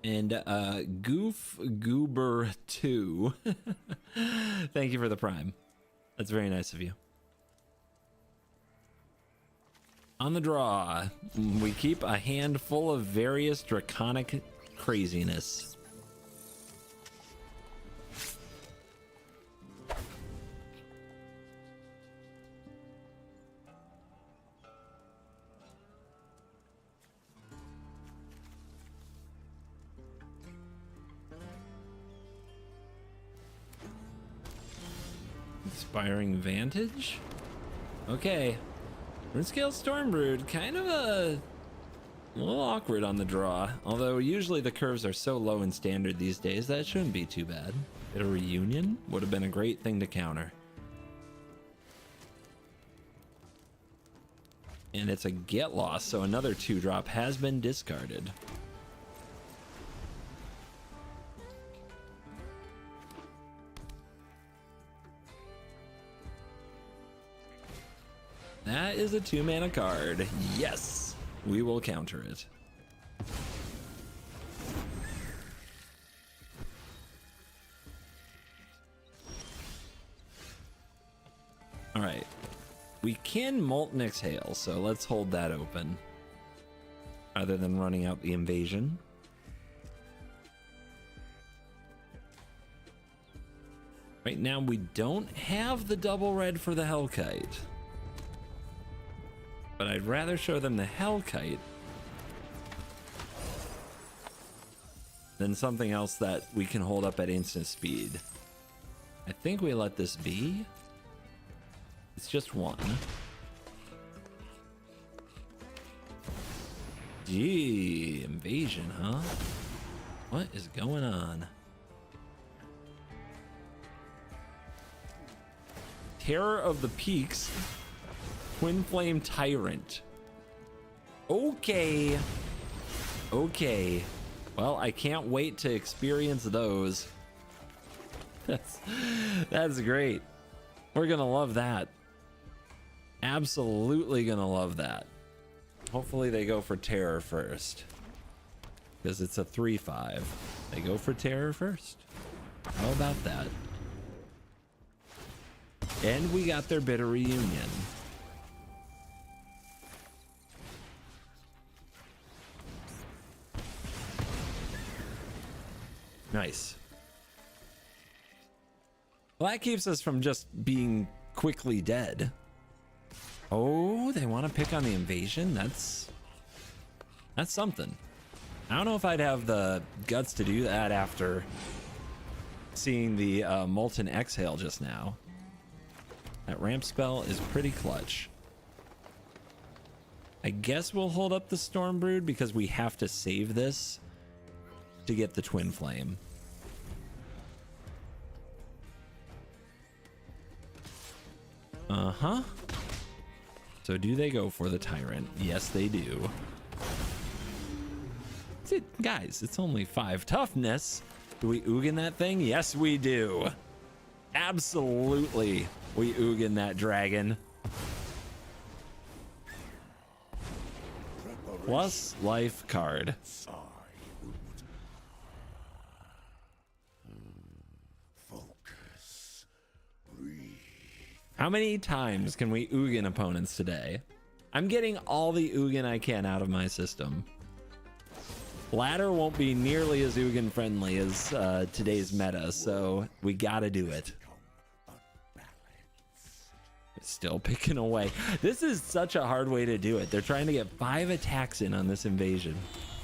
And Goof Goober 2. Thank you for the prime. That's very nice of you. On the draw, we keep a handful of various draconic craziness. Inspiring Vantage? Okay. Runescale Stormbrood, kind of a little awkward on the draw. Although usually the curves are so low in standard these days, that shouldn't be too bad. Bit of Reunion would have been a great thing to counter. And it's a get lost, so another 2-drop has been discarded. That is a 2-mana card. Yes, we will counter it. All right. We can Molten Exhale, so let's hold that open. Other than running out the invasion. Right now, we don't have the double red for the Hellkite. But I'd rather show them the Hellkite than something else that we can hold up at instant speed. I think we let this be. It's just one. Gee, invasion, huh? What is going on? Terror of the Peaks. Twin Flame Tyrant. Okay. Okay. Well, I can't wait to experience those. That's great. We're gonna love that. Absolutely gonna love that. Hopefully they go for Terror first, because it's a 3/5. They go for Terror first. How about that? And we got their Bitter Reunion. Nice. Well, that keeps us from just being quickly dead. Oh, they want to pick on the invasion? That's something. I don't know if I'd have the guts to do that after seeing the Molten Exhale just now. That ramp spell is pretty clutch. I guess we'll hold up the Stormbrood because we have to save this to get the Twin Flame. Uh-huh. So do they go for the Tyrant? Yes, they do. Guys, it's only 5 toughness. Do we Ugin that thing? Yes, we do. Absolutely. We Ugin that dragon. Plus life card. Focus. Breathe. How many times can we Ugin opponents today? I'm getting all the Ugin I can out of my system. Ladder won't be nearly as Ugin friendly as today's meta, so we gotta do it. Still picking away. This is such a hard way to do it. They're trying to get 5 attacks in on this invasion.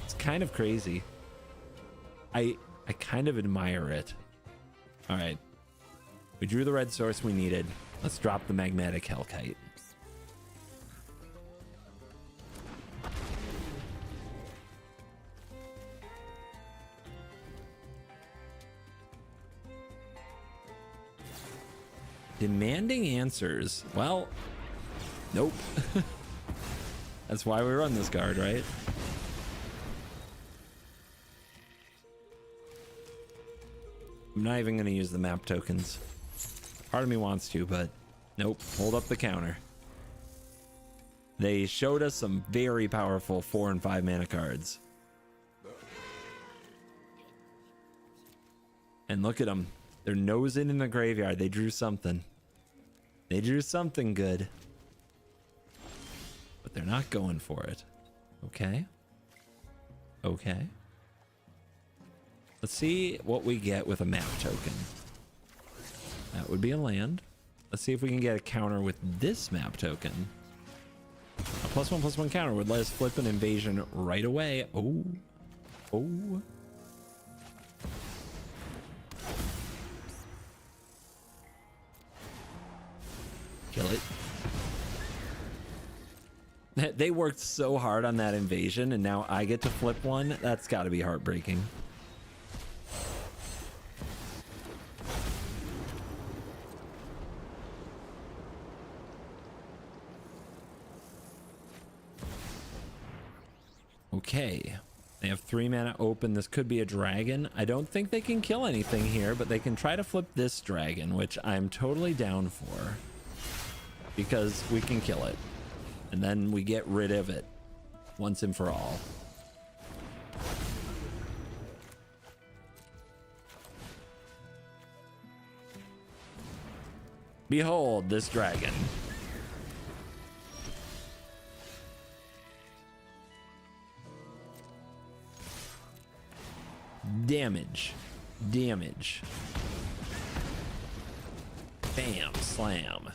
It's kind of crazy. I kind of admire it. All right. We drew the red source we needed. Let's drop the magnetic Hellkite. Demanding answers. Well, nope. That's why we run this card, right? I'm not even going to use the map tokens. Part of me wants to, but nope. Hold up the counter. They showed us some very powerful 4 and 5 mana cards. And look at them. They're nosing in the graveyard. They drew something. They drew something good. But they're not going for it. Okay. Okay. Let's see what we get with a map token. That would be a land. Let's see if we can get a counter with this map token. A +1/+1 counter would let us flip an invasion right away. Oh. Oh. Kill it. They worked so hard on that invasion, and now I get to flip one. That's got to be heartbreaking. Okay. They have 3 mana open. This could be a dragon. I don't think they can kill anything here, but they can try to flip this dragon, which I'm totally down for. Because we can kill it. And then we get rid of it once and for all. Behold this dragon. Damage. Damage. Bam. Slam.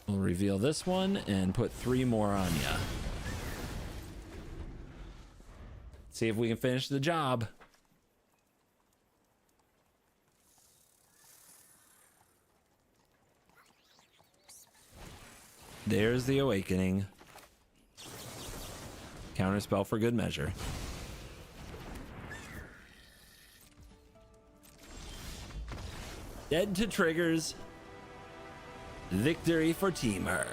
We'll reveal this one and put 3 more on ya. See if we can finish the job. There's the awakening. Counterspell for good measure. Dead to triggers. Victory for Teamer.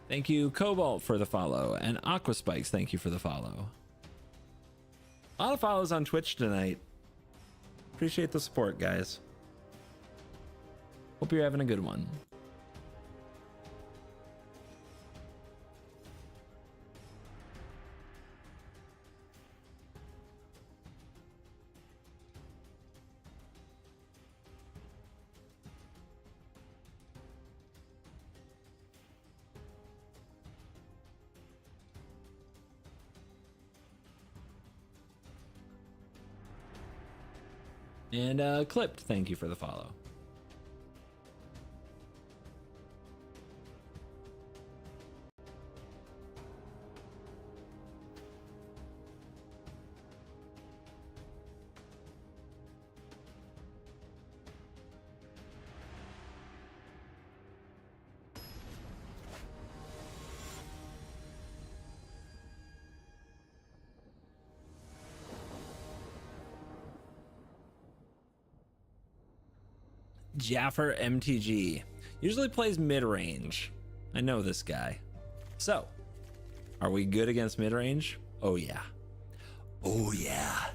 Thank you, Cobalt, for the follow, and Aquaspikes, thank you for the follow. A lot of follows on Twitch tonight. Appreciate the support, guys. Hope you're having a good one. And Clipped, thank you for the follow. Jaffer MTG usually plays mid-range. I know this guy. So, are we good against mid-range? Oh yeah. Oh yeah.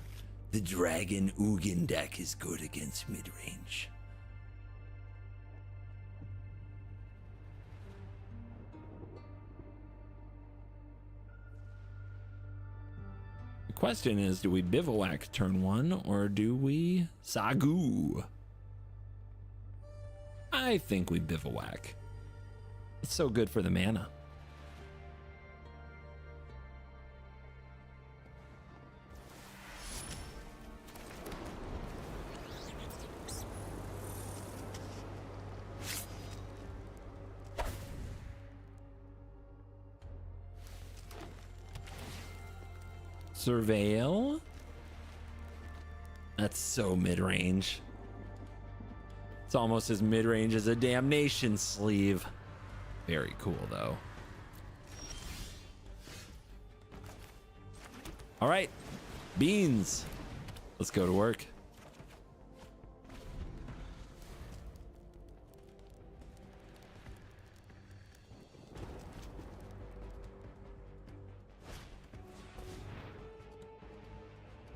The Dragon Ugin deck is good against mid-range. The question is, do we bivouac turn 1 or do we Sagu? I think we bivouac. It's so good for the mana. Surveil. That's so mid-range. It's almost as mid-range as a Damnation sleeve. Very cool, though. All right, beans. Let's go to work.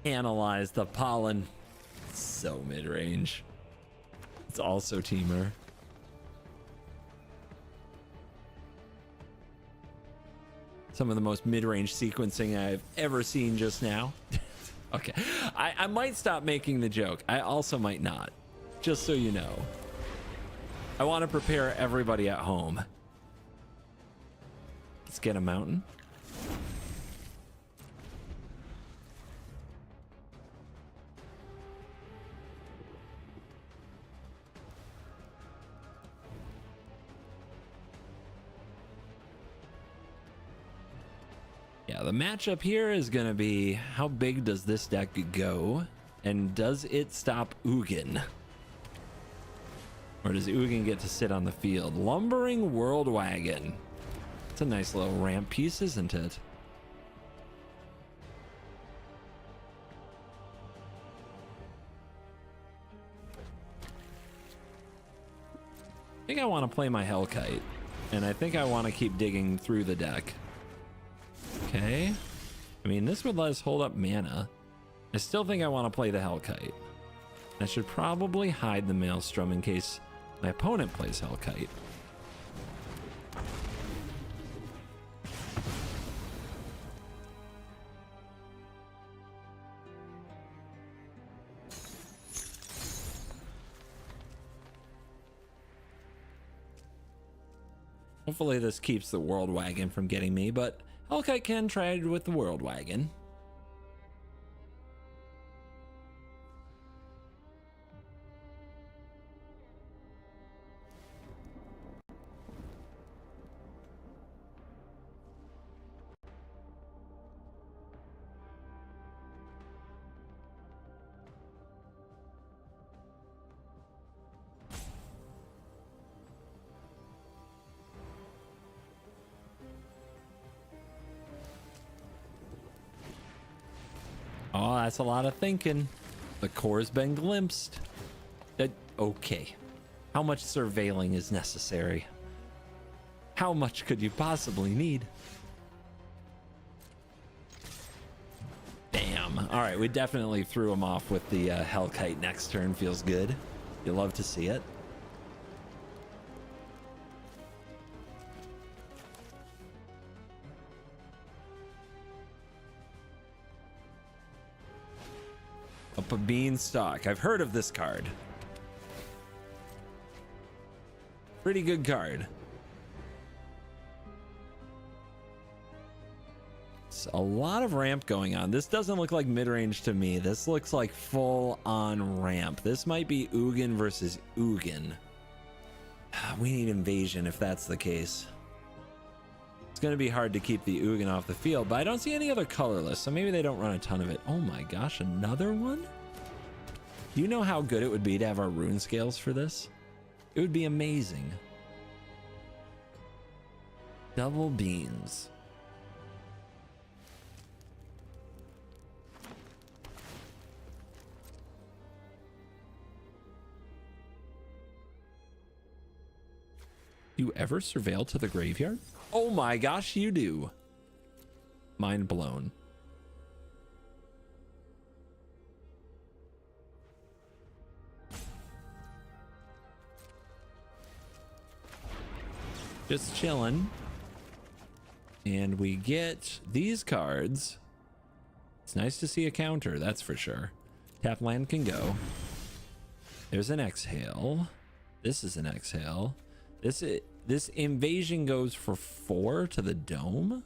Analyze the pollen. So mid-range. It's also Teamer. Some of the most mid-range sequencing I've ever seen just now. Okay, I might stop making the joke. I also might not, just so you know. I want to prepare everybody at home. Let's get a mountain. Yeah, the matchup here is going to be how big does this deck go, and does it stop Ugin? Or does Ugin get to sit on the field? Lumbering World Wagon. It's a nice little ramp piece, isn't it? I think I want to play my Hellkite, and I think I want to keep digging through the deck. Okay. I mean, this would let us hold up mana. I still think I want to play the Hellkite. I should probably hide the Maelstrom in case my opponent plays Hellkite. Hopefully this keeps the World Wagon from getting me, but Hellkite can try with the World Wagon. Oh, that's a lot of thinking. The core's been glimpsed. Okay. How much surveilling is necessary? How much could you possibly need? Damn. All right, we definitely threw him off with the Hellkite next turn. Feels good. You love to see it. Up a beanstalk. I've heard of this card. Pretty good card. It's a lot of ramp going on. This doesn't look like mid-range to me. This looks like full-on ramp. This might be Ugin versus Ugin. We need invasion if that's the case. It's going to be hard to keep the Ugin off the field, but I don't see any other colorless, so maybe they don't run a ton of it. Oh my gosh, another one? Do you know how good it would be to have our rune scales for this? It would be amazing. Double beans. Do you ever surveil to the graveyard? Oh my gosh, you do. Mind blown. Just chilling. And we get these cards. It's nice to see a counter, that's for sure. Tap land can go. There's an exhale. This is an exhale. This invasion goes for 4 to the dome.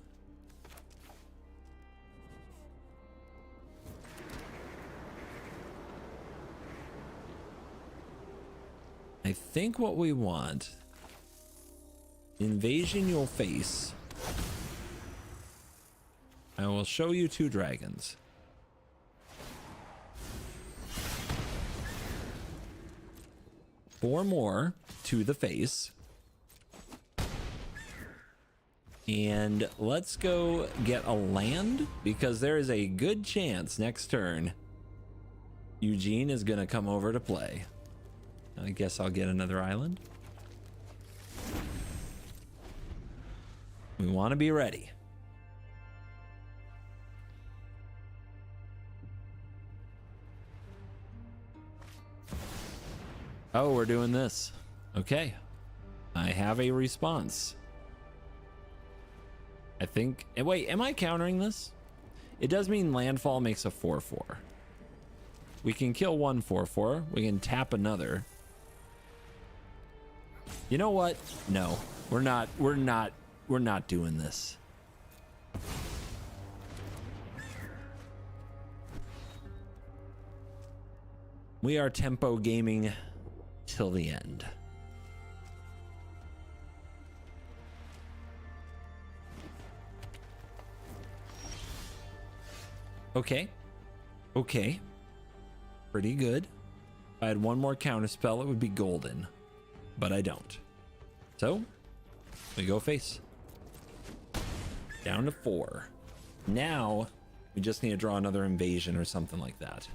I think what we want, invasion you'll face. I will show you 2 dragons. Four more to the face. And let's go get a land, because there is a good chance next turn Eugene is going to come over to play. I guess I'll get another island. We want to be ready. Oh, we're doing this. Okay. I have a response. I think... Wait, am I countering this? It does mean landfall makes a 4/4. We can kill one 4/4. We can tap another. You know what? No, we're not doing this. We are tempo gaming till the end. Okay. Okay. Pretty good. If I had one more counterspell, it would be golden. But I don't. So, we go face. Down to 4. Now, we just need to draw another invasion or something like that.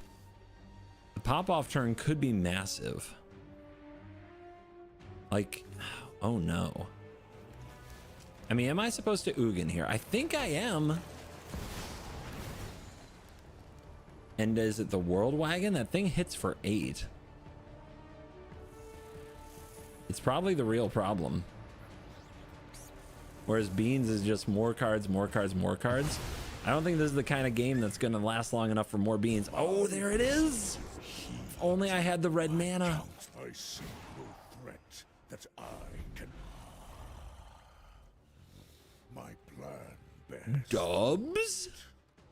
The pop-off turn could be massive. Like, oh no. I mean, am I supposed to Ugin here? I think I am. And is it the World Wagon? That thing hits for 8. It's probably the real problem. Whereas Beans is just more cards, more cards, more cards. I don't think this is the kind of game that's going to last long enough for more Beans. Oh, there it is. If only I had the red mana. I see no threat that I can. My plan best. Dubs?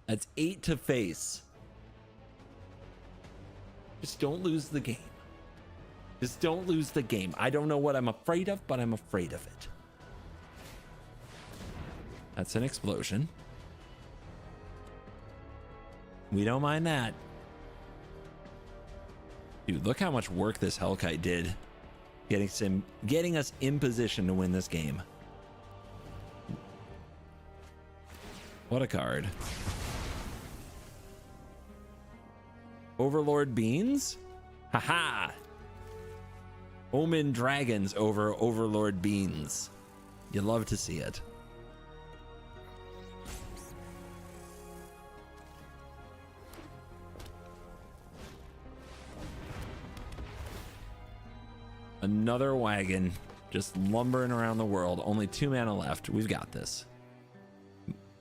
That's 8 to face. Just don't lose the game. Just don't lose the game. I don't know what I'm afraid of, but I'm afraid of it. That's an explosion. We don't mind that. Dude, look how much work this Hellkite did. Getting us in position to win this game. What a card. Overlord Beans? Haha. Omen Dragons over Overlord Beans. You love to see it. Another wagon just lumbering around the world. Only 2 mana left. We've got this.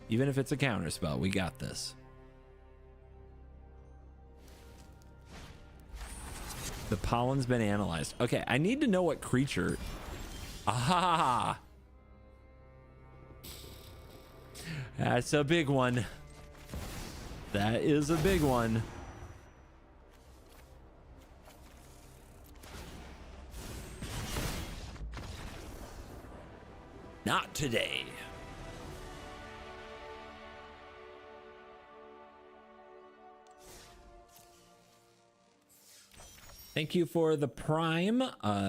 Even if it's a counter spell, we got this. The pollen's been analyzed. Okay, I need to know what creature. Ah, that's a big one. That is a big one. Not today. Thank you for the Prime.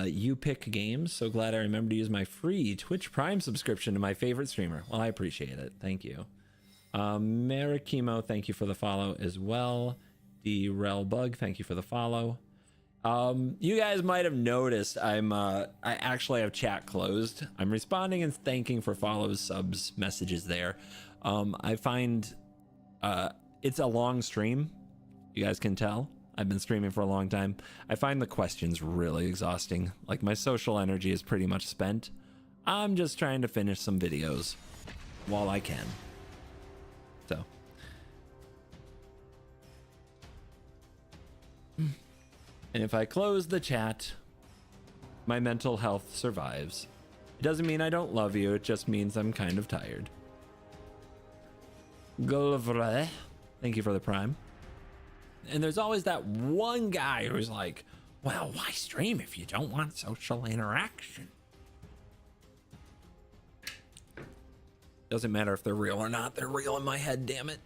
You pick games. So glad I remember to use my free Twitch Prime subscription to my favorite streamer. Well, I appreciate it. Thank you. Marikimo, thank you for the follow as well. D-Rel Bug, thank you for the follow. You guys might have noticed I actually have chat closed. I'm responding and thanking for follows, subs, messages there. I find it's a long stream. You guys can tell. I've been streaming for a long time. I find the questions really exhausting. Like, my social energy is pretty much spent. I'm just trying to finish some videos while I can. So. And if I close the chat, my mental health survives. It doesn't mean I don't love you. It just means I'm kind of tired. Golvre, thank you for the Prime. And there's always that one guy who's like, well, why stream if you don't want social interaction? Doesn't matter if they're real or not. They're real in my head, damn it.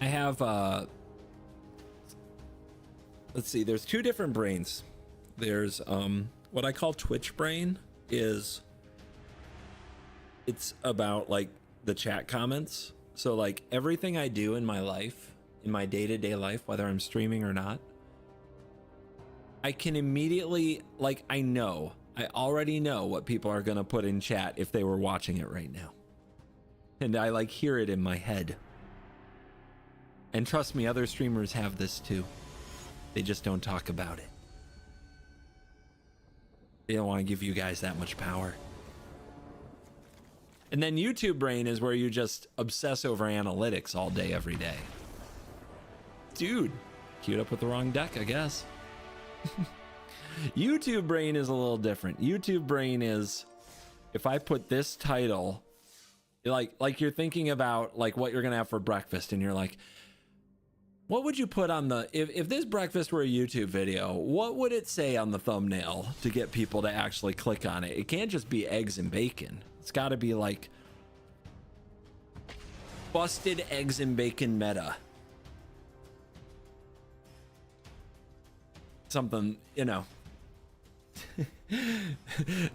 I have, let's see, there's 2 different brains. There's what I call Twitch brain. It's about like the chat comments. So like everything I do in my life, in my day-to-day life, whether I'm streaming or not, I can immediately, like, I already know what people are gonna put in chat if they were watching it right now. And I like hear it in my head. And trust me, other streamers have this too. They just don't talk about it. They don't want to give you guys that much power. And then YouTube brain is where you just obsess over analytics all day, every day. Dude, queued up with the wrong deck, I guess. YouTube brain is a little different. YouTube brain is, if I put this title, like you're thinking about like what you're gonna have for breakfast, and you're like, What would you put on the, if this breakfast were a YouTube video, what would it say on the thumbnail to get people to actually click on it? It can't just be eggs and bacon. It's got to be like busted eggs and bacon meta. Something, you know.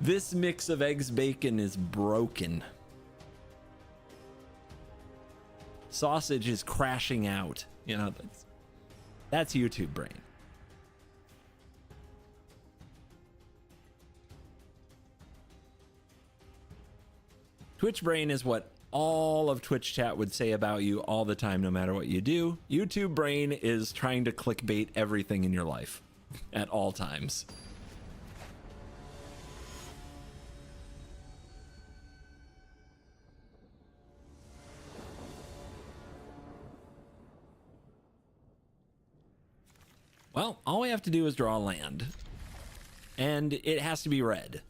This mix of eggs bacon is broken. Sausage is crashing out. You know, that's YouTube brain. Twitch brain is what all of Twitch chat would say about you all the time, no matter what you do. YouTube brain is trying to clickbait everything in your life at all times. Well, all we have to do is draw land, and it has to be red.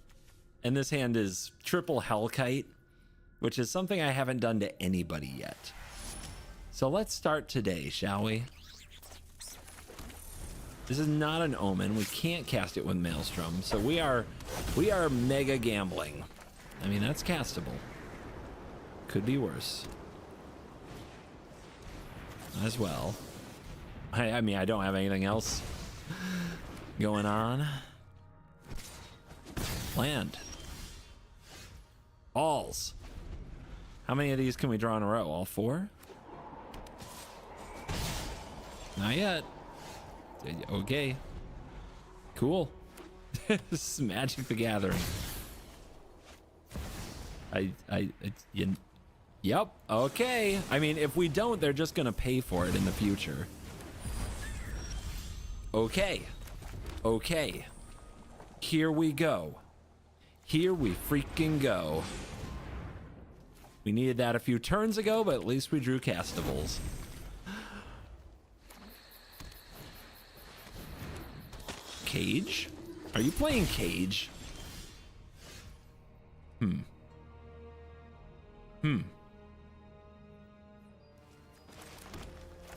And this hand is triple Hellkite, which is something I haven't done to anybody yet. So let's start today, shall we? This is not an omen. We can't cast it with Maelstrom, so we are mega gambling. I mean, that's castable. Could be worse. As well. I mean, I don't have anything else going on. Land. Balls. How many of these can we draw in a row? All 4? Not yet. Okay. Cool. This is Magic the Gathering. Yep. Okay. I mean, if we don't, they're just gonna pay for it in the future. Okay. Okay. Here we go. Here we freaking go. We needed that a few turns ago, but at least we drew castables. Cage? Are you playing Cage?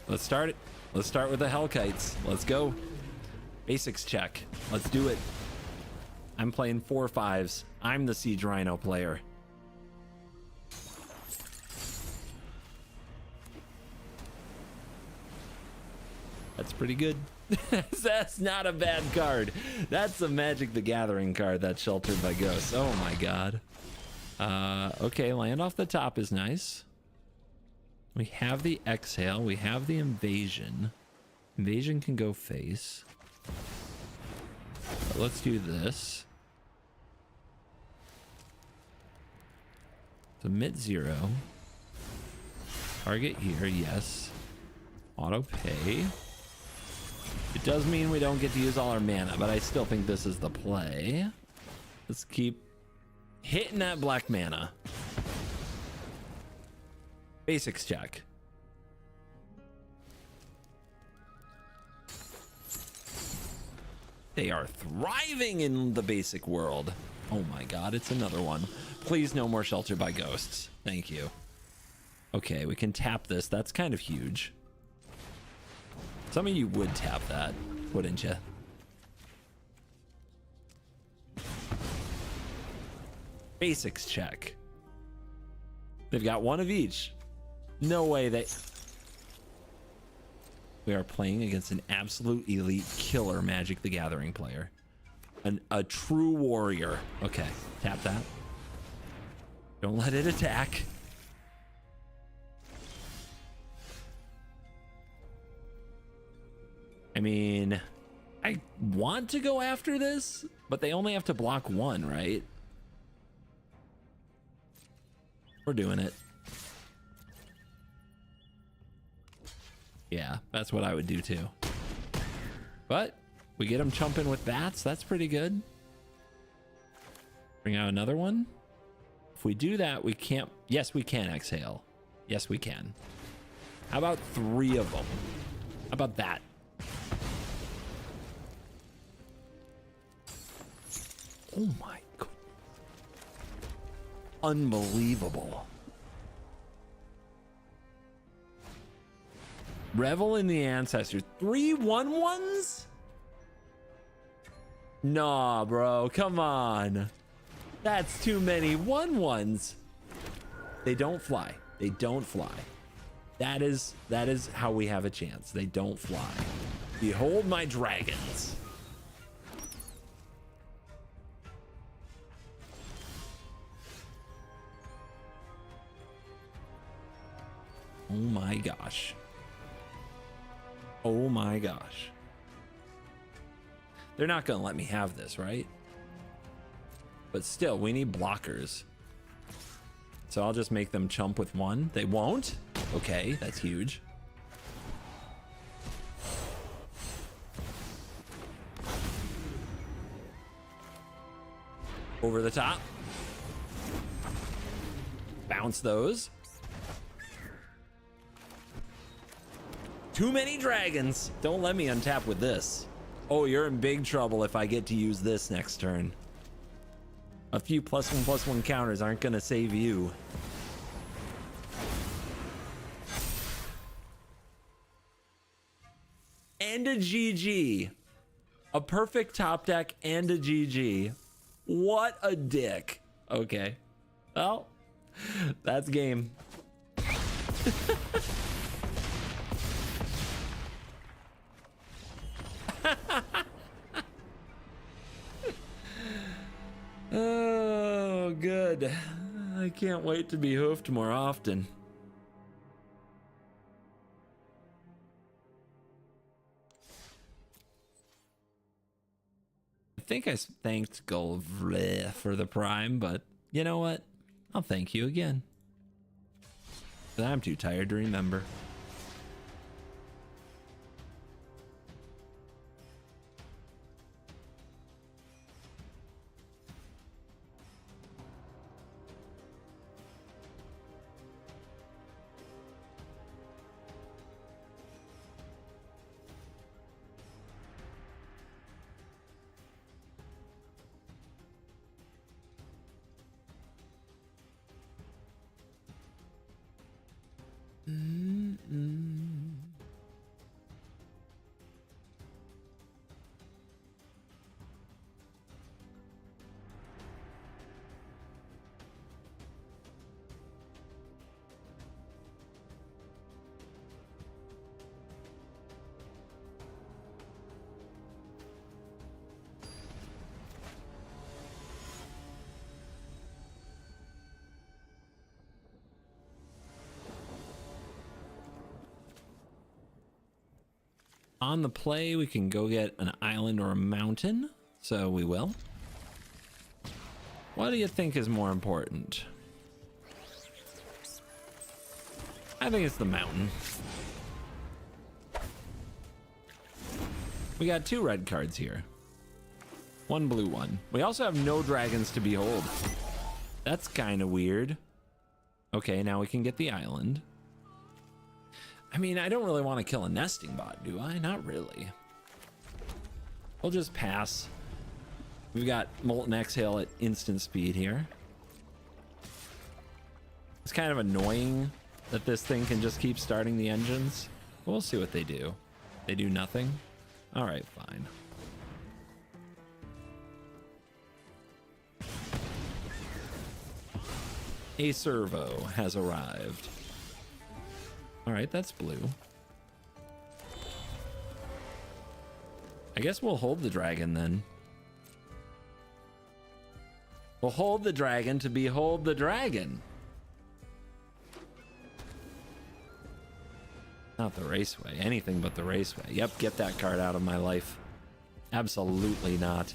Let's start it. Let's start with the Hellkites. Let's go. Basics check. Let's do it. I'm playing 4/5s. I'm the Siege Rhino player. That's pretty good. That's not a bad card. That's a Magic the Gathering card that's sheltered by ghosts. Oh my god. Okay, land off the top is nice. We have the exhale. We have the invasion. Invasion can go face. But let's do this. Submit 0. Target here, yes. Auto pay. It does mean we don't get to use all our mana, but I still think this is the play. Let's keep hitting that black mana. Basics check. They are thriving in the basic world. Oh my god, it's another one. Please no more Shelter by Ghosts. Thank you. Okay, we can tap this. That's kind of huge. Some of you would tap that, wouldn't you? Basics check. They've got one of each. No way they... We are playing against an absolute elite killer Magic the Gathering player. A true warrior. Okay, tap that. Don't let it attack. I mean, I want to go after this, but they only have to block 1, right? We're doing it. Yeah, that's what I would do too. But we get them chumping with bats. That's pretty good. Bring out another one. If we do that, we can't. Yes, we can exhale. Yes, we can. How about 3 of them? How about that? Oh my god. Unbelievable. Revel in the Ancestors. 3 1/1s? Nah, bro. Come on. That's too many 1/1s. They don't fly. They don't fly. That is how we have a chance. They don't fly. Behold my dragons. Oh my gosh. Oh my gosh. They're not gonna let me have this, right? But still, we need blockers. So I'll just make them chump with 1. They won't? Okay, that's huge. Over the top. Bounce those. Too many dragons. Don't let me untap with this. Oh, you're in big trouble if I get to use this next turn. A few +1/+1 counters aren't gonna save you. And a GG. A perfect top deck and a GG. What a dick. Okay. Well, that's game. Oh, good. I can't wait to be hoofed more often. I think I thanked Golvle for the prime, but you know what? I'll thank you again. But I'm too tired to remember. On the play, we can go get an island or a mountain, so we will. What do you think is more important? I think it's the mountain. We got 2 red cards here. 1 blue one. We also have no dragons to behold. That's kind of weird. Okay, now we can get the island. I mean, I don't really want to kill a nesting bot, do I? Not really. We'll just pass. We've got Molten Exhale at instant speed here. It's kind of annoying that this thing can just keep starting the engines. We'll see what they do. They do nothing? All right, fine. A servo has arrived. All right, that's blue. I guess we'll hold the dragon then. We'll hold the dragon to behold the dragon. Not the raceway, anything but the raceway. Yep, get that card out of my life. Absolutely not.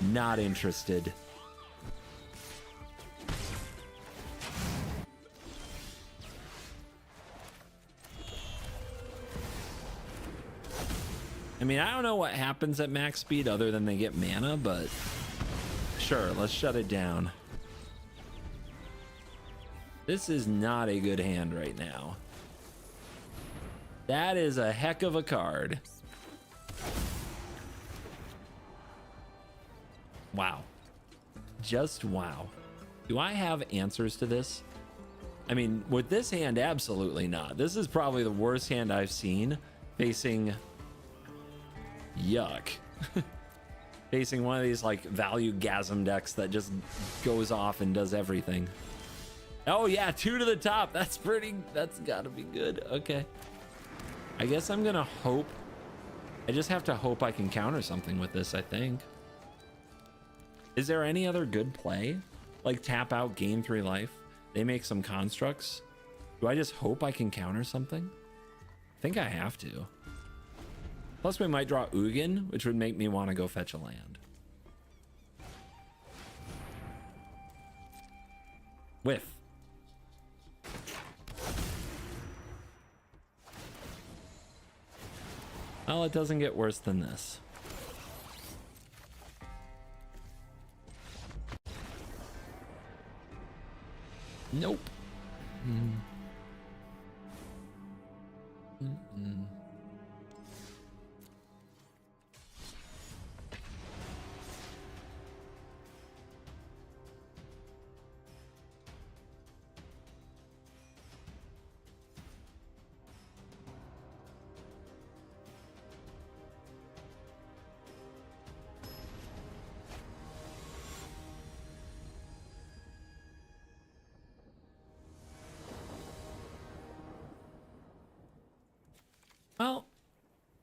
Not interested. I mean, I don't know what happens at max speed other than they get mana, but sure, let's shut it down. This is not a good hand right now. That is a heck of a card. Wow. Just wow. Do I have answers to this? I mean, with this hand, absolutely not. This is probably the worst hand I've seen facing... Yuck. Facing one of these, like, value-gasm decks that just goes off and does everything. Oh, yeah, 2 to the top. That's gotta be good. Okay. I guess I'm gonna hope... I just have to hope I can counter something with this, I think. Is there any other good play? Like, tap out, gain 3 life? They make some constructs. Do I just hope I can counter something? I think I have to. Plus, we might draw Ugin, which would make me want to go fetch a land. Whiff. Well, it doesn't get worse than this. Nope. Well,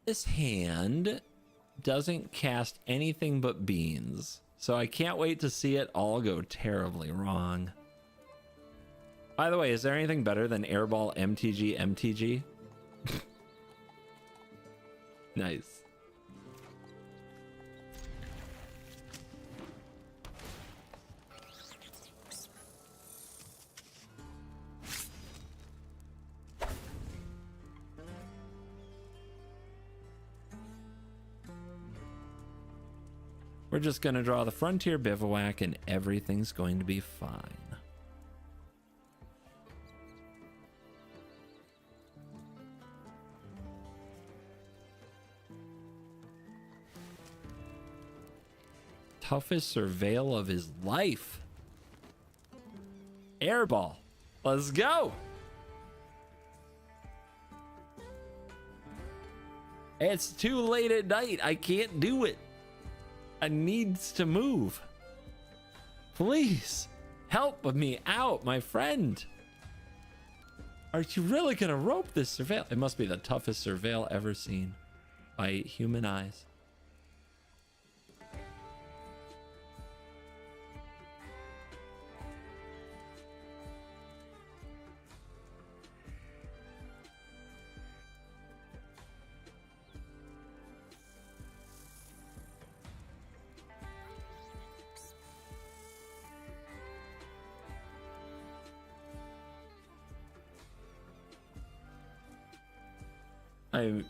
this hand doesn't cast anything but beans, so I can't wait to see it all go terribly wrong. By the way, is there anything better than Airball MTG MTG? Nice. We're just going to draw the Frontier Bivouac and everything's going to be fine. Toughest surveil of his life. Airball. Let's go. It's too late at night. I can't do it. I needs to move. Please help me out, my friend. Are you really gonna rope this surveil? It must be the toughest surveil ever seen by human eyes.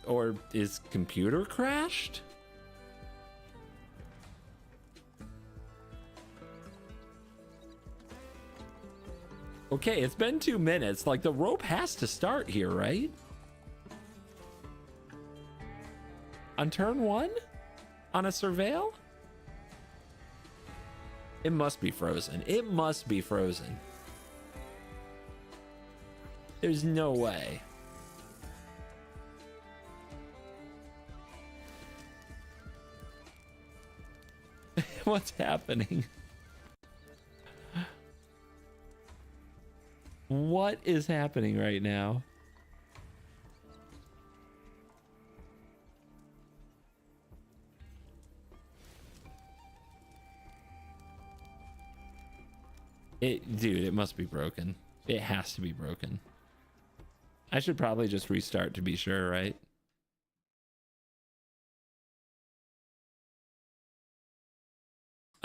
Or is computer crashed? Okay, it's been 2 minutes. Like, the rope has to start here, right? On turn 1? On a surveil? It must be frozen. It must be frozen. There's no way. What's happening? What is happening right now? Dude, it must be broken. It has to be broken. I should probably just restart to be sure, right?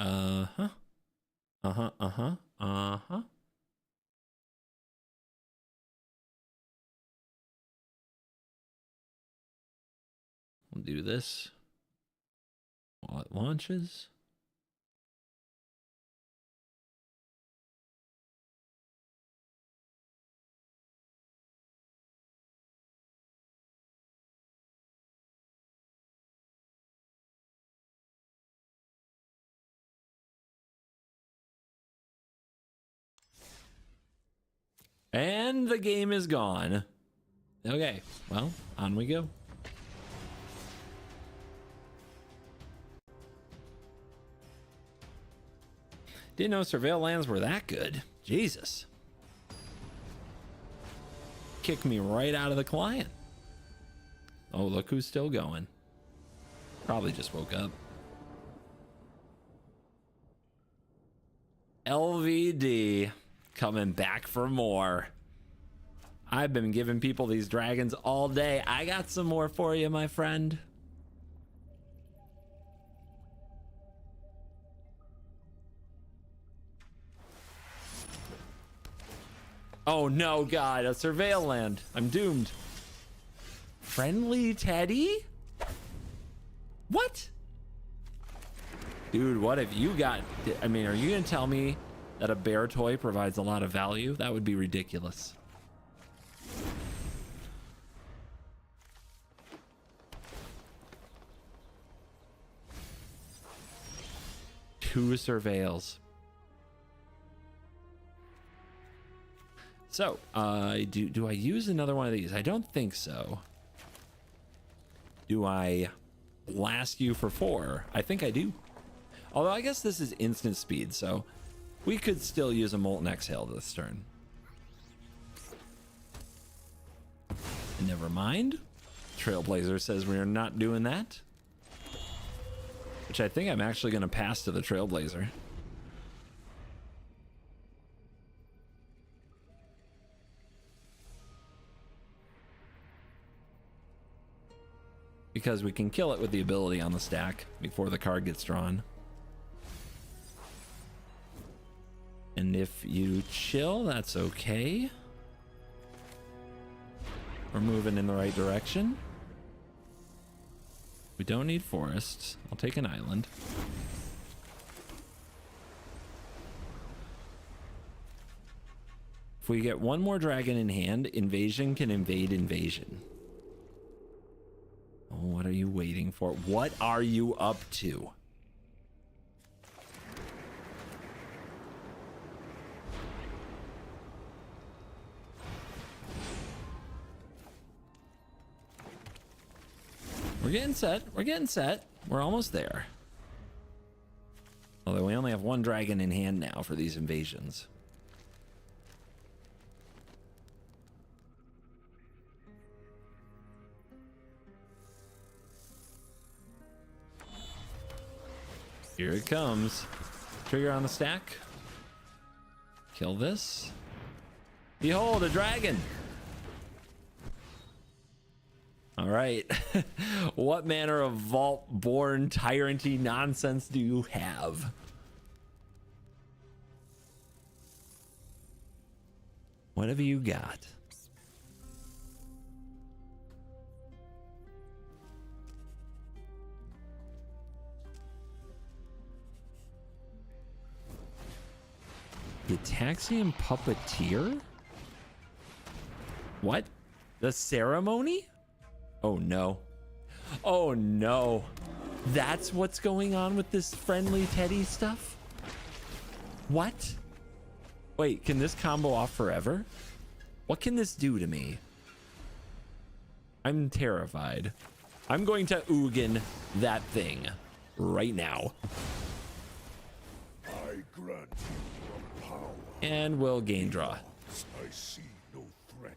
Uh-huh. Uh-huh, uh-huh, uh-huh. We'll do this while it launches. And the game is gone. Okay, well, on we go. Didn't know Surveil lands were that good. Jesus. Kick me right out of the client. Oh, look who's still going. Probably just woke up. LVD coming back for more. I've been giving people these dragons all day. I got some more for you, my friend. Oh no, God, a Surveil land. I'm doomed. Friendly Teddy? What? Dude, what have you got? I mean, are you gonna tell me that a bear toy provides a lot of value? That would be ridiculous. Two Surveils. So, do I use another one of these? I don't think so. Do I blast you for 4? I think I do. Although I guess this is instant speed, so we could still use a Molten Exhale this turn. Never mind. Trailblazer says we are not doing that. Which I think I'm actually going to pass to the Trailblazer. Because we can kill it with the ability on the stack before the card gets drawn. And if you chill, that's okay. We're moving in the right direction. We don't need forests. I'll take an island. If we get one more dragon in hand, invasion can invade invasion. Oh, what are you waiting for? What are you up to? We're getting set. We're getting set. We're almost there. Although we only have one dragon in hand now for these invasions. Here it comes. Trigger on the stack. Kill this. Behold, a dragon. All right. What manner of vault-born tyranty nonsense do you have? What have you got? The Taxian Puppeteer? What? The ceremony? Oh no. Oh no. That's what's going on with this friendly Teddy stuff? What? Wait, can this combo off forever? What can this do to me? I'm terrified. I'm going to Ugin that thing right now. I grant you your power. And we'll gain draw. I see no threat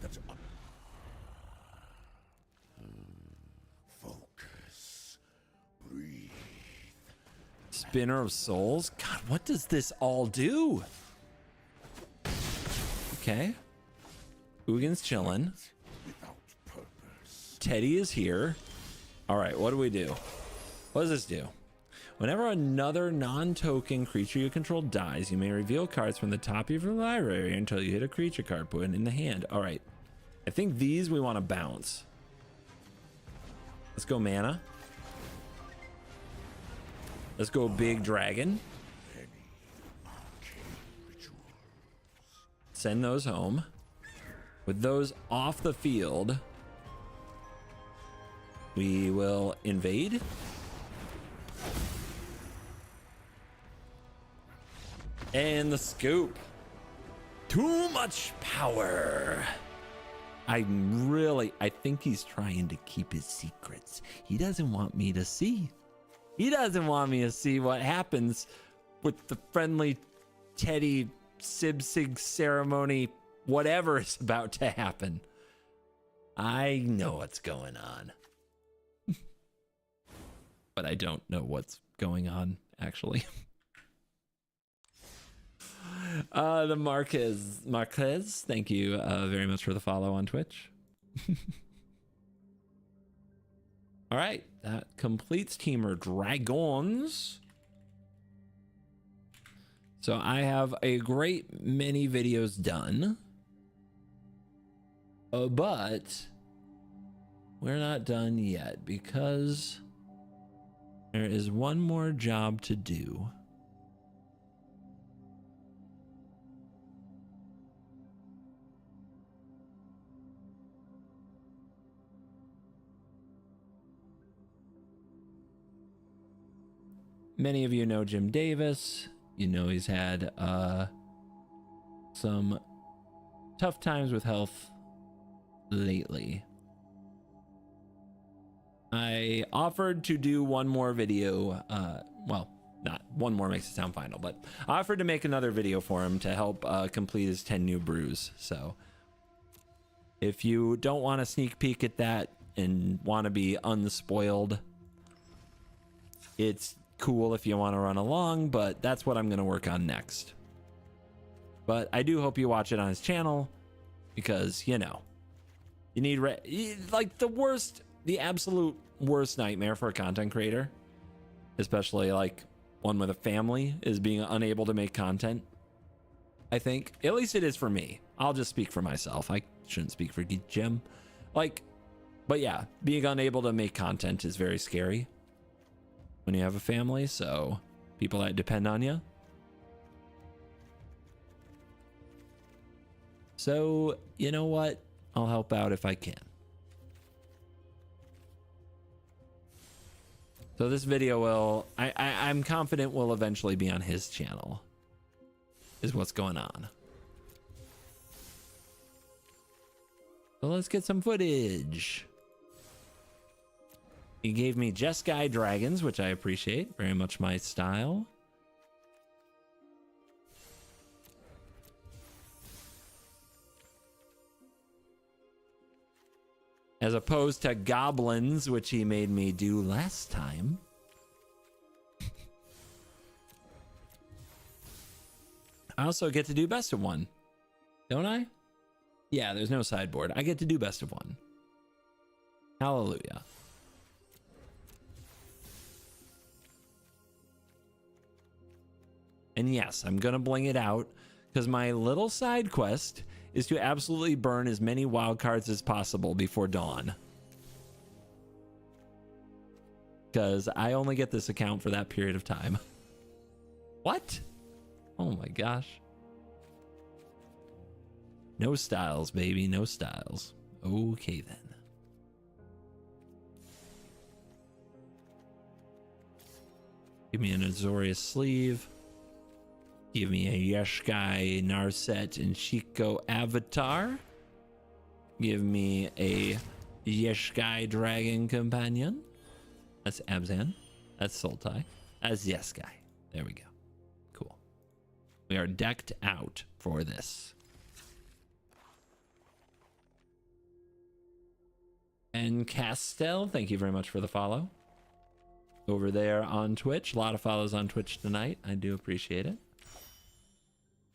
that's up. Focus. Breathe. Spinner of Souls? God, what does this all do? Okay. Ugin's chilling. Without purpose. Teddy is here. All right, what do we do? What does this do? Whenever another non-token creature you control dies, you may reveal cards from the top of your library until you hit a creature card, put it in the hand. All right. I think these we want to bounce. Let's go mana. Let's go big dragon. Send those home. With those off the field, we will invade. And the scoop. Too much power. I think he's trying to keep his secrets. He doesn't want me to see. He doesn't want me to see what happens with the friendly Teddy Sibsig ceremony, whatever is about to happen. I know what's going on. But I don't know what's going on, actually. The Marquez, thank you very much for the follow on Twitch. All right, that completes Teamer Dragons. So I have a great many videos done, but we're not done yet because there is one more job to do. Many of you know Jim Davis. You know he's had some tough times with health lately. I offered to do one more video. Well, not one more makes it sound final, but I offered to make another video for him to help complete his 10 new brews. So if you don't want a sneak peek at that and want to be unspoiled, it's cool if you want to run along, but that's what I'm going to work on next. But I do hope you watch it on his channel because, you know, you need like the absolute worst nightmare for a content creator, especially like one with a family, is being unable to make content. I think at least it is for me. I'll just speak for myself. I shouldn't speak for Jim. Like, but yeah, being unable to make content is very scary when you have a family, so people that depend on you. So, you know what? I'll help out if I can. So this video will, I'm confident will eventually be on his channel, is what's going on. So let's get some footage. He gave me Jeskai dragons, which I appreciate. Very much my style. As opposed to goblins, which he made me do last time. I also get to do best of one, don't I? Yeah, there's no sideboard. I get to do best of one. Hallelujah. And yes, I'm gonna bling it out because my little side quest is to absolutely burn as many wild cards as possible before dawn. Because I only get this account for that period of time. What? Oh my gosh. No styles, baby, no styles. Okay then. Give me an Azorius sleeve. Give me a Jeskai, Narset, and Shiko avatar. Give me a Jeskai dragon companion. That's Abzan. That's Sultai. That's Jeskai. There we go. Cool. We are decked out for this. And Castel, thank you very much for the follow. Over there on Twitch. A lot of follows on Twitch tonight. I do appreciate it.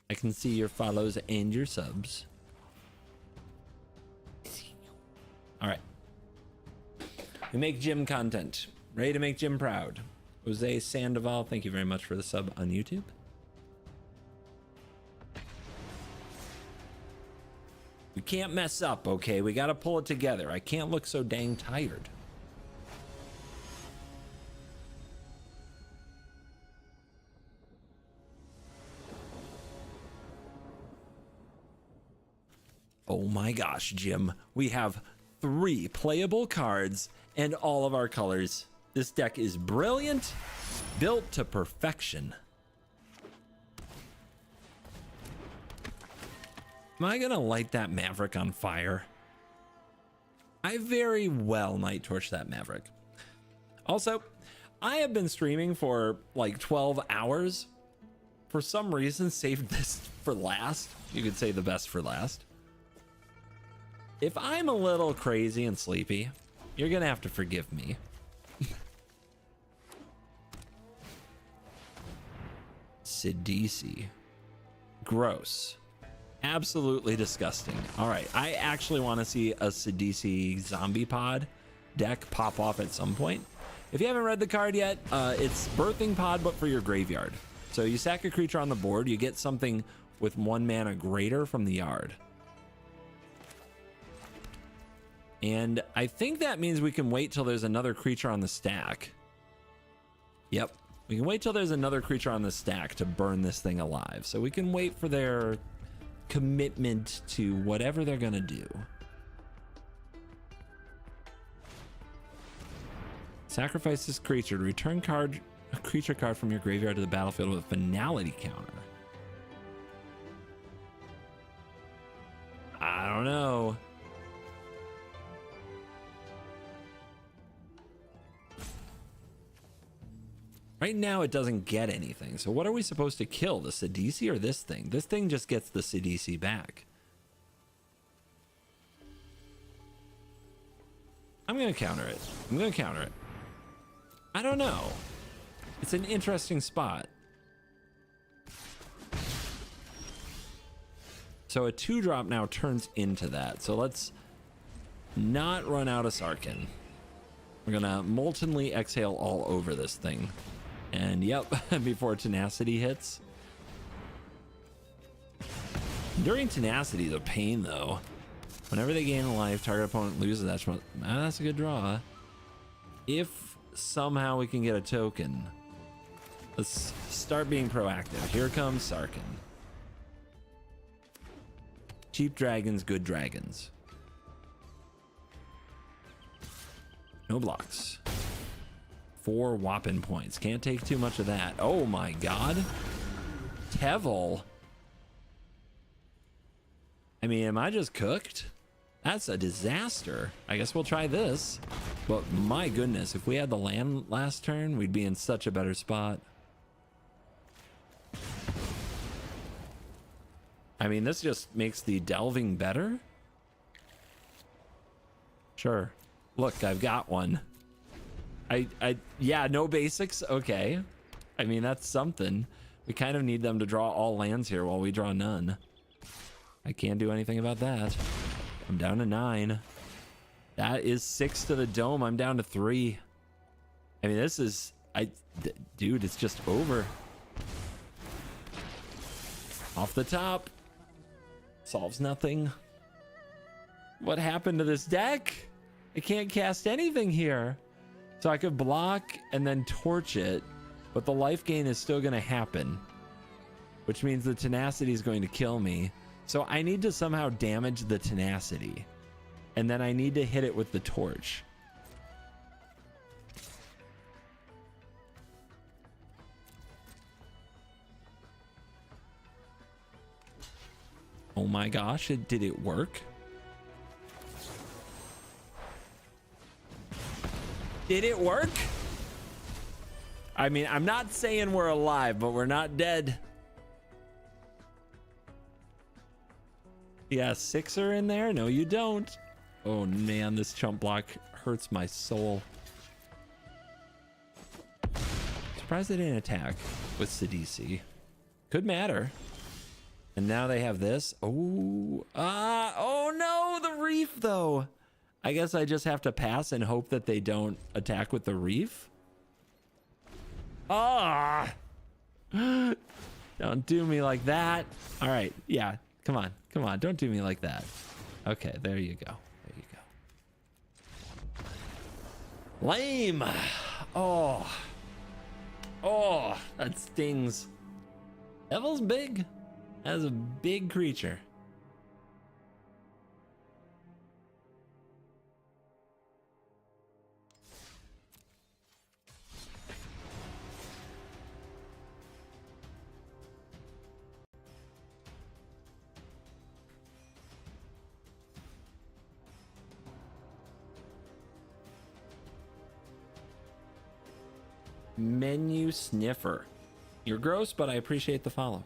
I can see your follows and your subs. All right. We make Jim content. Ready to make Jim proud. Jose Sandoval, thank you very much for the sub on YouTube. We can't mess up, okay? We got to pull it together. I can't look so dang tired. Oh my gosh, Jim. We have 3 playable cards and all of our colors. This deck is brilliant, built to perfection. Am I gonna light that Maverick on fire? I very well might torch that Maverick. Also, I have been streaming for like 12 hours. For some reason, saved this for last. You could say the best for last. If I'm a little crazy and sleepy, you're gonna have to forgive me. Sidisi. Gross. Absolutely disgusting. All right, I actually want to see a Sidisi zombie pod deck pop off at some point. If you haven't read the card yet, it's Birthing Pod, but for your graveyard. So you sack a creature on the board, you get something with 1 mana greater from the yard. And I think that means we can wait till there's another creature on the stack. Yep, we can wait till there's another creature on the stack to burn this thing alive. So we can wait for their commitment to whatever they're gonna do. Sacrifice this creature to return a creature card from your graveyard to the battlefield with a finality counter. I don't know. Right now it doesn't get anything. So what are we supposed to kill? The Sidisi or this thing? This thing just gets the Sidisi back. I'm gonna counter it. I'm gonna counter it. I don't know. It's an interesting spot. So a 2-drop now turns into that. So let's not run out of Sarkin. We're gonna moltenly exhale all over this thing. And yep, before Tenacity hits. During Tenacity is a pain though. Whenever they gain a life, target opponent loses that. That's a good draw. If somehow we can get a token, let's start being proactive. Here comes Sarkin. Cheap dragons, good dragons. No blocks. 4 whopping points. Can't take too much of that. Oh my god. Tevel. I mean, am I just cooked? That's a disaster. I guess we'll try this. But my goodness, if we had the land last turn, we'd be in such a better spot. I mean, this just makes the delving better. Sure. Look, I've got one. Yeah, no basics. Okay. I mean, that's something. We kind of need them to draw all lands here while we draw none. I can't do anything about that. I'm down to 9. That is 6 to the dome. I'm down to 3. I mean, this is... Dude, it's just over. Off the top. Solves nothing. What happened to this deck? I can't cast anything here. So I could block and then torch it, but the life gain is still going to happen, which means the Tenacity is going to kill me. So I need to somehow damage the Tenacity, and then I need to hit it with the torch. Oh my gosh, did it work? Did it work? I mean, I'm not saying we're alive, but we're not dead. Yeah, 6er in there? No, you don't. Oh man, this chump block hurts my soul. Surprised they didn't attack with Sidisi. Could matter. And now they have this. Oh, oh no, the Reef though. I guess I just have to pass and hope that they don't attack with the Reef. Ah! Don't do me like that. All right, yeah, come on, don't do me like that. Okay, there you go. There you go. Lame. Oh, that stings. Devil's big. That is a big creature. Menu sniffer. You're gross, but I appreciate the follow.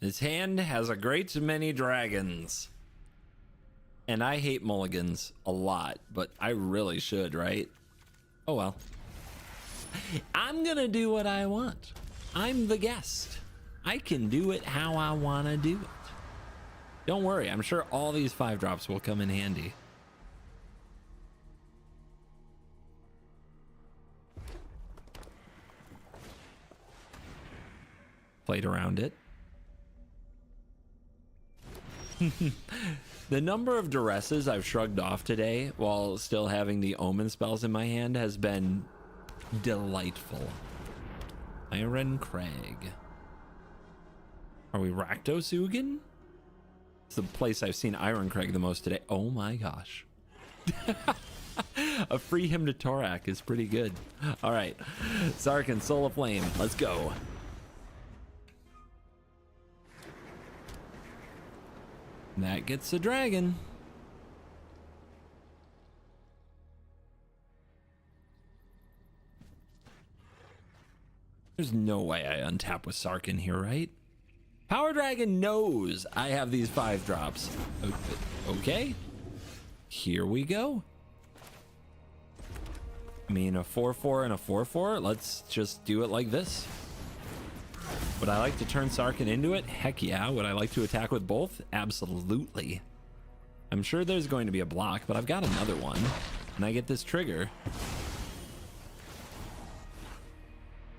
His hand has a great many dragons. And I hate mulligans a lot, but I really should, right? Oh well. I'm gonna do what I want. I'm the guest. I can do it how I want to do it. Don't worry, I'm sure all these 5-drops will come in handy. Played around it. The number of duresses I've shrugged off today while still having the omen spells in my hand has been delightful. Iron Crag. Are we Rakdos-Ugin? It's the place I've seen Iron Crag the most today. Oh my gosh. A free hymn to Torak is pretty good. All right, Sarkhan, Soul of Flame, let's go. That gets a dragon. There's no way I untap with Sarkhan here, right? Power Dragon knows I have these 5-drops. Okay. Here we go. I mean, a 4/4 and a 4/4. Let's just do it like this. Would I like to turn Sarkhan into it? Heck yeah. Would I like to attack with both? Absolutely. I'm sure there's going to be a block, but I've got another one. And I get this trigger.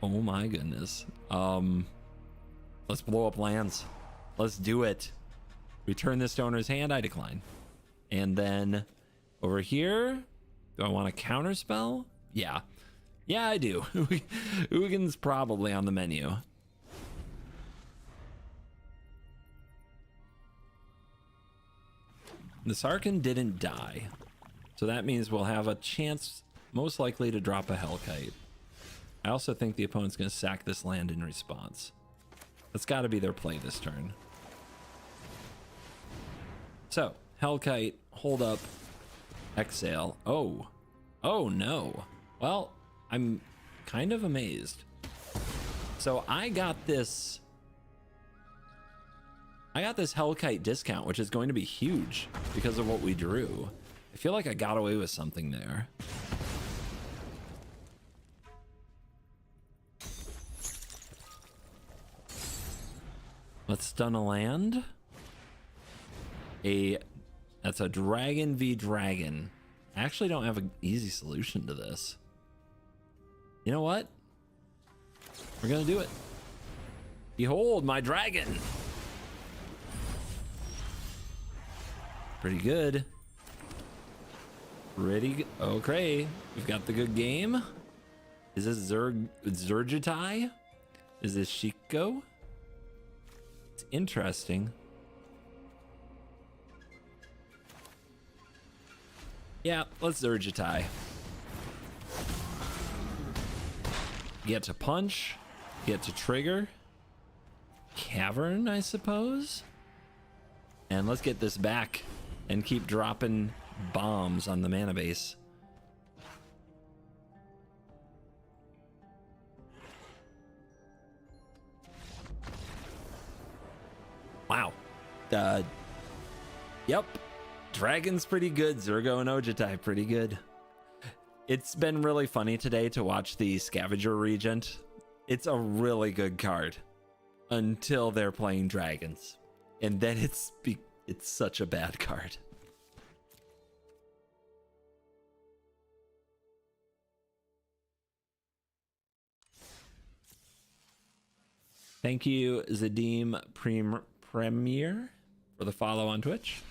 Oh my goodness. Let's blow up lands. Let's do it. Return this to owner's hand. I decline. And then over here, do I want a counter spell? Yeah. Yeah, I do. Uggin's probably on the menu. The Sarkhan didn't die, so that means we'll have a chance, most likely, to drop a Hellkite. I also think the opponent's going to sack this land in response. That's got to be their play this turn. So, Hellkite, hold up, exhale. Oh. Oh no. Well, I'm kind of amazed. So I got this Hellkite discount, which is going to be huge because of what we drew. I feel like I got away with something there. Let's stun a land. That's a dragon v dragon. I actually don't have an easy solution to this. You know what? We're gonna do it. Behold my dragon. Pretty good. Okay, we've got the good game. Is this Zergitai? Is this Shiko? It's interesting. Yeah, let's Zergitai. Get to punch, get to trigger. Cavern, I suppose. And let's get this back and keep dropping bombs on the mana base. Wow. Yep. Dragon's pretty good. Zergo and Ojitai pretty good. It's been really funny today to watch the Scavenger Regent. It's a really good card until they're playing dragons, and then it's such a bad card. Thank you, Zadim Premier, for the follow on Twitch.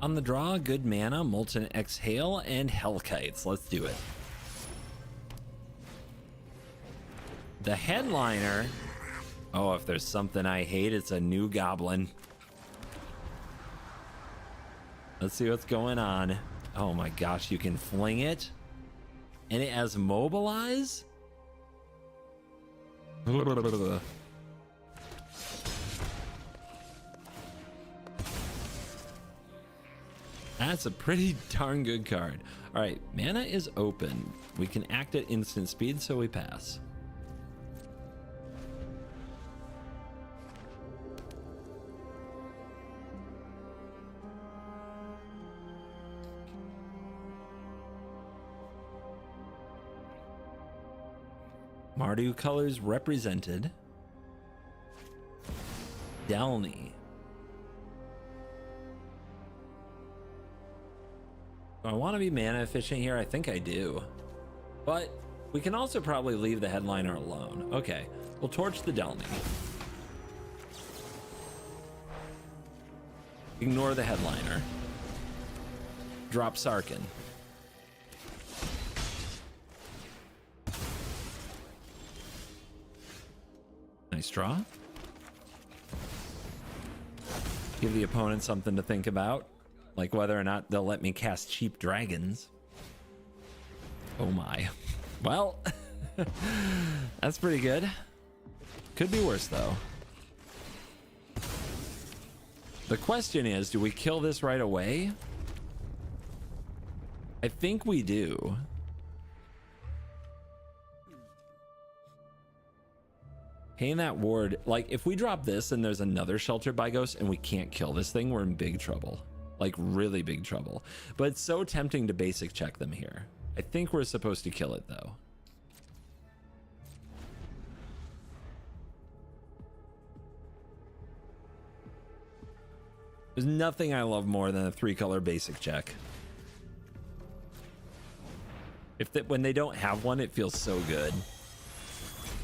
On the draw, good mana, Molten Exhale, and Hellkites. Let's do it. The headliner. Oh, if there's something I hate, it's a new goblin. Let's see what's going on. Oh my gosh, you can fling it. And it has mobilize? That's a pretty darn good card. All right, mana is open. We can act at instant speed, so we pass. Mardu colors represented. Delny. Do I want to be mana efficient here? I think I do. But we can also probably leave the headliner alone. Okay, we'll torch the Delny. Ignore the headliner. Drop Sarkin. Nice draw. Give the opponent something to think about. Like whether or not they'll let me cast cheap dragons. Oh my. Well, that's pretty good. Could be worse though. The question is, do we kill this right away? I think we do. Paying that ward, like if we drop this and there's another Sheltered by Ghost and we can't kill this thing, we're in big trouble. Like really big trouble. But it's so tempting to basic check them here. I think we're supposed to kill it though. There's nothing I love more than a 3-color basic check. When they don't have one, it feels so good.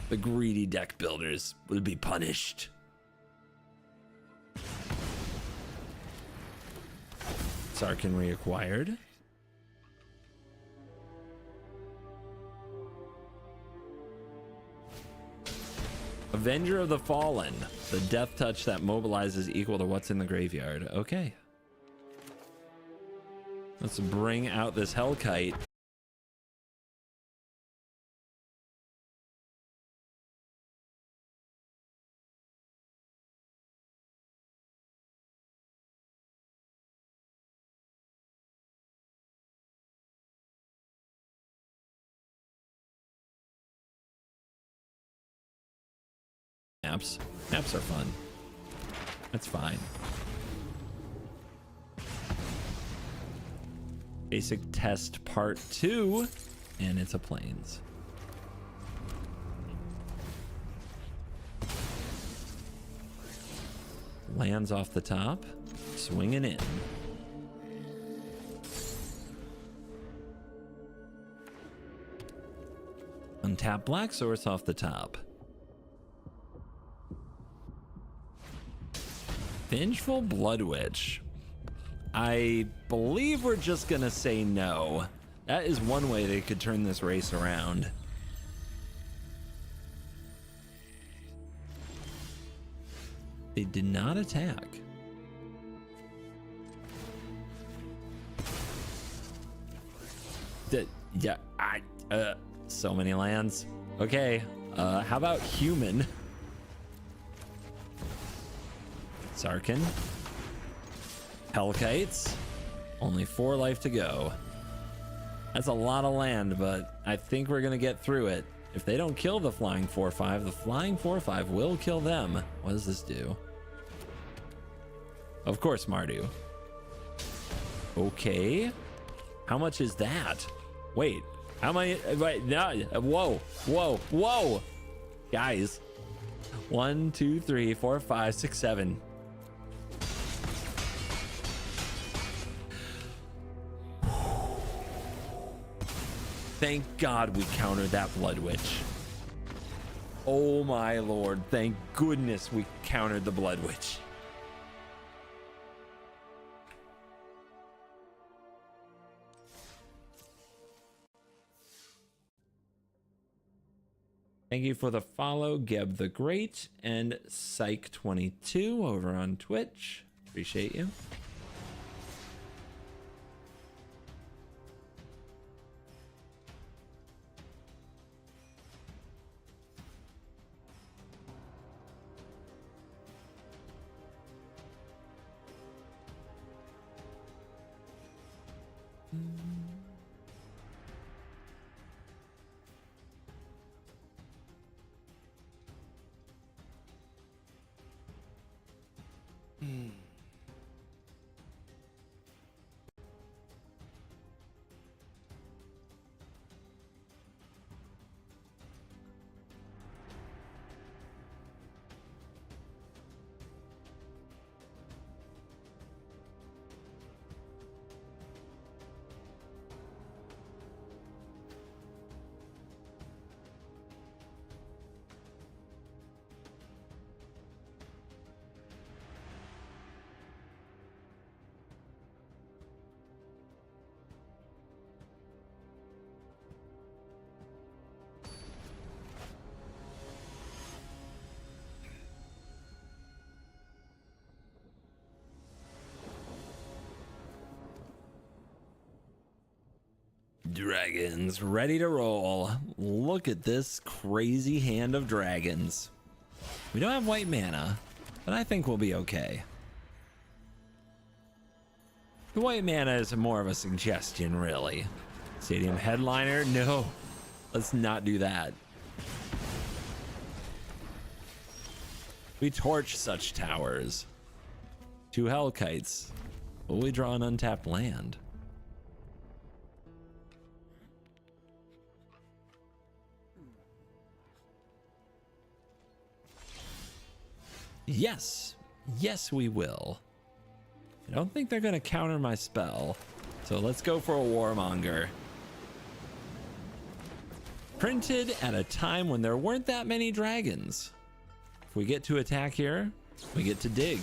The greedy deck builders will be punished. Sarkin reacquired. Avenger of the Fallen. The death touch that mobilizes equal to what's in the graveyard. Okay. Let's bring out this Hellkite. maps. Maps are fun. That's fine. Basic test part 2, and it's a plains. Lands off the top, swinging in. Untap black source off the top. Vengeful Blood Witch. I believe we're just gonna say no. That is one way they could turn this race around. They did not attack. Yeah, so many lands. Okay, how about human? Sarkin. Hellkites. Only 4 life to go. That's a lot of land, but I think we're gonna get through it. If they don't kill the flying 4/5, the flying 4/5 will kill them. What does this do? Of course, Mardu. Okay. How much is that? Wait, how many? Wait, no. Whoa. Guys. 1, 2, 3, 4, 5, 6, 7. Thank God we countered that Blood Witch. Oh my lord, thank goodness we countered the Blood Witch. Thank you for the follow, Geb the Great and Psych22 over on Twitch. Appreciate you. Dragons ready to roll. Look at this crazy hand of dragons. We don't have white mana, but I think we'll be okay. The white mana is more of a suggestion, really. Stadium headliner? No, let's not do that. We torch such towers. 2 Hellkites. Will we draw an untapped land? Yes, we will. I don't think they're gonna counter my spell, so let's go for a Warmonger. Printed at a time when there weren't that many dragons. If we get to attack here, we get to dig.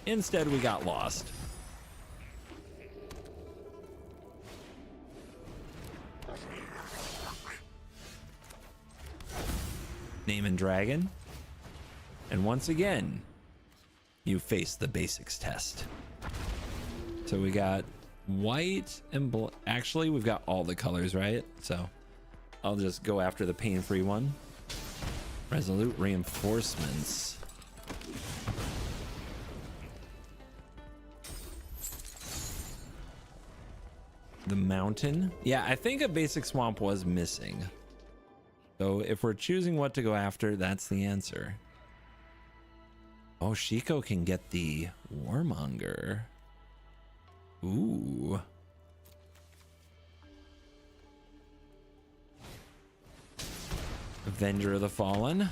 Instead, we got lost. Name and dragon. And once again, you face the basics test. So we got white and actually we've got all the colors, right? So I'll just go after the pain-free one. Resolute reinforcements. The mountain. Yeah, I think a basic swamp was missing. So if we're choosing what to go after, that's the answer. Oh, Shiko can get the Warmonger. Ooh. Avenger of the Fallen.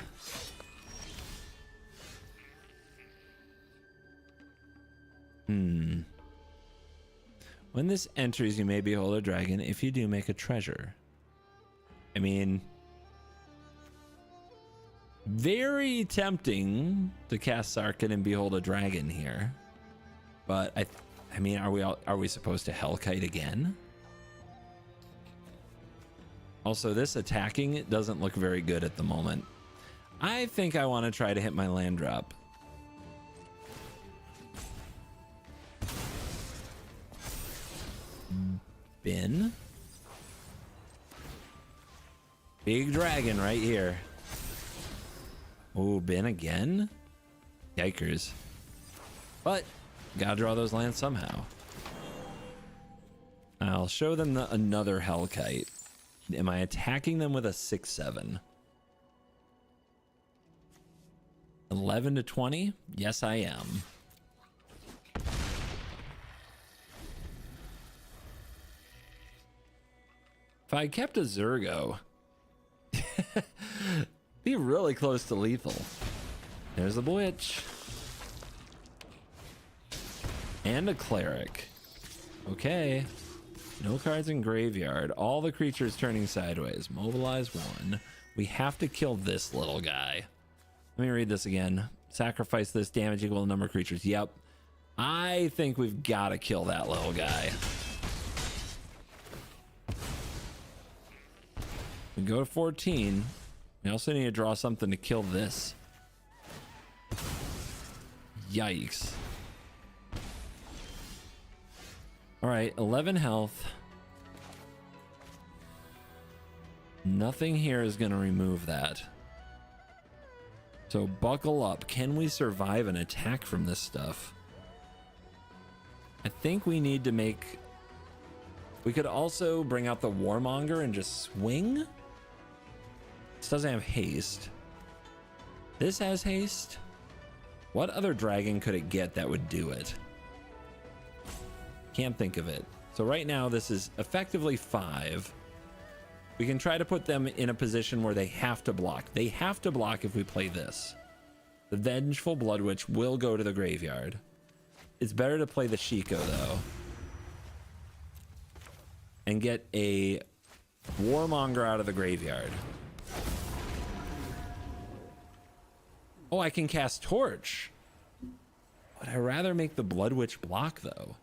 When this enters, you may behold a dragon. If you do, make a treasure. I mean, very tempting to cast Sarkin and behold a dragon here. But I mean, are we supposed to Hellkite again? Also, this attacking doesn't look very good at the moment. I think I want to try to hit my land drop. Bin. Big dragon right here. Oh, Bin again? Yikers. But gotta draw those lands somehow. I'll show them another Hellkite. Am I attacking them with a 6/7? 11 to 20? Yes, I am. If I kept a Zergo, be really close to lethal. There's a Witch. And a Cleric. Okay. No cards in graveyard. All the creatures turning sideways. Mobilize 1. We have to kill this little guy. Let me read this again. Sacrifice this, damage equal to number of creatures. Yep. I think we've got to kill that little guy. We go to 14. We also need to draw something to kill this. Yikes. All right, 11 health. Nothing here is going to remove that. So buckle up. Can we survive an attack from this stuff? I think we need to make... We could also bring out the Warmonger and just swing. This doesn't have haste. This has haste. What other dragon could it get that would do it? Can't think of it. So right now this is effectively 5. We can try to put them in a position where they have to block. They have to block if we play this. The Vengeful Blood Witch will go to the graveyard. It's better to play the Shiko though. And get a Warmonger out of the graveyard. Oh, I can cast Torch. Would I rather make the Blood Witch block though?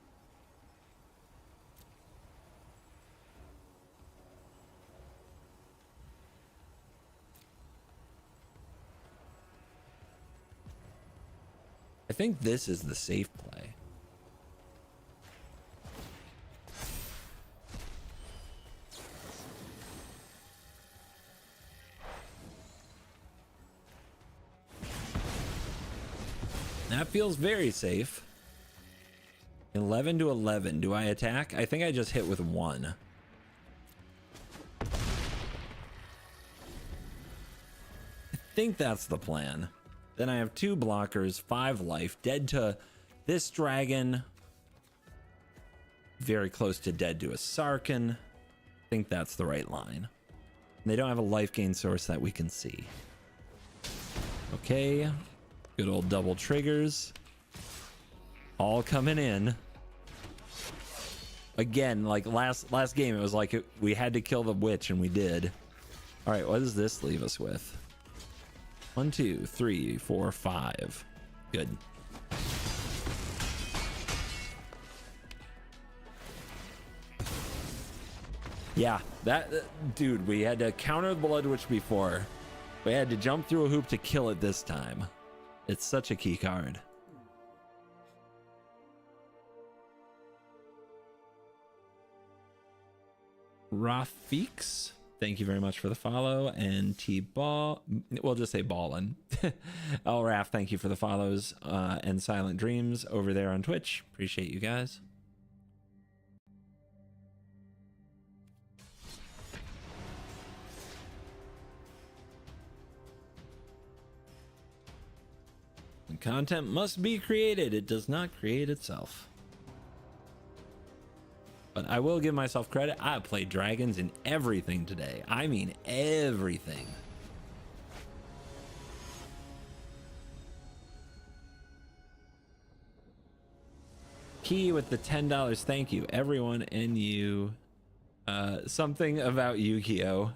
I think this is the safe play. That feels very safe. 11 to 11. Do I attack? I think I just hit with 1. I think that's the plan. Then I have 2 blockers, 5 life, dead to this dragon. Very close to dead to a Sarkin. I think that's the right line. They don't have a life gain source that we can see. Okay. Good old double triggers. All coming in. Again, like last game, it was like we had to kill the witch and we did. All right, what does this leave us with? 1, 2, 3, 4, 5. Good. Yeah, that dude, we had to counter the Blood Witch before. We had to jump through a hoop to kill it this time. It's such a key card. Rafix, thank you very much for the follow. And T-Ball, we'll just say Ballin. El Raf, thank you for the follows. And Silent Dreams over there on Twitch. Appreciate you guys. Content must be created. It does not create itself. But I will give myself credit. I played dragons in everything today. I mean everything. Key with the $10. Thank you, everyone, and you. Something about Yu-Gi-Oh.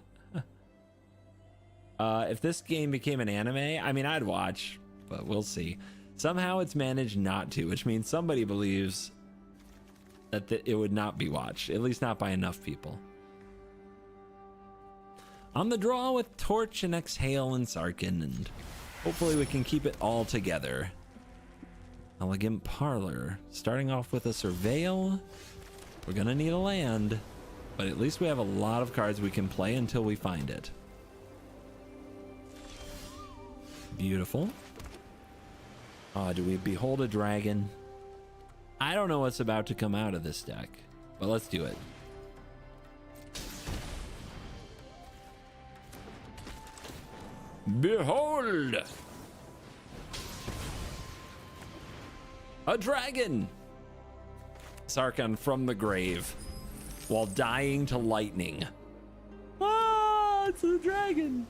If this game became an anime, I mean, I'd watch, but we'll see. Somehow it's managed not to, which means somebody believes that it would not be watched, at least not by enough people. On the draw with Torch and Exhale and Sarkin, and hopefully we can keep it all together. Elegant Parlor, starting off with a Surveil. We're gonna need a land, but at least we have a lot of cards we can play until we find it. Beautiful. Do we Behold a Dragon? I don't know what's about to come out of this deck, but let's do it. Behold! A dragon! Sarkhan from the grave, while dying to lightning. Ah, it's a dragon!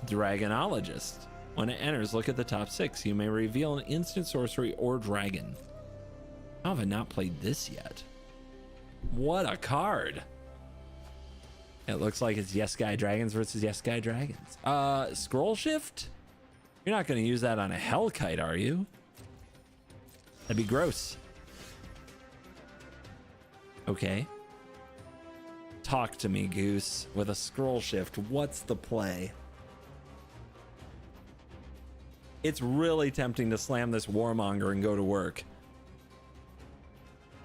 Dragonologist. When it enters, look at the top 6. You may reveal an instant sorcery or dragon. How have I not played this yet? What a card! It looks like it's Yes Guy Dragons versus Yes Guy Dragons. Scroll Shift? You're not going to use that on a Hellkite, are you? That'd be gross. Okay. Talk to me, Goose. With a Scroll Shift, what's the play? It's really tempting to slam this Warmonger and go to work.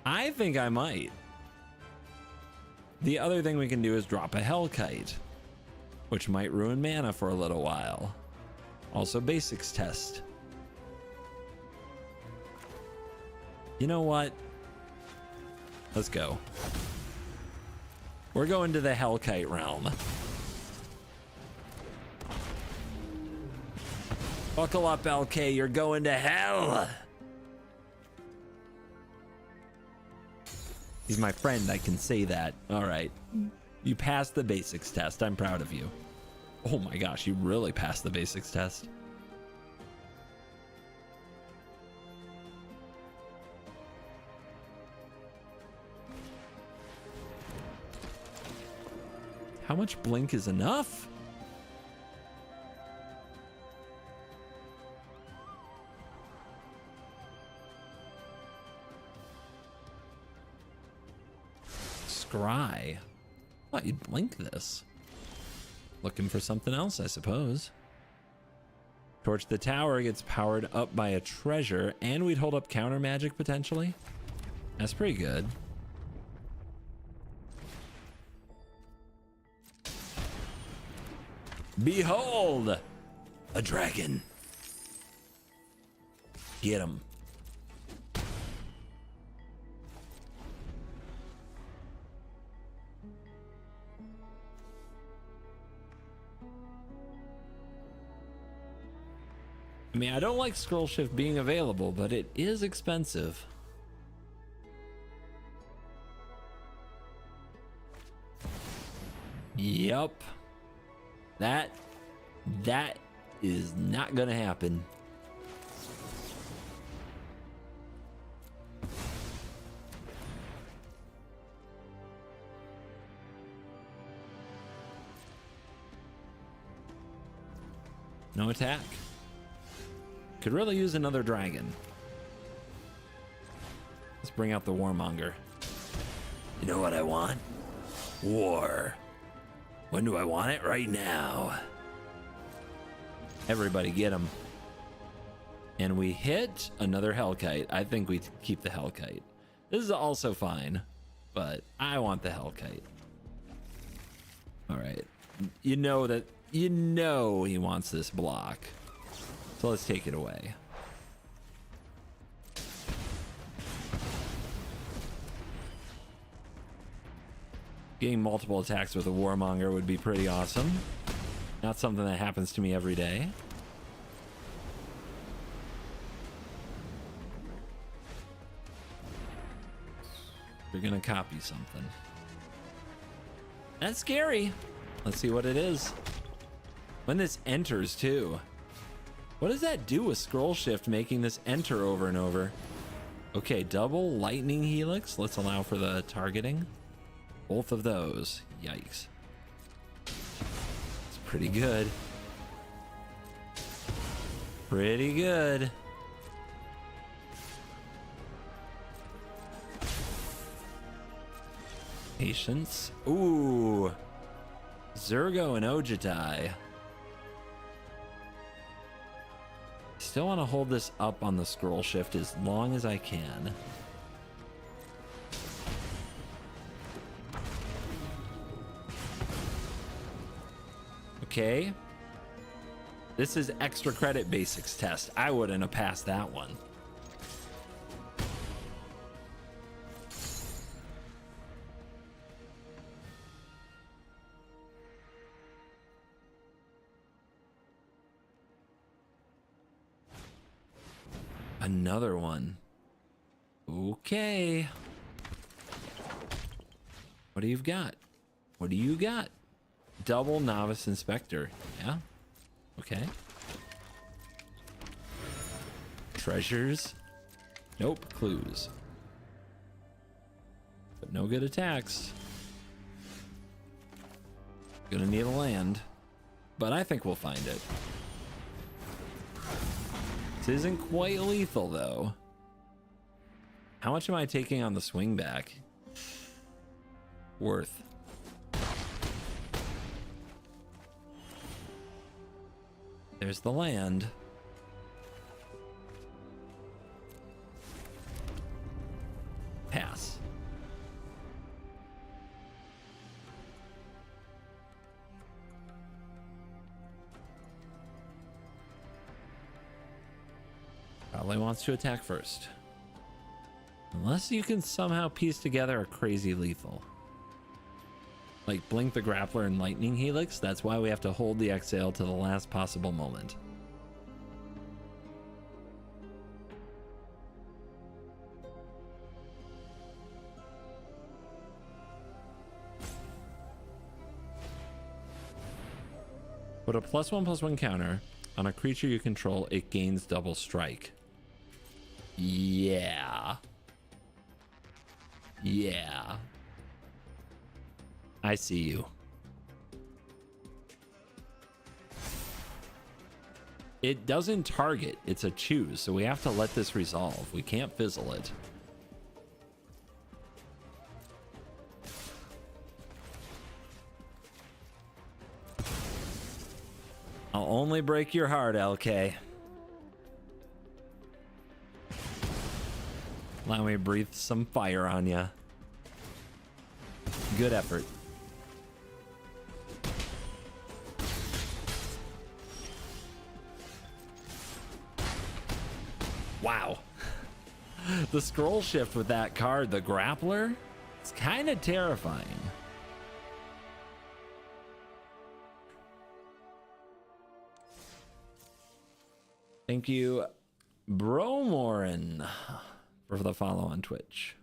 I think I might. The other thing we can do is drop a Hellkite, which might ruin mana for a little while. Also, basics test. You know what? Let's go. We're going to the Hellkite realm. Buckle up, LK, you're going to hell. He's my friend, I can say that. All right. You passed the basics test. I'm proud of you. Oh my gosh, you really passed the basics test. How much blink is enough? Scry. What, you'd blink this? Looking for something else, I suppose. Torch the tower gets powered up by a treasure, and we'd hold up counter magic potentially. That's pretty good. Behold! A dragon. Get him. I mean, I don't like Scroll Shift being available, but it is expensive. Yup. That is not gonna happen. No attack. Could really use another dragon. Let's bring out the Warmonger. You know what I want? War. When do I want it? Right now. Everybody get him. And we hit another Hellkite. I think we keep the Hellkite. This is also fine, but I want the Hellkite. All right. You know he wants this block. So let's take it away. Getting multiple attacks with a Warmonger would be pretty awesome. Not something that happens to me every day. You're gonna copy something. That's scary. Let's see what it is. When this enters too. What does that do with scroll shift making this enter over and over? Okay, double lightning helix. Let's allow for the targeting. Both of those. Yikes. It's pretty good. Pretty good. Patience. Ooh. Zergo and Ojitai. Still want to hold this up on the scroll shift as long as I can. Okay. This is extra credit basics test. I wouldn't have passed that one. Another one. Okay. What do you got? What do you got? Double novice inspector. Yeah. Okay. Treasures. Nope. Clues. But no good attacks. Gonna need a land. But I think we'll find it. This isn't quite lethal though. How much am I taking on the swing back? Worth. There's the land. Pass. Probably wants to attack first. Unless you can somehow piece together a crazy lethal. Like Blink the Grappler and Lightning Helix. That's why we have to hold the exhale to the last possible moment. Put a +1/+1 counter on a creature you control. It gains double strike. Yeah. Yeah. I see you. It doesn't target. It's a choose. So we have to let this resolve. We can't fizzle it. I'll only break your heart, LK. Allow me to breathe some fire on ya. Good effort. Wow. The scroll shift with that card, the Grappler, it's kind of terrifying. Thank you, Bromorin, for the follow on Twitch.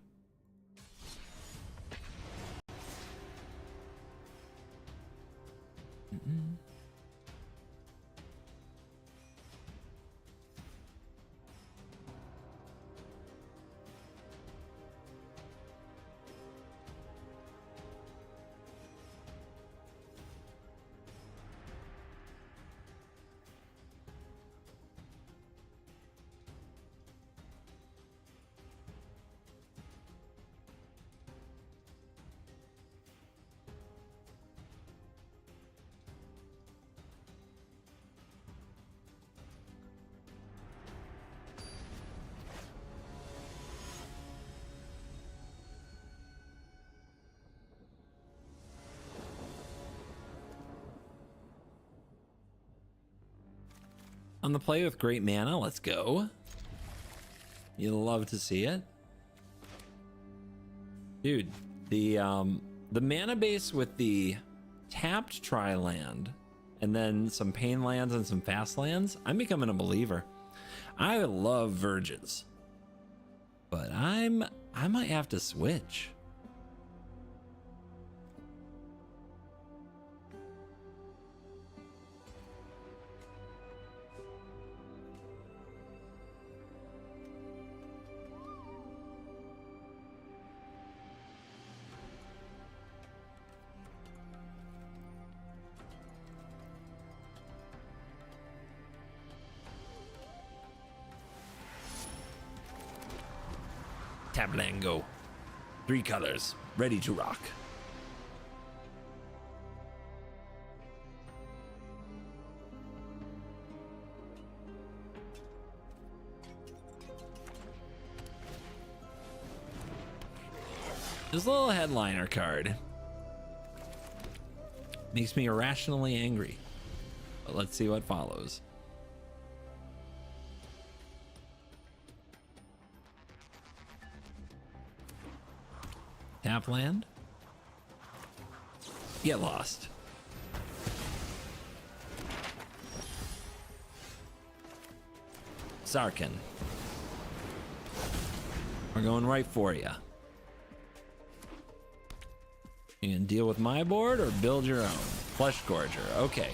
On the play with great mana, let's go. You'll love to see it. Dude, the mana base with the tapped tri-land and then some pain lands and some fast lands, I'm becoming a believer. I love Verges, but I might have to switch. Tap land, go. 3 colors, ready to rock. This little headliner card makes me irrationally angry. But let's see what follows. Tap land. Get lost. Sarkin. We're going right for you. You can deal with my board or build your own. Flesh Gorger. Okay.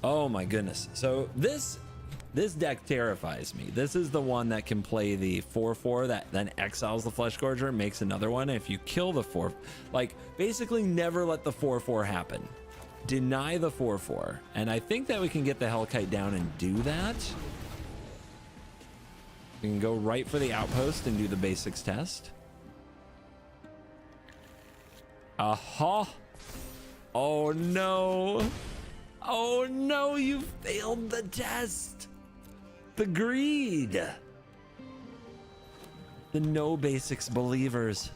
Oh my goodness. So this deck terrifies me. This is the one that can play the 4/4 that then exiles the Flesh Gorger, makes another one. If you kill the 4, like basically never let the 4/4 happen. Deny the 4/4. And I think that we can get the Hellkite down and do that. We can go right for the outpost and do the basics test. Aha. Oh no. Oh no, you failed the test. The greed. The no basics believers.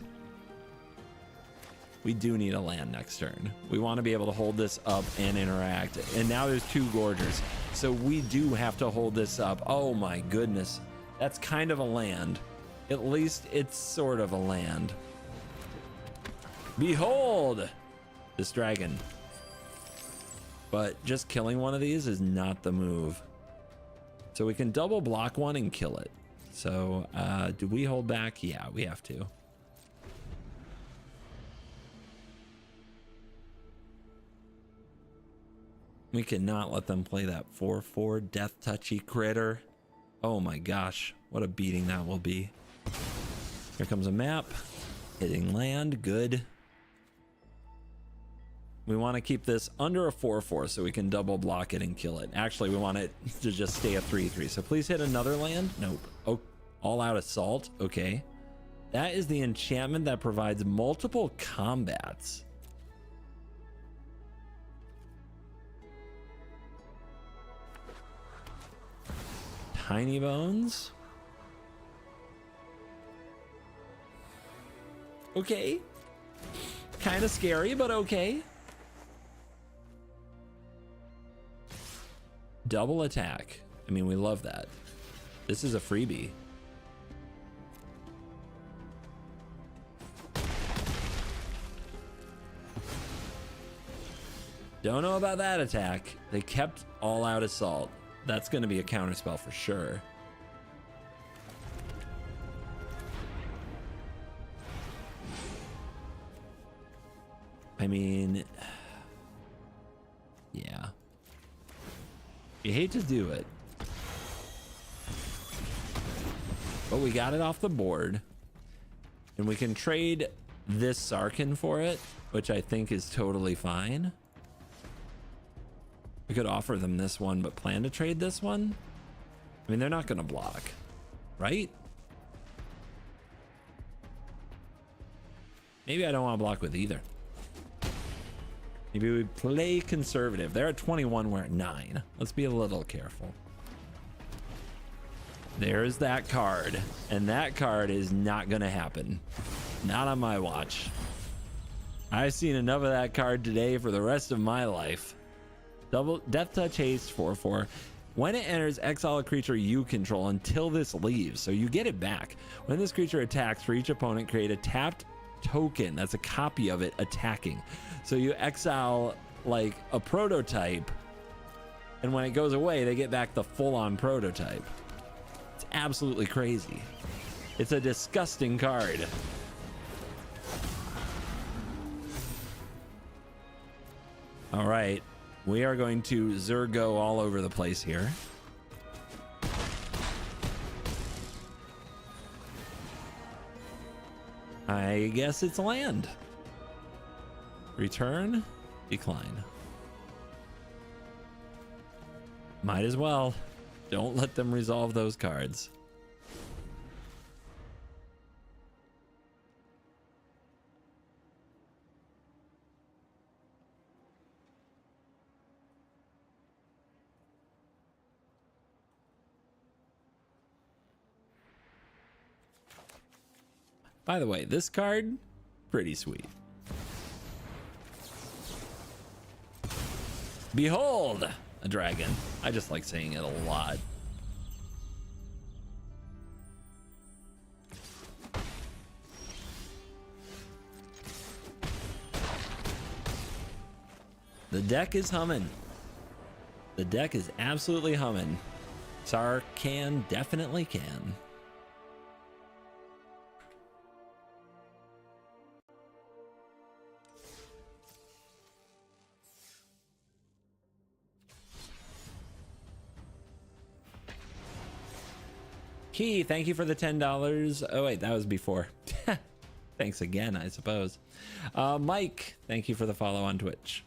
We do need a land next turn. We want to be able to hold this up and interact. And now there's 2 Gorgers. So we do have to hold this up. Oh my goodness. That's kind of a land. At least it's sort of a land. Behold this dragon. But just killing one of these is not the move. So we can double block one and kill it. So do we hold back? Yeah, we have to. We cannot let them play that 4/4 death touchy critter. Oh my gosh, what a beating that will be. Here comes a map. Hitting land, good. We want to keep this under a 4/4 so we can double block it and kill it. Actually, we want it to just stay a 3/3. So please hit another land. Nope. Oh, all out assault. Okay. That is the enchantment that provides multiple combats. Tiny Bones. Okay. Kind of scary, but okay. Double attack. I mean, we love that. This is a freebie. Don't know about that attack. They kept all out assault. That's going to be a counterspell for sure. I mean, yeah. You hate to do it. But we got it off the board. And we can trade this Sarkin for it, which I think is totally fine. We could offer them this one, but plan to trade this one? I mean, they're not going to block, right? Maybe I don't want to block with either. Maybe we play conservative. They're at 21, we're at 9. Let's be a little careful. There's that card. And that card is not going to happen. Not on my watch. I've seen enough of that card today for the rest of my life. Double Death Touch Haste 4/4. When it enters, exile a creature you control until this leaves. So you get it back. When this creature attacks, for each opponent, create a tapped token. That's a copy of it attacking. So you exile like a prototype, and when it goes away, they get back the full-on prototype. It's absolutely crazy. It's a disgusting card. All right. We are going to Zergo all over the place here. I guess it's land. Return, decline. Might as well. Don't let them resolve those cards. By the way, this card, pretty sweet. Behold, a dragon. I just like saying it a lot. The deck is humming. The deck is absolutely humming. Sarkhan definitely can. Key, thank you for the $10. Oh wait, that was before. Thanks again, I suppose. Mike, thank you for the follow on Twitch.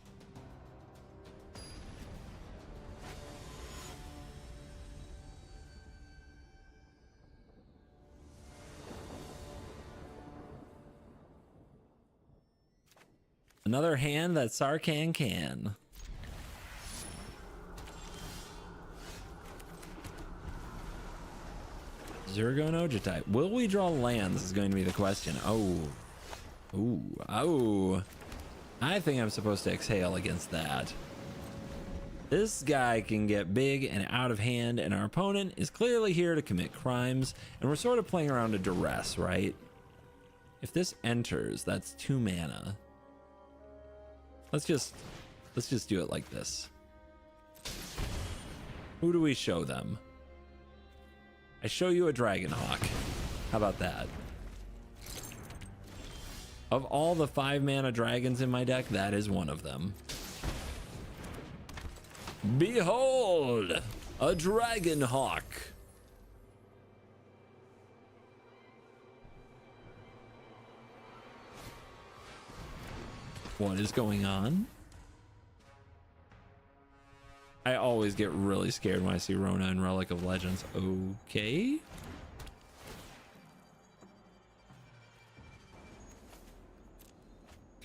Another hand that Sarkhan can. Zergo and Ojutai. Will we draw lands is going to be the question. Oh. Ooh. Oh. I think I'm supposed to exhale against that. This guy can get big and out of hand, and our opponent is clearly here to commit crimes, and we're sort of playing around a duress, right? If this enters, that's 2 mana. Let's just do it like this. Who do we show them? I show you a Dragonhawk. How about that? Of all the 5 mana dragons in my deck, that is one of them. Behold, a Dragonhawk. What is going on? I always get really scared when I see Rona and Relic of Legends. Okay.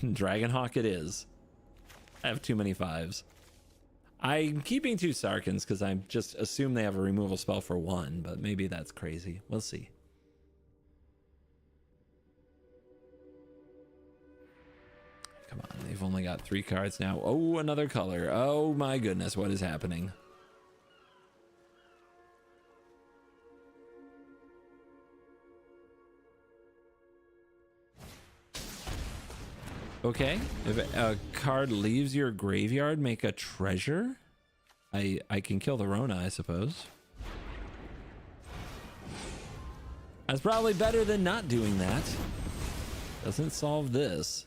Dragonhawk it is. I have too many 5s. I'm keeping 2 Sarkhans because I just assume they have a removal spell for 1, but maybe that's crazy. We'll see. Come on, they've only got 3 cards now. Oh, another color. Oh my goodness, what is happening? Okay, if a card leaves your graveyard, make a treasure. I can kill the Rona, I suppose. That's probably better than not doing that. Doesn't solve this.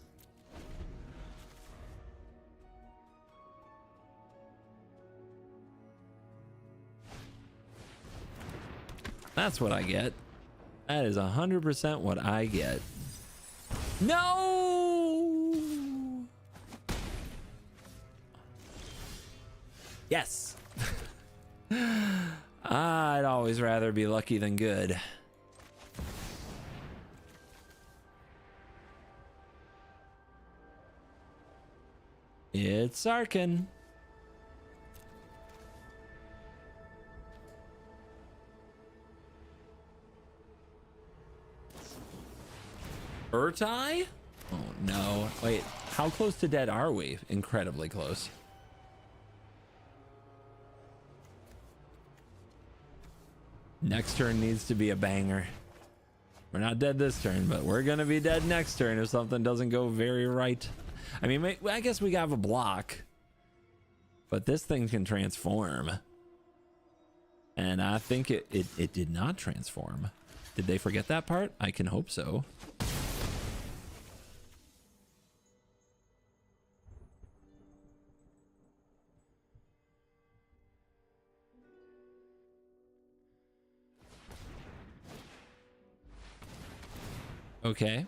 That's what I get. That is 100% what I get. No! Yes. I'd always rather be lucky than good. It's Sarkhan. Urtai? Oh no. Wait, how close to dead are we? Incredibly close. Next turn needs to be a banger. We're not dead this turn, but we're gonna be dead next turn if something doesn't go very right. I mean, I guess we have a block, but this thing can transform. And I think it did not transform. Did they forget that part? I can hope so. Okay.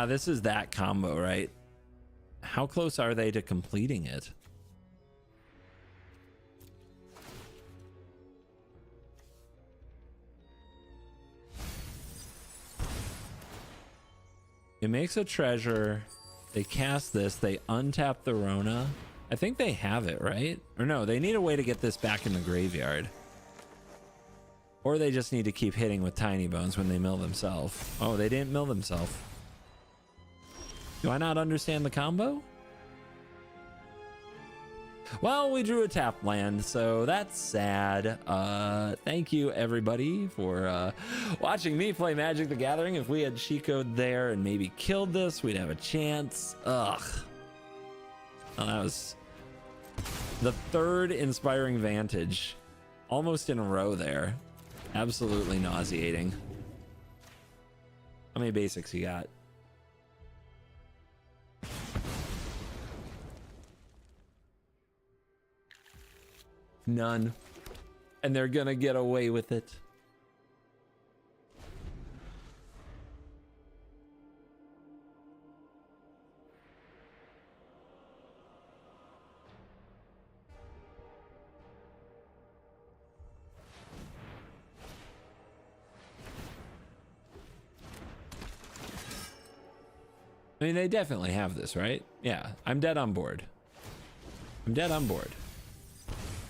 This is that combo, right? How close are they to completing it? It makes a treasure. They cast this. They untap the Rona. I think they have it, right? Or no, they need a way to get this back in the graveyard. Or they just need to keep hitting with tiny bones when they mill themselves. Oh, they didn't mill themselves. Do I not understand the combo? Well, we drew a tap land, so that's sad. Thank you everybody for watching me play Magic the Gathering. If we had Chico'd there and maybe killed this, we'd have a chance. Ugh. Oh, that was the third Inspiring Vantage almost in a row there. Absolutely nauseating. How many basics you got? None. And they're gonna get away with it. I mean, they definitely have this, right? Yeah, I'm dead on board. I'm dead on board.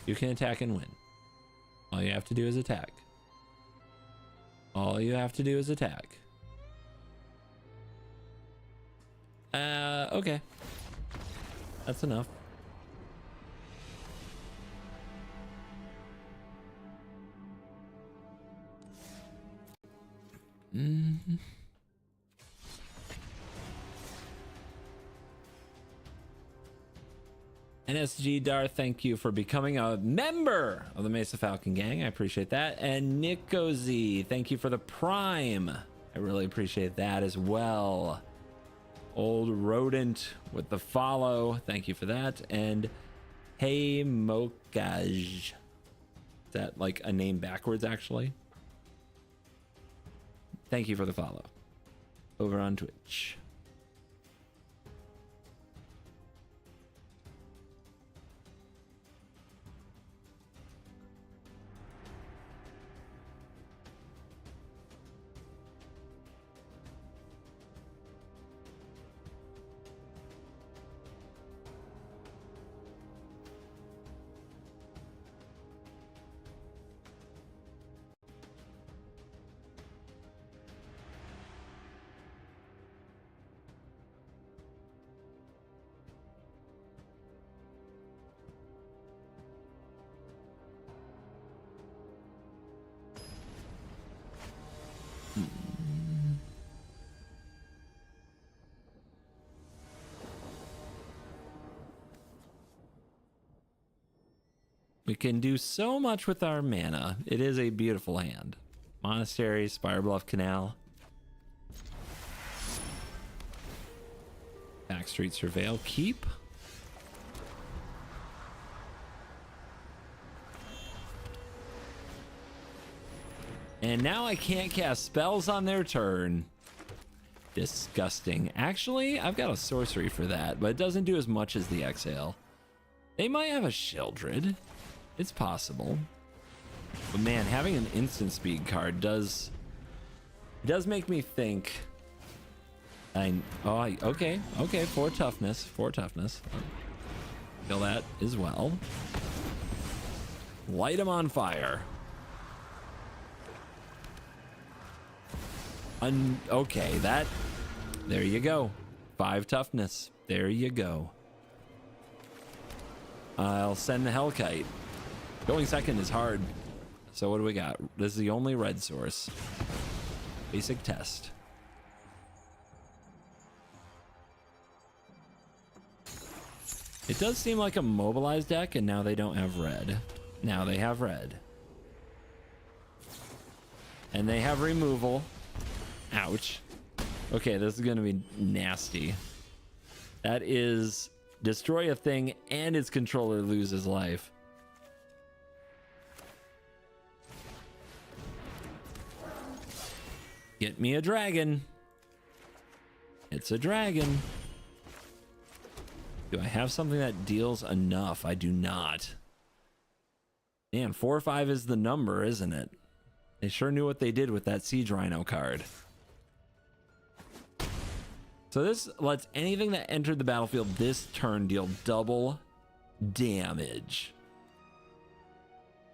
You can attack and win. All you have to do is attack. All you have to do is attack. Okay. That's enough. Mm-hmm. NSG Dar, thank you for becoming a member of the Mesa Falcon gang. I appreciate that. And Nico Z, thank you for the Prime. I really appreciate that as well. Old Rodent with the follow. Thank you for that. And Hey Mokaj. Is that like a name backwards, actually? Thank you for the follow. Over on Twitch. We can do so much with our mana. It is a beautiful hand. Monastery, Spirebluff Canal. Backstreet Surveil, keep. And now I can't cast spells on their turn. Disgusting. Actually, I've got a sorcery for that, but it doesn't do as much as the Exhale. They might have a Sheldred. It's possible. But man, having an instant speed card does make me think. Okay, 4 toughness, 4 toughness. Kill that as well. Light him on fire. Okay, there you go. 5 toughness. There you go. I'll send the Hellkite. Going second is hard. So what do we got? This is the only red source. Basic test. It does seem like a mobilized deck, and now they don't have red. Now they have red. And they have removal. Ouch. Okay, this is gonna be nasty. That is destroy a thing and its controller loses life. Get me a dragon. It's a dragon. Do I have something that deals enough? I do not. Man, 4 or 5 is the number, isn't it? They sure knew what they did with that Siege Rhino card. So this lets anything that entered the battlefield this turn deal double damage.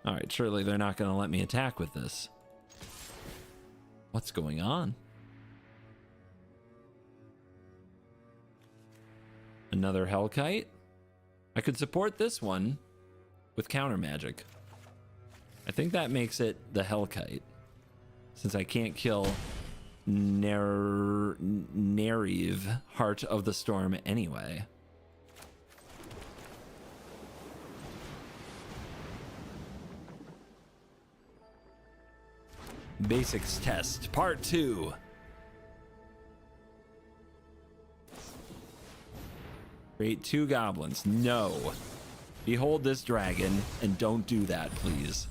All right, surely they're not going to let me attack with this. What's going on? Another Hellkite? I could support this one with counter magic. I think that makes it the Hellkite, since I can't kill Neriv, Heart of the Storm, anyway. Basics test, part 2. Create 2 goblins. No. Behold this dragon, and don't do that, please.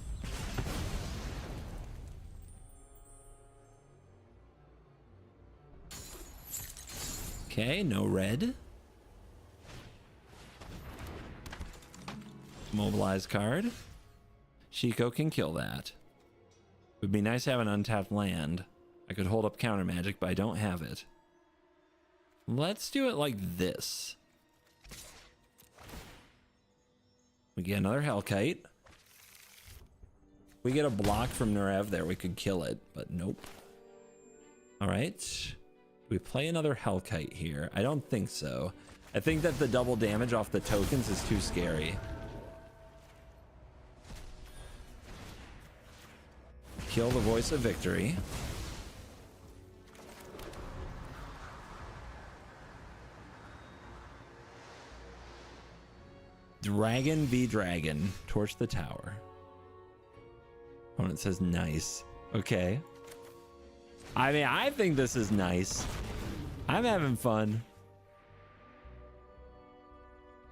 Okay, no red. Mobilize card. Shiko can kill that. It would be nice to have an untapped land. I could hold up counter magic, but I don't have it. Let's do it like this. We get another Hellkite. We get a block from Nerev there. We could kill it, but nope. All right. We play another Hellkite here. I don't think so. I think that the double damage off the tokens is too scary. Kill the Voice of Victory. Dragon v Dragon. Torch the tower. Opponent says nice. Okay. I mean, I think this is nice. I'm having fun.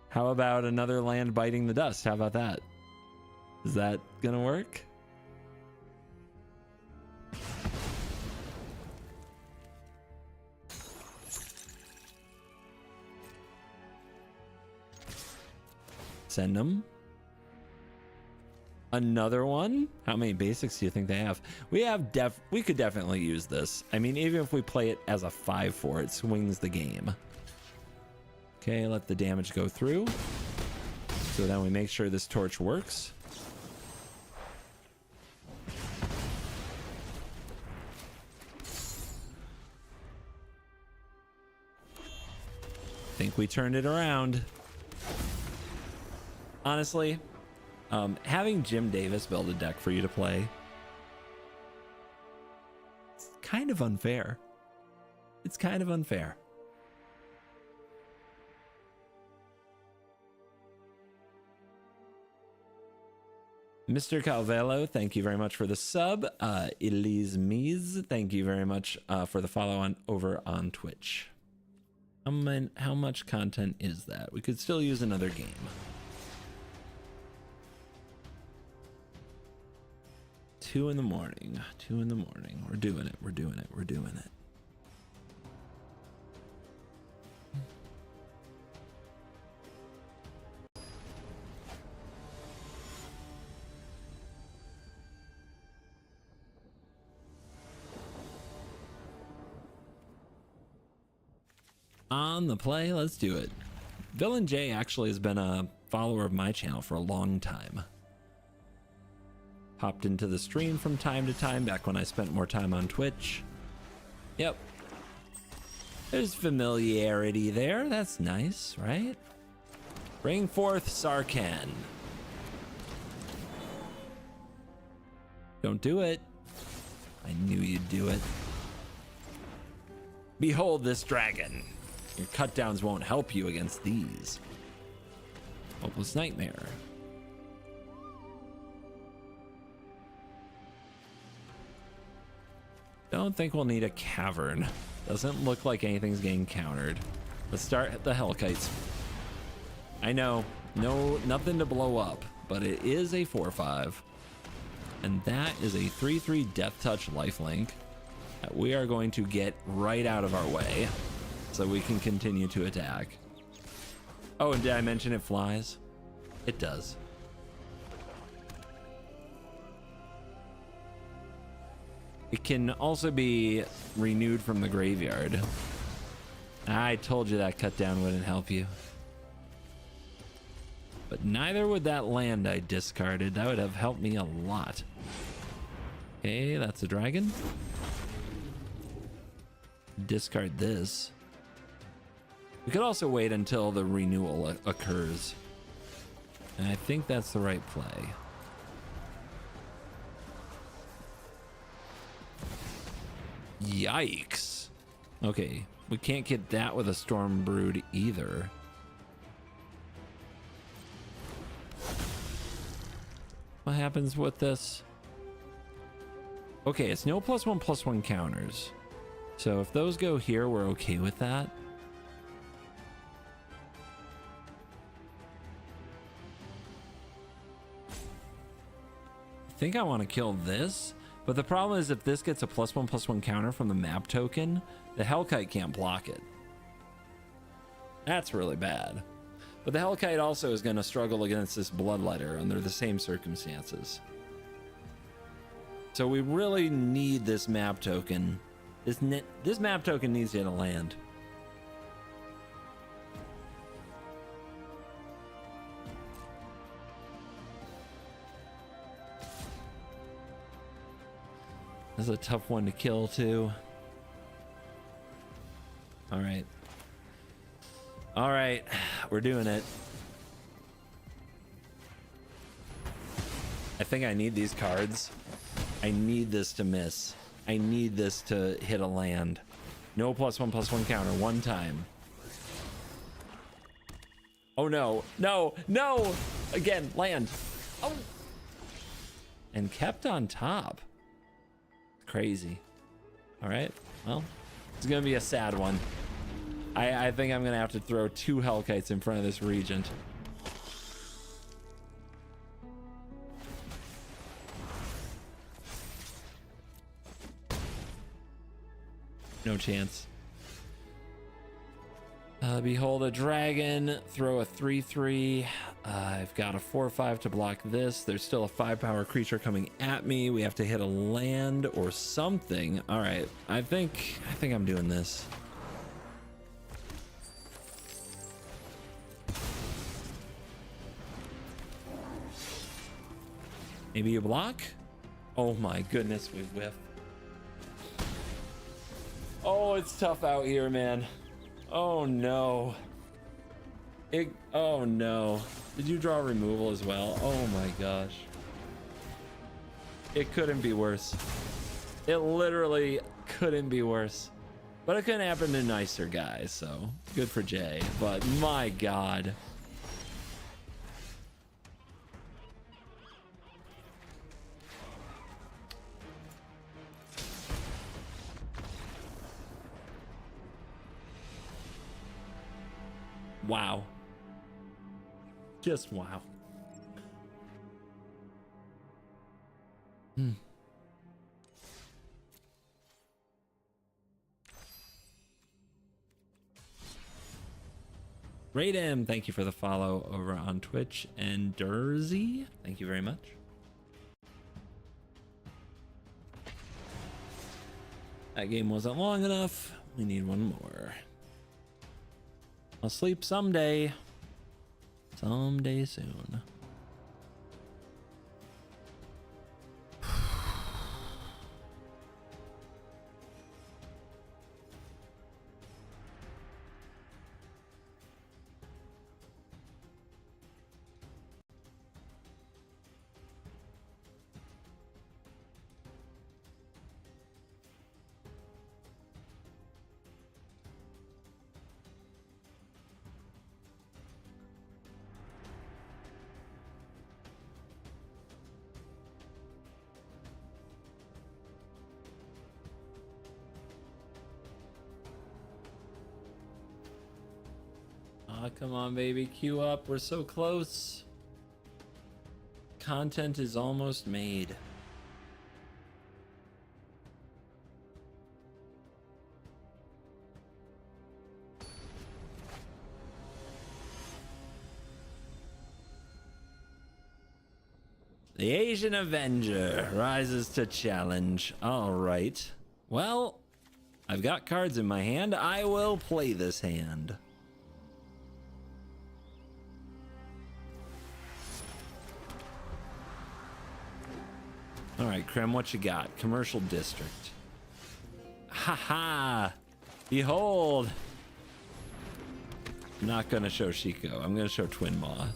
How about another land biting the dust? How about that? Is that gonna work? Send them. Another one? How many basics do you think they have? We could definitely use this. I mean, even if we play it as a 5/4, it swings the game. Okay, let the damage go through. So then we make sure this torch works. Think we turned it around. Honestly, having Jim Davis build a deck for you to play, it's kind of unfair. It's kind of unfair. Mr. Calvello, thank you very much for the sub. Elise Mies, thank you very much for the follow on over on Twitch. How much content is that? We could still use another game. 2 in the morning. 2 in the morning. We're doing it. We're doing it. We're doing it. On the play, let's do it. Villain J actually has been a follower of my channel for a long time. Hopped into the stream from time to time back when I spent more time on Twitch. Yep. There's familiarity there. That's nice, right? Bring forth Sarkhan. Don't do it. I knew you'd do it. Behold this dragon. Your cutdowns won't help you against these. Hopeless Nightmare. Don't think we'll need a cavern. Doesn't look like anything's getting countered. Let's start the Hellkites. I know, nothing to blow up, but it is a 4/5. And that is a 3/3 Death Touch lifelink that we are going to get right out of our way so we can continue to attack. Oh, and did I mention it flies? It does. It can also be renewed from the graveyard. I told you that cut down wouldn't help you. But neither would that land I discarded. That would have helped me a lot. Okay, that's a dragon. Discard this. We could also wait until the renewal occurs. And I think that's the right play. Yikes. Okay, we can't get that with a Storm Brood either. What happens with this? Okay, it's no +1/+1 counters. So if those go here, we're okay with that. I think I want to kill this, but the problem is if this gets a +1/+1 counter from the map token, the Hellkite can't block it. That's really bad. But the Hellkite also is going to struggle against this Bloodletter under the same circumstances. So we really need this map token. This map token needs to hit a land. This is a tough one to kill too. All right. All right, we're doing it. I think I need these cards. I need this to miss. I need this to hit a land. No +1/+1 counter one time. Oh no, no, no! Again, land. Oh! And kept on top. Crazy. All right, well, it's gonna be a sad one. I think I'm gonna have to throw 2 Hellkites in front of this Regent. No chance. Behold a dragon, throw a 3/3. I've got a 4/5 to block this. There's still a 5-power creature coming at me. We have to hit a land or something. All right, I think I'm doing this. Maybe you block? Oh my goodness, we whiff. Oh, it's tough out here, man. Oh no. Oh no. Did you draw removal as well? Oh my gosh. It couldn't be worse. It literally couldn't be worse. But it couldn't happen to nicer guys, so good for Jay. But my god. Wow. Just wow. Raydam, thank you for the follow over on Twitch. And Durzy, thank you very much. That game wasn't long enough. We need one more. I'll sleep someday. Someday soon. Come on, baby, queue up. We're so close. Content is almost made. The Asian Avenger rises to challenge. All right. Well, I've got cards in my hand. I will play this hand. right, Krem, what you got? Commercial district. Haha! Behold! I'm not gonna show Shiko. I'm gonna show Twin Maw.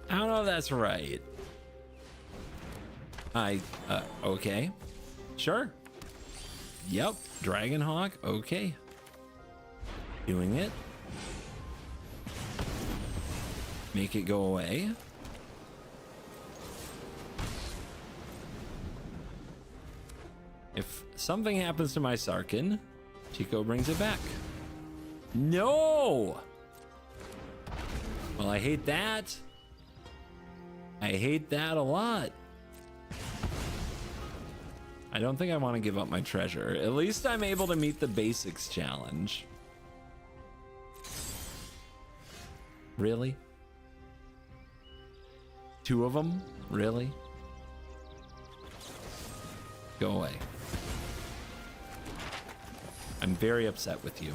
I don't know if that's right. Okay. Sure. Yep. Dragonhawk. Okay. Doing it. Make it go away. If something happens to my Sarkin, Chico brings it back. No! Well, I hate that. I hate that a lot. I don't think I want to give up my treasure. At least I'm able to meet the basics challenge. Really? 2 of them? Really? Go away. I'm very upset with you.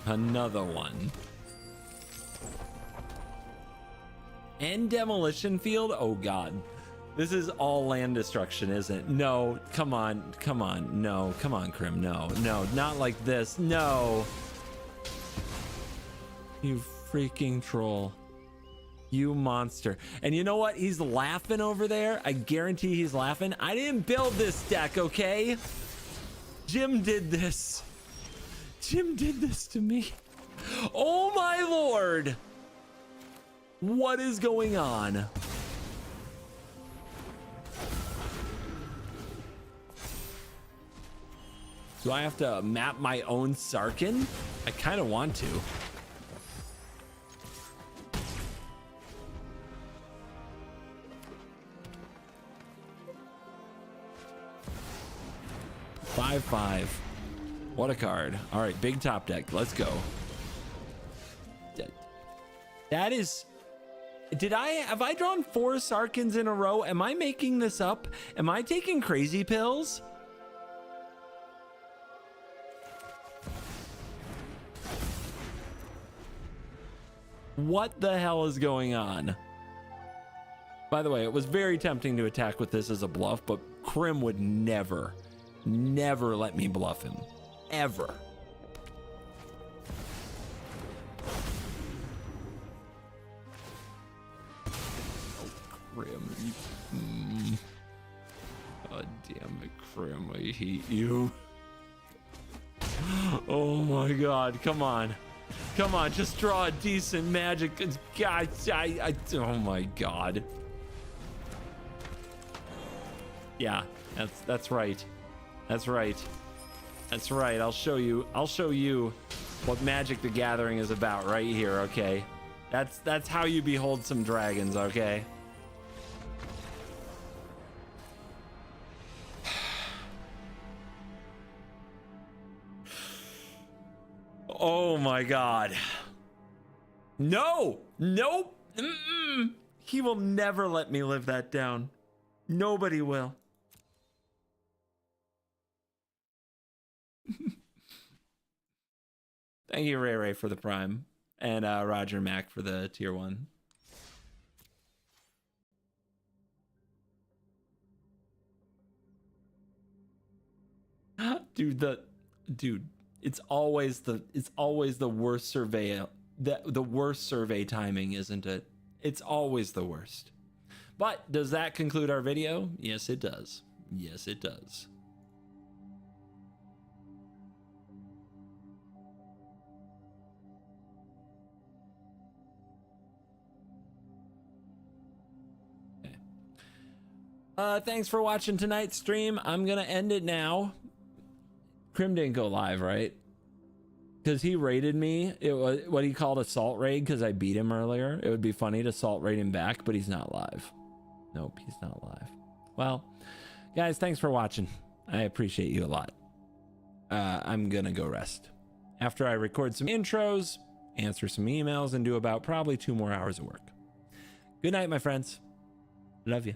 Another one. And demolition field? Oh god. This is all land destruction, isn't it? No, come on, come on. No, come on, Krim. No, no, not like this. No. You freaking troll. You monster. And you know what? He's laughing over there. I guarantee he's laughing. I didn't build this deck, okay? Jim did this. Jim did this to me. Oh my lord. What is going on? Do I have to map my own Sarkin? I kind of want to. Five. What a card. All right, big top deck. Let's go. That is... Have I drawn 4 Sarkins in a row? Am I making this up? Am I taking crazy pills? What the hell is going on? By the way, it was very tempting to attack with this as a bluff, but Krim would never let me bluff him. Ever. Oh, Krim. God damn it, Krim. I hate you. Oh my god, come on. Come on, just draw a decent magic. God, oh my god. Yeah, that's right. That's right. That's right. I'll show you what Magic the Gathering is about right here, okay? That's how you behold some dragons, okay? Oh my god. No! Nope! Mm-mm. He will never let me live that down. Nobody will. Thank you, Ray Ray, for the Prime. And Roger Mack for the tier 1. Dude, it's always the worst survey, the worst survey timing, isn't it? It's always the worst. But does that conclude our video? Yes, it does. Yes, it does. Thanks for watching tonight's stream. I'm gonna end it now. Krim didn't go live, right? Because he raided me. It was what he called a salt raid because I beat him earlier. It would be funny to salt raid him back, but he's not live. Nope, he's not live. Well, guys, thanks for watching. I appreciate you a lot. I'm gonna go rest. After I record some intros, answer some emails, and do about probably 2 more hours of work. Good night, my friends. Love you.